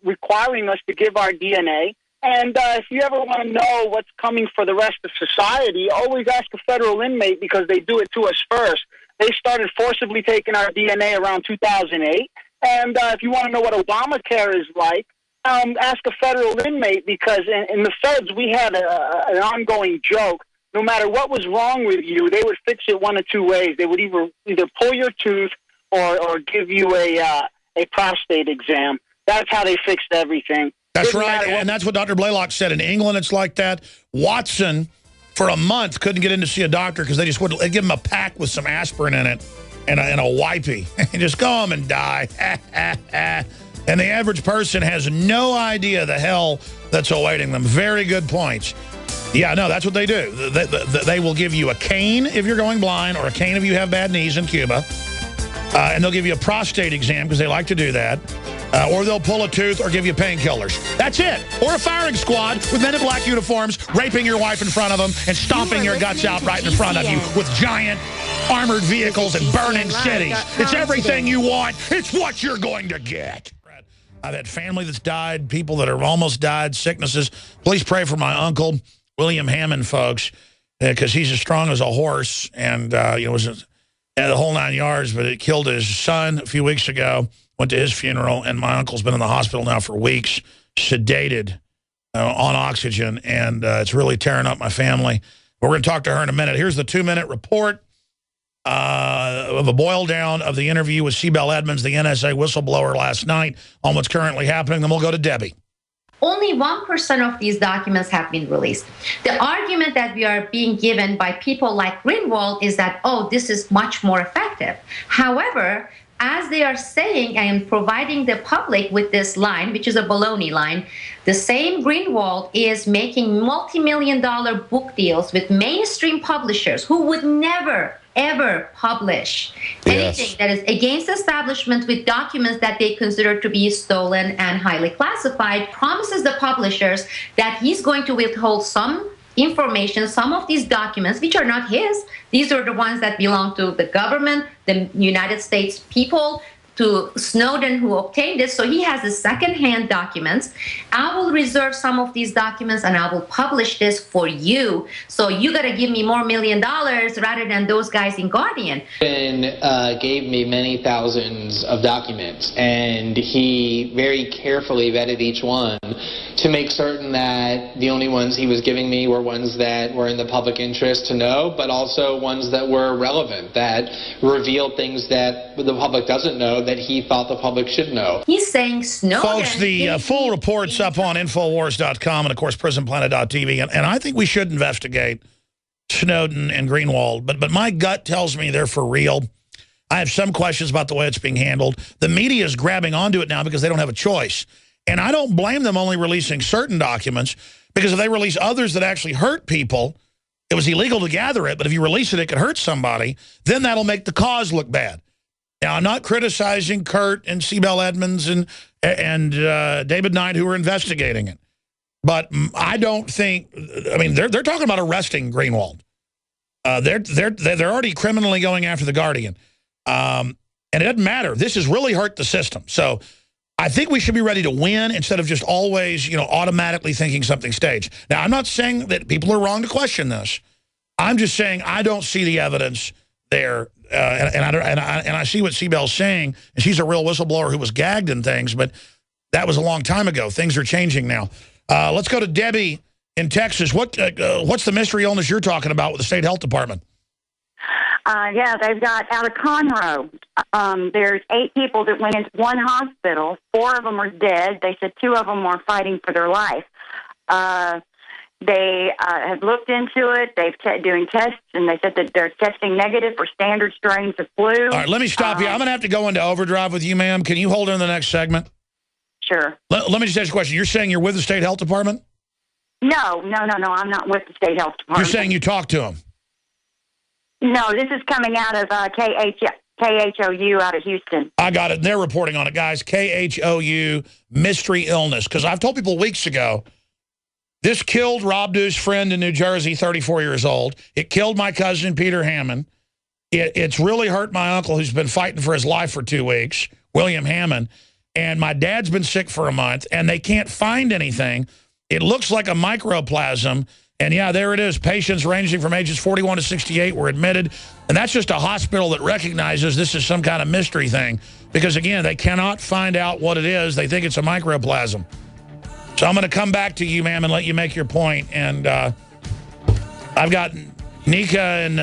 Speaker 12: requiring us to give our DNA. And if you ever want to know what's coming for the rest of society, always ask a federal inmate because they do it to us first. They started forcibly taking our DNA around 2008. And if you want to know what Obamacare is like, ask a federal inmate because in the feds we had an ongoing joke. No matter what was wrong with you, they would fix it one of two ways. They would either pull your tooth or give you a prostate exam. That's how they fixed everything.
Speaker 1: That's right, and that's what Dr. Blaylock said. In England, it's like that. Watson, for a month, couldn't get in to see a doctor because they just wouldn't. They'd give him a pack with some aspirin in it and a wipey. And just go home and die. And the average person has no idea the hell that's awaiting them. Very good points. Yeah, no, that's what they do. They will give you a cane if you're going blind or a cane if you have bad knees in Cuba. And they'll give you a prostate exam because they like to do that. Or they'll pull a tooth or give you painkillers. That's it. Or a firing squad with men in black uniforms raping your wife in front of them and stomping your guts out right in front of you with giant armored vehicles and burning cities. It's everything you want. It's what you're going to get. I've had family that's died, people that have almost died, sicknesses. Please pray for my uncle, William Hammond, folks, because he's as strong as a horse and, was the whole 9 yards, but it killed his son a few weeks ago. Went to his funeral, and my uncle's been in the hospital now for weeks, sedated on oxygen, and it's really tearing up my family. We're going to talk to her in a minute. Here's the 2-minute report of a boil down of the interview with Sibel Edmonds, the NSA whistleblower, last night on what's currently happening. Then we'll go to Debbie.
Speaker 13: Only 1% of these documents have been released. The argument that we are being given by people like Greenwald is that, oh, this is much more effective. However, as they are saying and providing the public with this line, which is a baloney line, the same Greenwald is making multi-million-dollar book deals with mainstream publishers who would never, ever publish anything that is against establishment with documents that they consider to be stolen and highly classified, promises the publishers that he's going to withhold some information, some of these documents, which are not his. These are the ones that belong to the government, the United States people, to Snowden, who obtained this. So he has the second-hand documents. I will reserve some of these documents and I will publish this for you. So you got to give me more $1 million rather than those guys in Guardian.
Speaker 14: And gave me many thousands of documents, and he very carefully vetted each one to make certain that the only ones he was giving me were ones that were in the public interest to know, but also ones that were relevant, that revealed things that the public doesn't know that he thought the public should know.
Speaker 13: He's saying Snowden.
Speaker 1: Folks, the full report's up on Infowars.com and, of course, PrisonPlanet.tv. And I think we should investigate Snowden and Greenwald. But my gut tells me they're for real. I have some questions about the way it's being handled. The media is grabbing onto it now because they don't have a choice. And I don't blame them only releasing certain documents, because if they release others that actually hurt people, it was illegal to gather it, but if you release it, it could hurt somebody, then that'll make the cause look bad. Now, I'm not criticizing Kurt and Sibel Edmonds and David Knight, who are investigating it. But I don't think, I mean, they're talking about arresting Greenwald. They're already criminally going after the Guardian. And it doesn't matter. This has really hurt the system. So I think we should be ready to win instead of just always, automatically thinking something staged. Now, I'm not saying that people are wrong to question this. I'm just saying I don't see the evidence there. And I see what Sibel's saying, and she's a real whistleblower who was gagged and things, but that was a long time ago. Things are changing now. Let's go to Debbie in Texas. What's the mystery illness you're talking about with the state health department?
Speaker 15: Yeah, they've got out of Conroe. There's 8 people that went into one hospital. 4 of them are dead. They said 2 of them are fighting for their life. They have looked into it. They've doing tests, and they said that they're testing negative for standard strains of flu.
Speaker 1: All right, let me stop you. I'm going to have to go into overdrive with you, ma'am. Can you hold in the next segment?
Speaker 15: Sure.
Speaker 1: Let me just ask you a question. You're saying you're with the state health department?
Speaker 15: No. I'm not with the state health department.
Speaker 1: You're saying you talked to them?
Speaker 15: No, this is coming out of KHOU out of Houston.
Speaker 1: I got it. They're reporting on it, guys. KHOU, mystery illness. Because I've told people weeks ago, this killed Rob Dew's friend in New Jersey, 34 years old. It killed my cousin, Peter Hammond. It's really hurt my uncle, who's been fighting for his life for 2 weeks, William Hammond. And my dad's been sick for a month, and they can't find anything. It looks like a microplasm. And, yeah, there it is. Patients ranging from ages 41 to 68 were admitted. And that's just a hospital that recognizes this is some kind of mystery thing. Because, again, they cannot find out what it is. They think it's a microplasm. So I'm going to come back to you, ma'am, and let you make your point. And I've got Nika and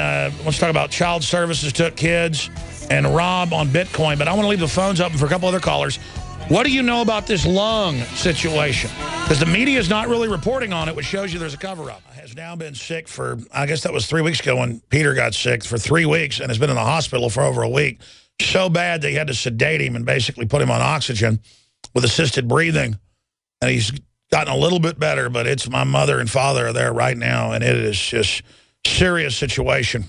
Speaker 1: let's talk about child services took kids and Rob on Bitcoin. But I want to leave the phones open for a couple other callers. What do you know about this lung situation? Because the media is not really reporting on it, which shows you there's a cover-up. Has now been sick for, I guess that was 3 weeks ago when Peter got sick, for 3 weeks, and has been in the hospital for over a week. So bad they had to sedate him and basically put him on oxygen with assisted breathing. And he's gotten a little bit better, but it's my mother and father are there right now, and it is just serious situation.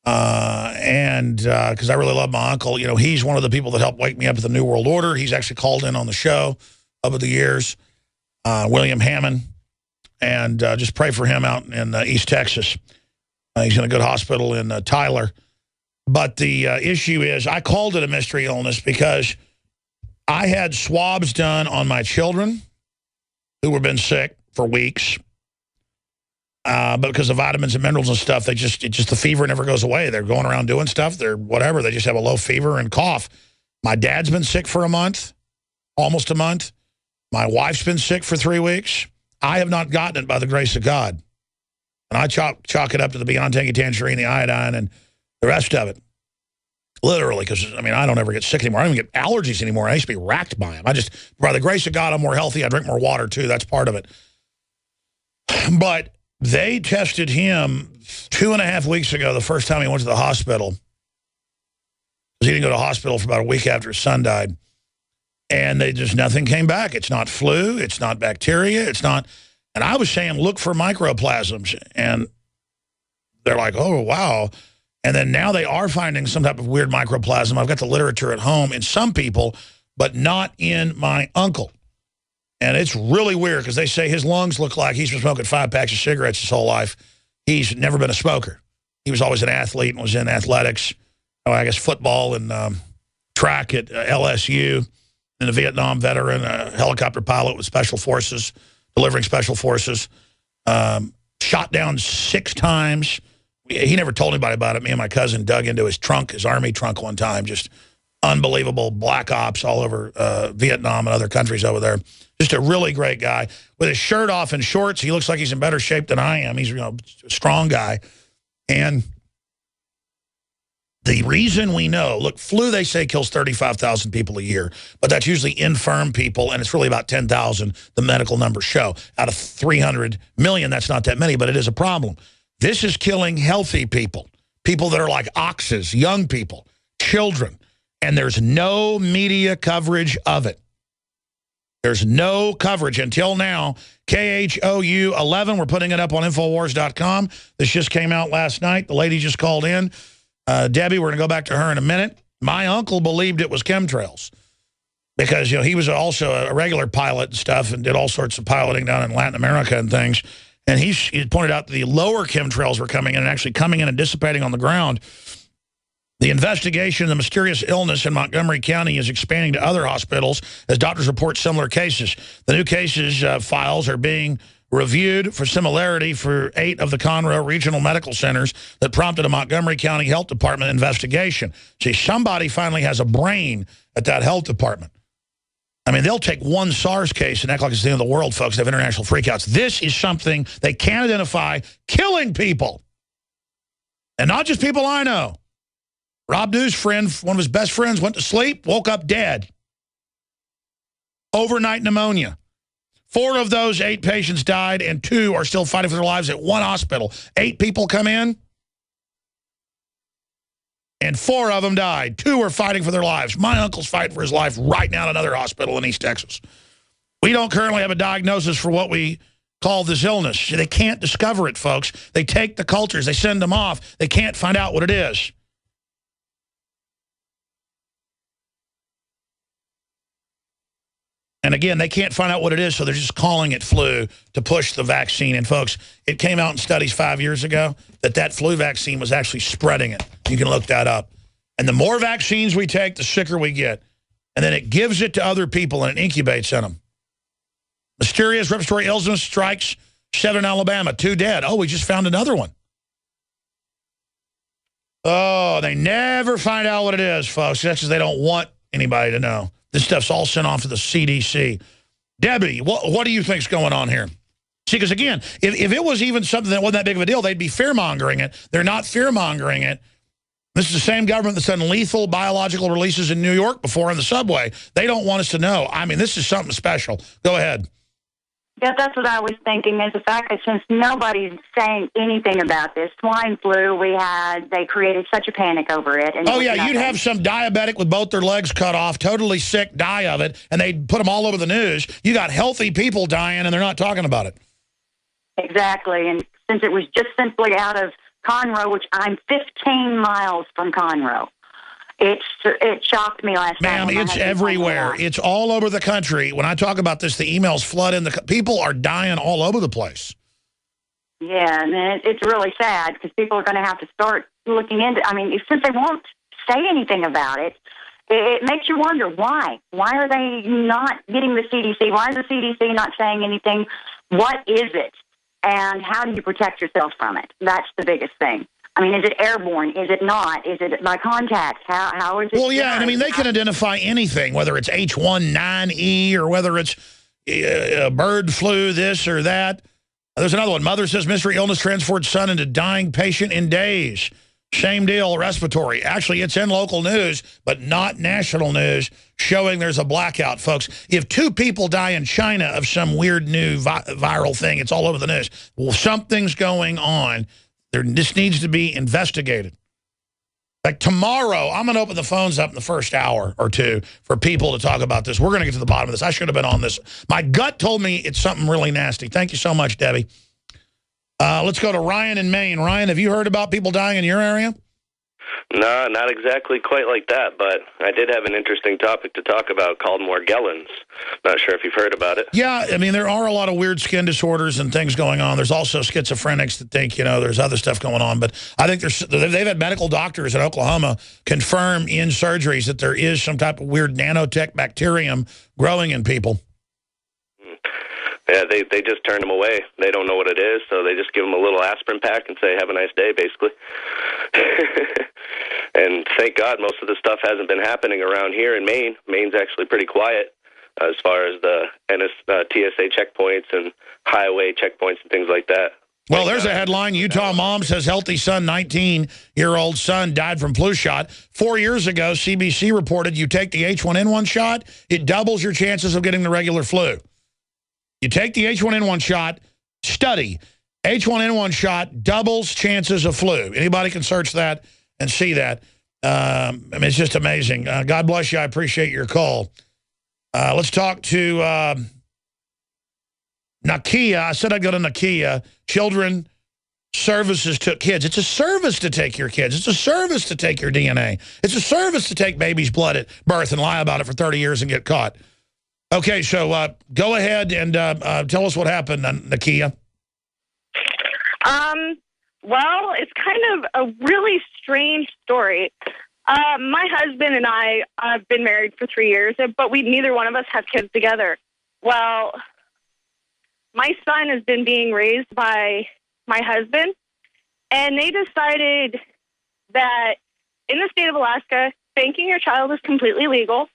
Speaker 1: Because I really love my uncle. You know, he's one of the people that helped wake me up at the New World Order. He's actually called in on the show over the years, William Hammond. And just pray for him out in East Texas. He's in a good hospital in Tyler. But the issue is I called it a mystery illness because I had swabs done on my children who have been sick for weeks. But because of vitamins and minerals and stuff, the fever never goes away. They're going around doing stuff. They're whatever. They just have a low fever and cough. My dad's been sick for a month, almost a month. My wife's been sick for 3 weeks. I have not gotten it by the grace of God. And I chalk it up to the Beyond Tangy Tangerine, the iodine, and the rest of it. Literally, because, I mean, I don't ever get sick anymore. I don't even get allergies anymore. I used to be racked by them. By the grace of God, I'm more healthy. I drink more water, too. That's part of it. But they tested him 2.5 weeks ago, the first time he went to the hospital. He didn't go to the hospital for about a week after his son died. And nothing came back. It's not flu. It's not bacteria. It's not. And I was saying, look for microplasms. And they're like, oh, wow. And then now they are finding some type of weird microplasm. I've got the literature at home in some people, but not in my uncle. And it's really weird because they say his lungs look like he's been smoking 5 packs of cigarettes his whole life. He's never been a smoker. He was always an athlete and was in athletics. Oh, I guess football and track at LSU. And a Vietnam veteran, a helicopter pilot with special forces, delivering special forces. Shot down 6 times. He never told anybody about it. Me and my cousin dug into his trunk, his army trunk one time. Just unbelievable black ops all over Vietnam and other countries over there. Just a really great guy. With his shirt off and shorts, he looks like he's in better shape than I am. He's a strong guy. And the reason we know, look, flu, they say, kills 35,000 people a year, but that's usually infirm people, and it's really about 10,000, the medical numbers show. Out of 300 million, that's not that many, but it is a problem. This is killing healthy people, people that are like oxes, young people, children, and there's no media coverage of it. There's no coverage until now. KHOU 11, we're putting it up on Infowars.com. This just came out last night. The lady just called in. Debbie, we're going to go back to her in a minute. My uncle believed it was chemtrails because, he was also a regular pilot and stuff and did all sorts of piloting down in Latin America and things. And he pointed out that the lower chemtrails were coming in and actually coming in and dissipating on the ground. The investigation of the mysterious illness in Montgomery County is expanding to other hospitals as doctors report similar cases. The new cases files are being reviewed for similarity for 8 of the Conroe regional medical centers that prompted a Montgomery County Health Department investigation. See, somebody finally has a brain at that health department. I mean, they'll take one SARS case and act like it's the end of the world, folks. They have international freakouts. This is something they can't identify, killing people. And not just people I know. Rob Dew's friend, one of his best friends, went to sleep, woke up dead. Overnight pneumonia. 4 of those 8 patients died, and 2 are still fighting for their lives at one hospital. 8 people come in, and 4 of them died. 2 are fighting for their lives. My uncle's fighting for his life right now at another hospital in East Texas. We don't currently have a diagnosis for what we call this illness. They can't discover it, folks. They take the cultures. They send them off. They can't find out what it is. And again, they can't find out what it is, so they're just calling it flu to push the vaccine. And folks, it came out in studies 5 years ago that flu vaccine was actually spreading it. You can look that up. And the more vaccines we take, the sicker we get. And then it gives it to other people and it incubates in them. Mysterious respiratory illness strikes southern Alabama. 2 dead. Oh, we just found another one. Oh, they never find out what it is, folks. That's because they don't want anybody to know. This stuff's all sent off to the CDC. Debbie, what do you think's going on here? See, because again, if it was even something that wasn't that big of a deal, they'd be fear-mongering it. They're not fear-mongering it. This is the same government that's done lethal biological releases in New York before on the subway. They don't want us to know. I mean, this is something special. Go ahead.
Speaker 15: Yeah, that's what I was thinking, is the fact that since nobody's saying anything about this swine flu they created such a panic over it. And
Speaker 1: you'd have some diabetic with both their legs cut off, totally sick, die of it, and they'd put them all over the news. You got healthy people dying, and they're not talking about it.
Speaker 15: Exactly, and since it was just simply out of Conroe, which I'm 15 miles from Conroe, it shocked me last night.
Speaker 1: Ma'am, it's everywhere. It's all over the country. When I talk about this, the emails flood in. People are dying all over the place.
Speaker 15: Yeah, and it's really sad because people are going to have to start looking into. I mean, since they won't say anything about it, it makes you wonder why. Why are they not getting the CDC? Why is the CDC not saying anything? What is it, and how do you protect yourself from it? That's the biggest thing. I mean, is it airborne? Is it not? Is it by contact? How is it?
Speaker 1: Well, yeah, and I mean, they can identify anything, whether it's H1N1 or whether it's bird flu, this or that. There's another one. Mother says mystery illness transferred son into dying patient in days. Same deal, respiratory. Actually, it's in local news, but not national news, showing there's a blackout, folks. If 2 people die in China of some weird new viral thing, it's all over the news. Well, something's going on. This needs to be investigated. Like tomorrow, I'm going to open the phones up in the first hour or 2 for people to talk about this. We're going to get to the bottom of this. I should have been on this. My gut told me it's something really nasty. Thank you so much, Debbie. Let's go to Ryan in Maine. Ryan, have you heard about people dying in your area?
Speaker 16: No, not exactly quite like that, but I did have an interesting topic to talk about called Morgellons. Not sure if you've heard about it.
Speaker 1: Yeah, I mean, there are a lot of weird skin disorders and things going on. There's also schizophrenics that think, there's other stuff going on. But I think they've had medical doctors in Oklahoma confirm in surgeries that there is some type of weird nanotech bacterium growing in people.
Speaker 16: Yeah, they just turn them away. They don't know what it is, so they just give them a little aspirin pack and say, have a nice day, basically. And thank God most of the stuff hasn't been happening around here in Maine. Maine's actually pretty quiet as far as the TSA checkpoints and highway checkpoints and things like that.
Speaker 1: Well, there's a headline. Utah mom says healthy son, 19-year-old son, died from flu shot. 4 years ago, CBC reported you take the H1N1 shot, it doubles your chances of getting the regular flu. You take the H1N1 shot, study. H1N1 shot doubles chances of flu. Anybody can search that and see that. I mean, it's just amazing. God bless you. I appreciate your call. Let's talk to Nakia. I said I'd go to Nakia. Children Services took kids. It's a service to take your kids. It's a service to take your DNA. It's a service to take baby's blood at birth and lie about it for 30 years and get caught. Okay, so go ahead and tell us what happened, Nakia.
Speaker 17: Well, it's kind of a really strange story. My husband and I have been married for 3 years, but neither one of us have kids together. Well, my son has been being raised by my husband, and they decided that in the state of Alaska, spanking your child is completely legal.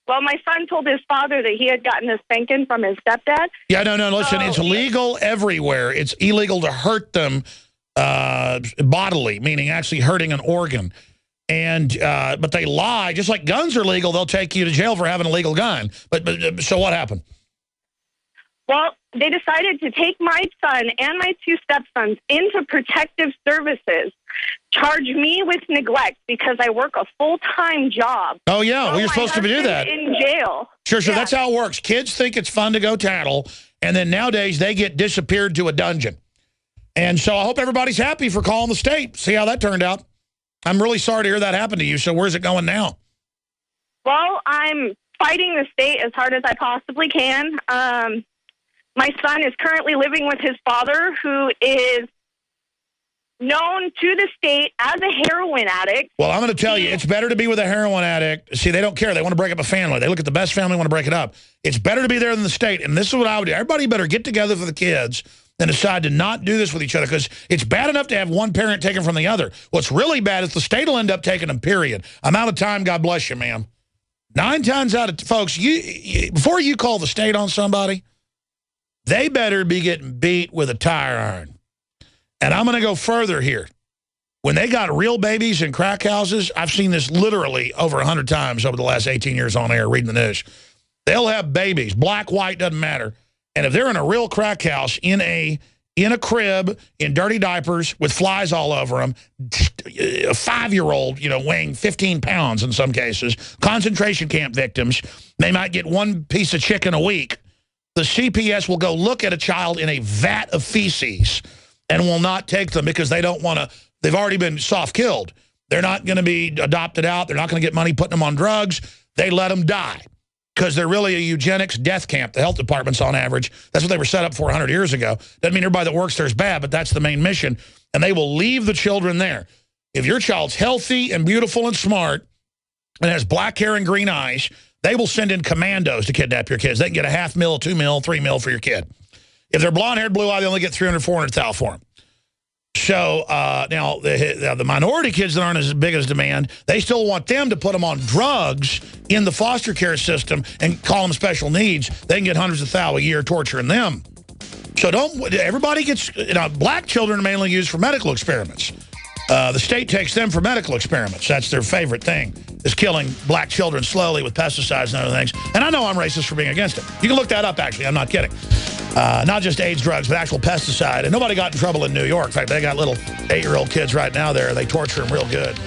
Speaker 17: Well, my son told his father that he had gotten a spanking from his stepdad.
Speaker 1: Yeah, no, listen, it's legal everywhere. It's illegal to hurt them bodily, meaning actually hurting an organ. And but they lie. Just like guns are legal, they'll take you to jail for having a legal gun. But so what happened?
Speaker 17: Well, they decided to take my son and my two stepsons into protective services, charge me with neglect because I work a full-time job.
Speaker 1: Oh, yeah, well, you're supposed to do that.
Speaker 17: In jail.
Speaker 1: Sure, that's how it works. Kids think it's fun to go tattle, and then nowadays they get disappeared to a dungeon. And so I hope everybody's happy for calling the state. See how that turned out. I'm really sorry to hear that happen to you. So where's it going now?
Speaker 17: Well, I'm fighting the state as hard as I possibly can. My son is currently living with his father, who is known to the state as a heroin addict.
Speaker 1: Well, I'm going to tell you, it's better to be with a heroin addict. See, they don't care. They want to break up a family. They look at the best family, want to break it up. It's better to be there than the state. And this is what I would do. Everybody better get together for the kids and decide to not do this with each other, because it's bad enough to have one parent taken from the other. What's really bad is the state will end up taking them, period. I'm out of time. God bless you, ma'am. 9 times out of... Folks, before you call the state on somebody, they better be getting beat with a tire iron. And I'm going to go further here. When they got real babies in crack houses, I've seen this literally over 100 times over the last 18 years on air reading the news. They'll have babies, black, white, doesn't matter. And if they're in a real crack house, in a crib, in dirty diapers, with flies all over them, a 5-year-old, weighing 15 pounds in some cases, concentration camp victims, they might get one piece of chicken a week. The CPS will go look at a child in a vat of feces and will not take them because they don't want to. They've already been soft-killed. They're not going to be adopted out. They're not going to get money putting them on drugs. They let them die because they're really a eugenics death camp. The health departments, on average, that's what they were set up for 100 years ago. Doesn't mean everybody that works there is bad, but that's the main mission. And they will leave the children there. If your child's healthy and beautiful and smart and has black hair and green eyes, they will send in commandos to kidnap your kids. They can get a $500,000, $2 million, $3 million for your kid. If they're blonde-haired, blue-eyed, they only get $300,000, $400,000 for them. So now the minority kids that aren't as big as demand, they still want them to put them on drugs in the foster care system and call them special needs. They can get hundreds of thousands a year torturing them. So everybody gets, black children are mainly used for medical experiments. The state takes them for medical experiments. That's their favorite thing, is killing black children slowly with pesticides and other things. And I know I'm racist for being against it. You can look that up, actually. I'm not kidding. Not just AIDS drugs, but actual pesticide. And nobody got in trouble in New York. In fact, they got little 8-year-old kids right now there. They torture them real good.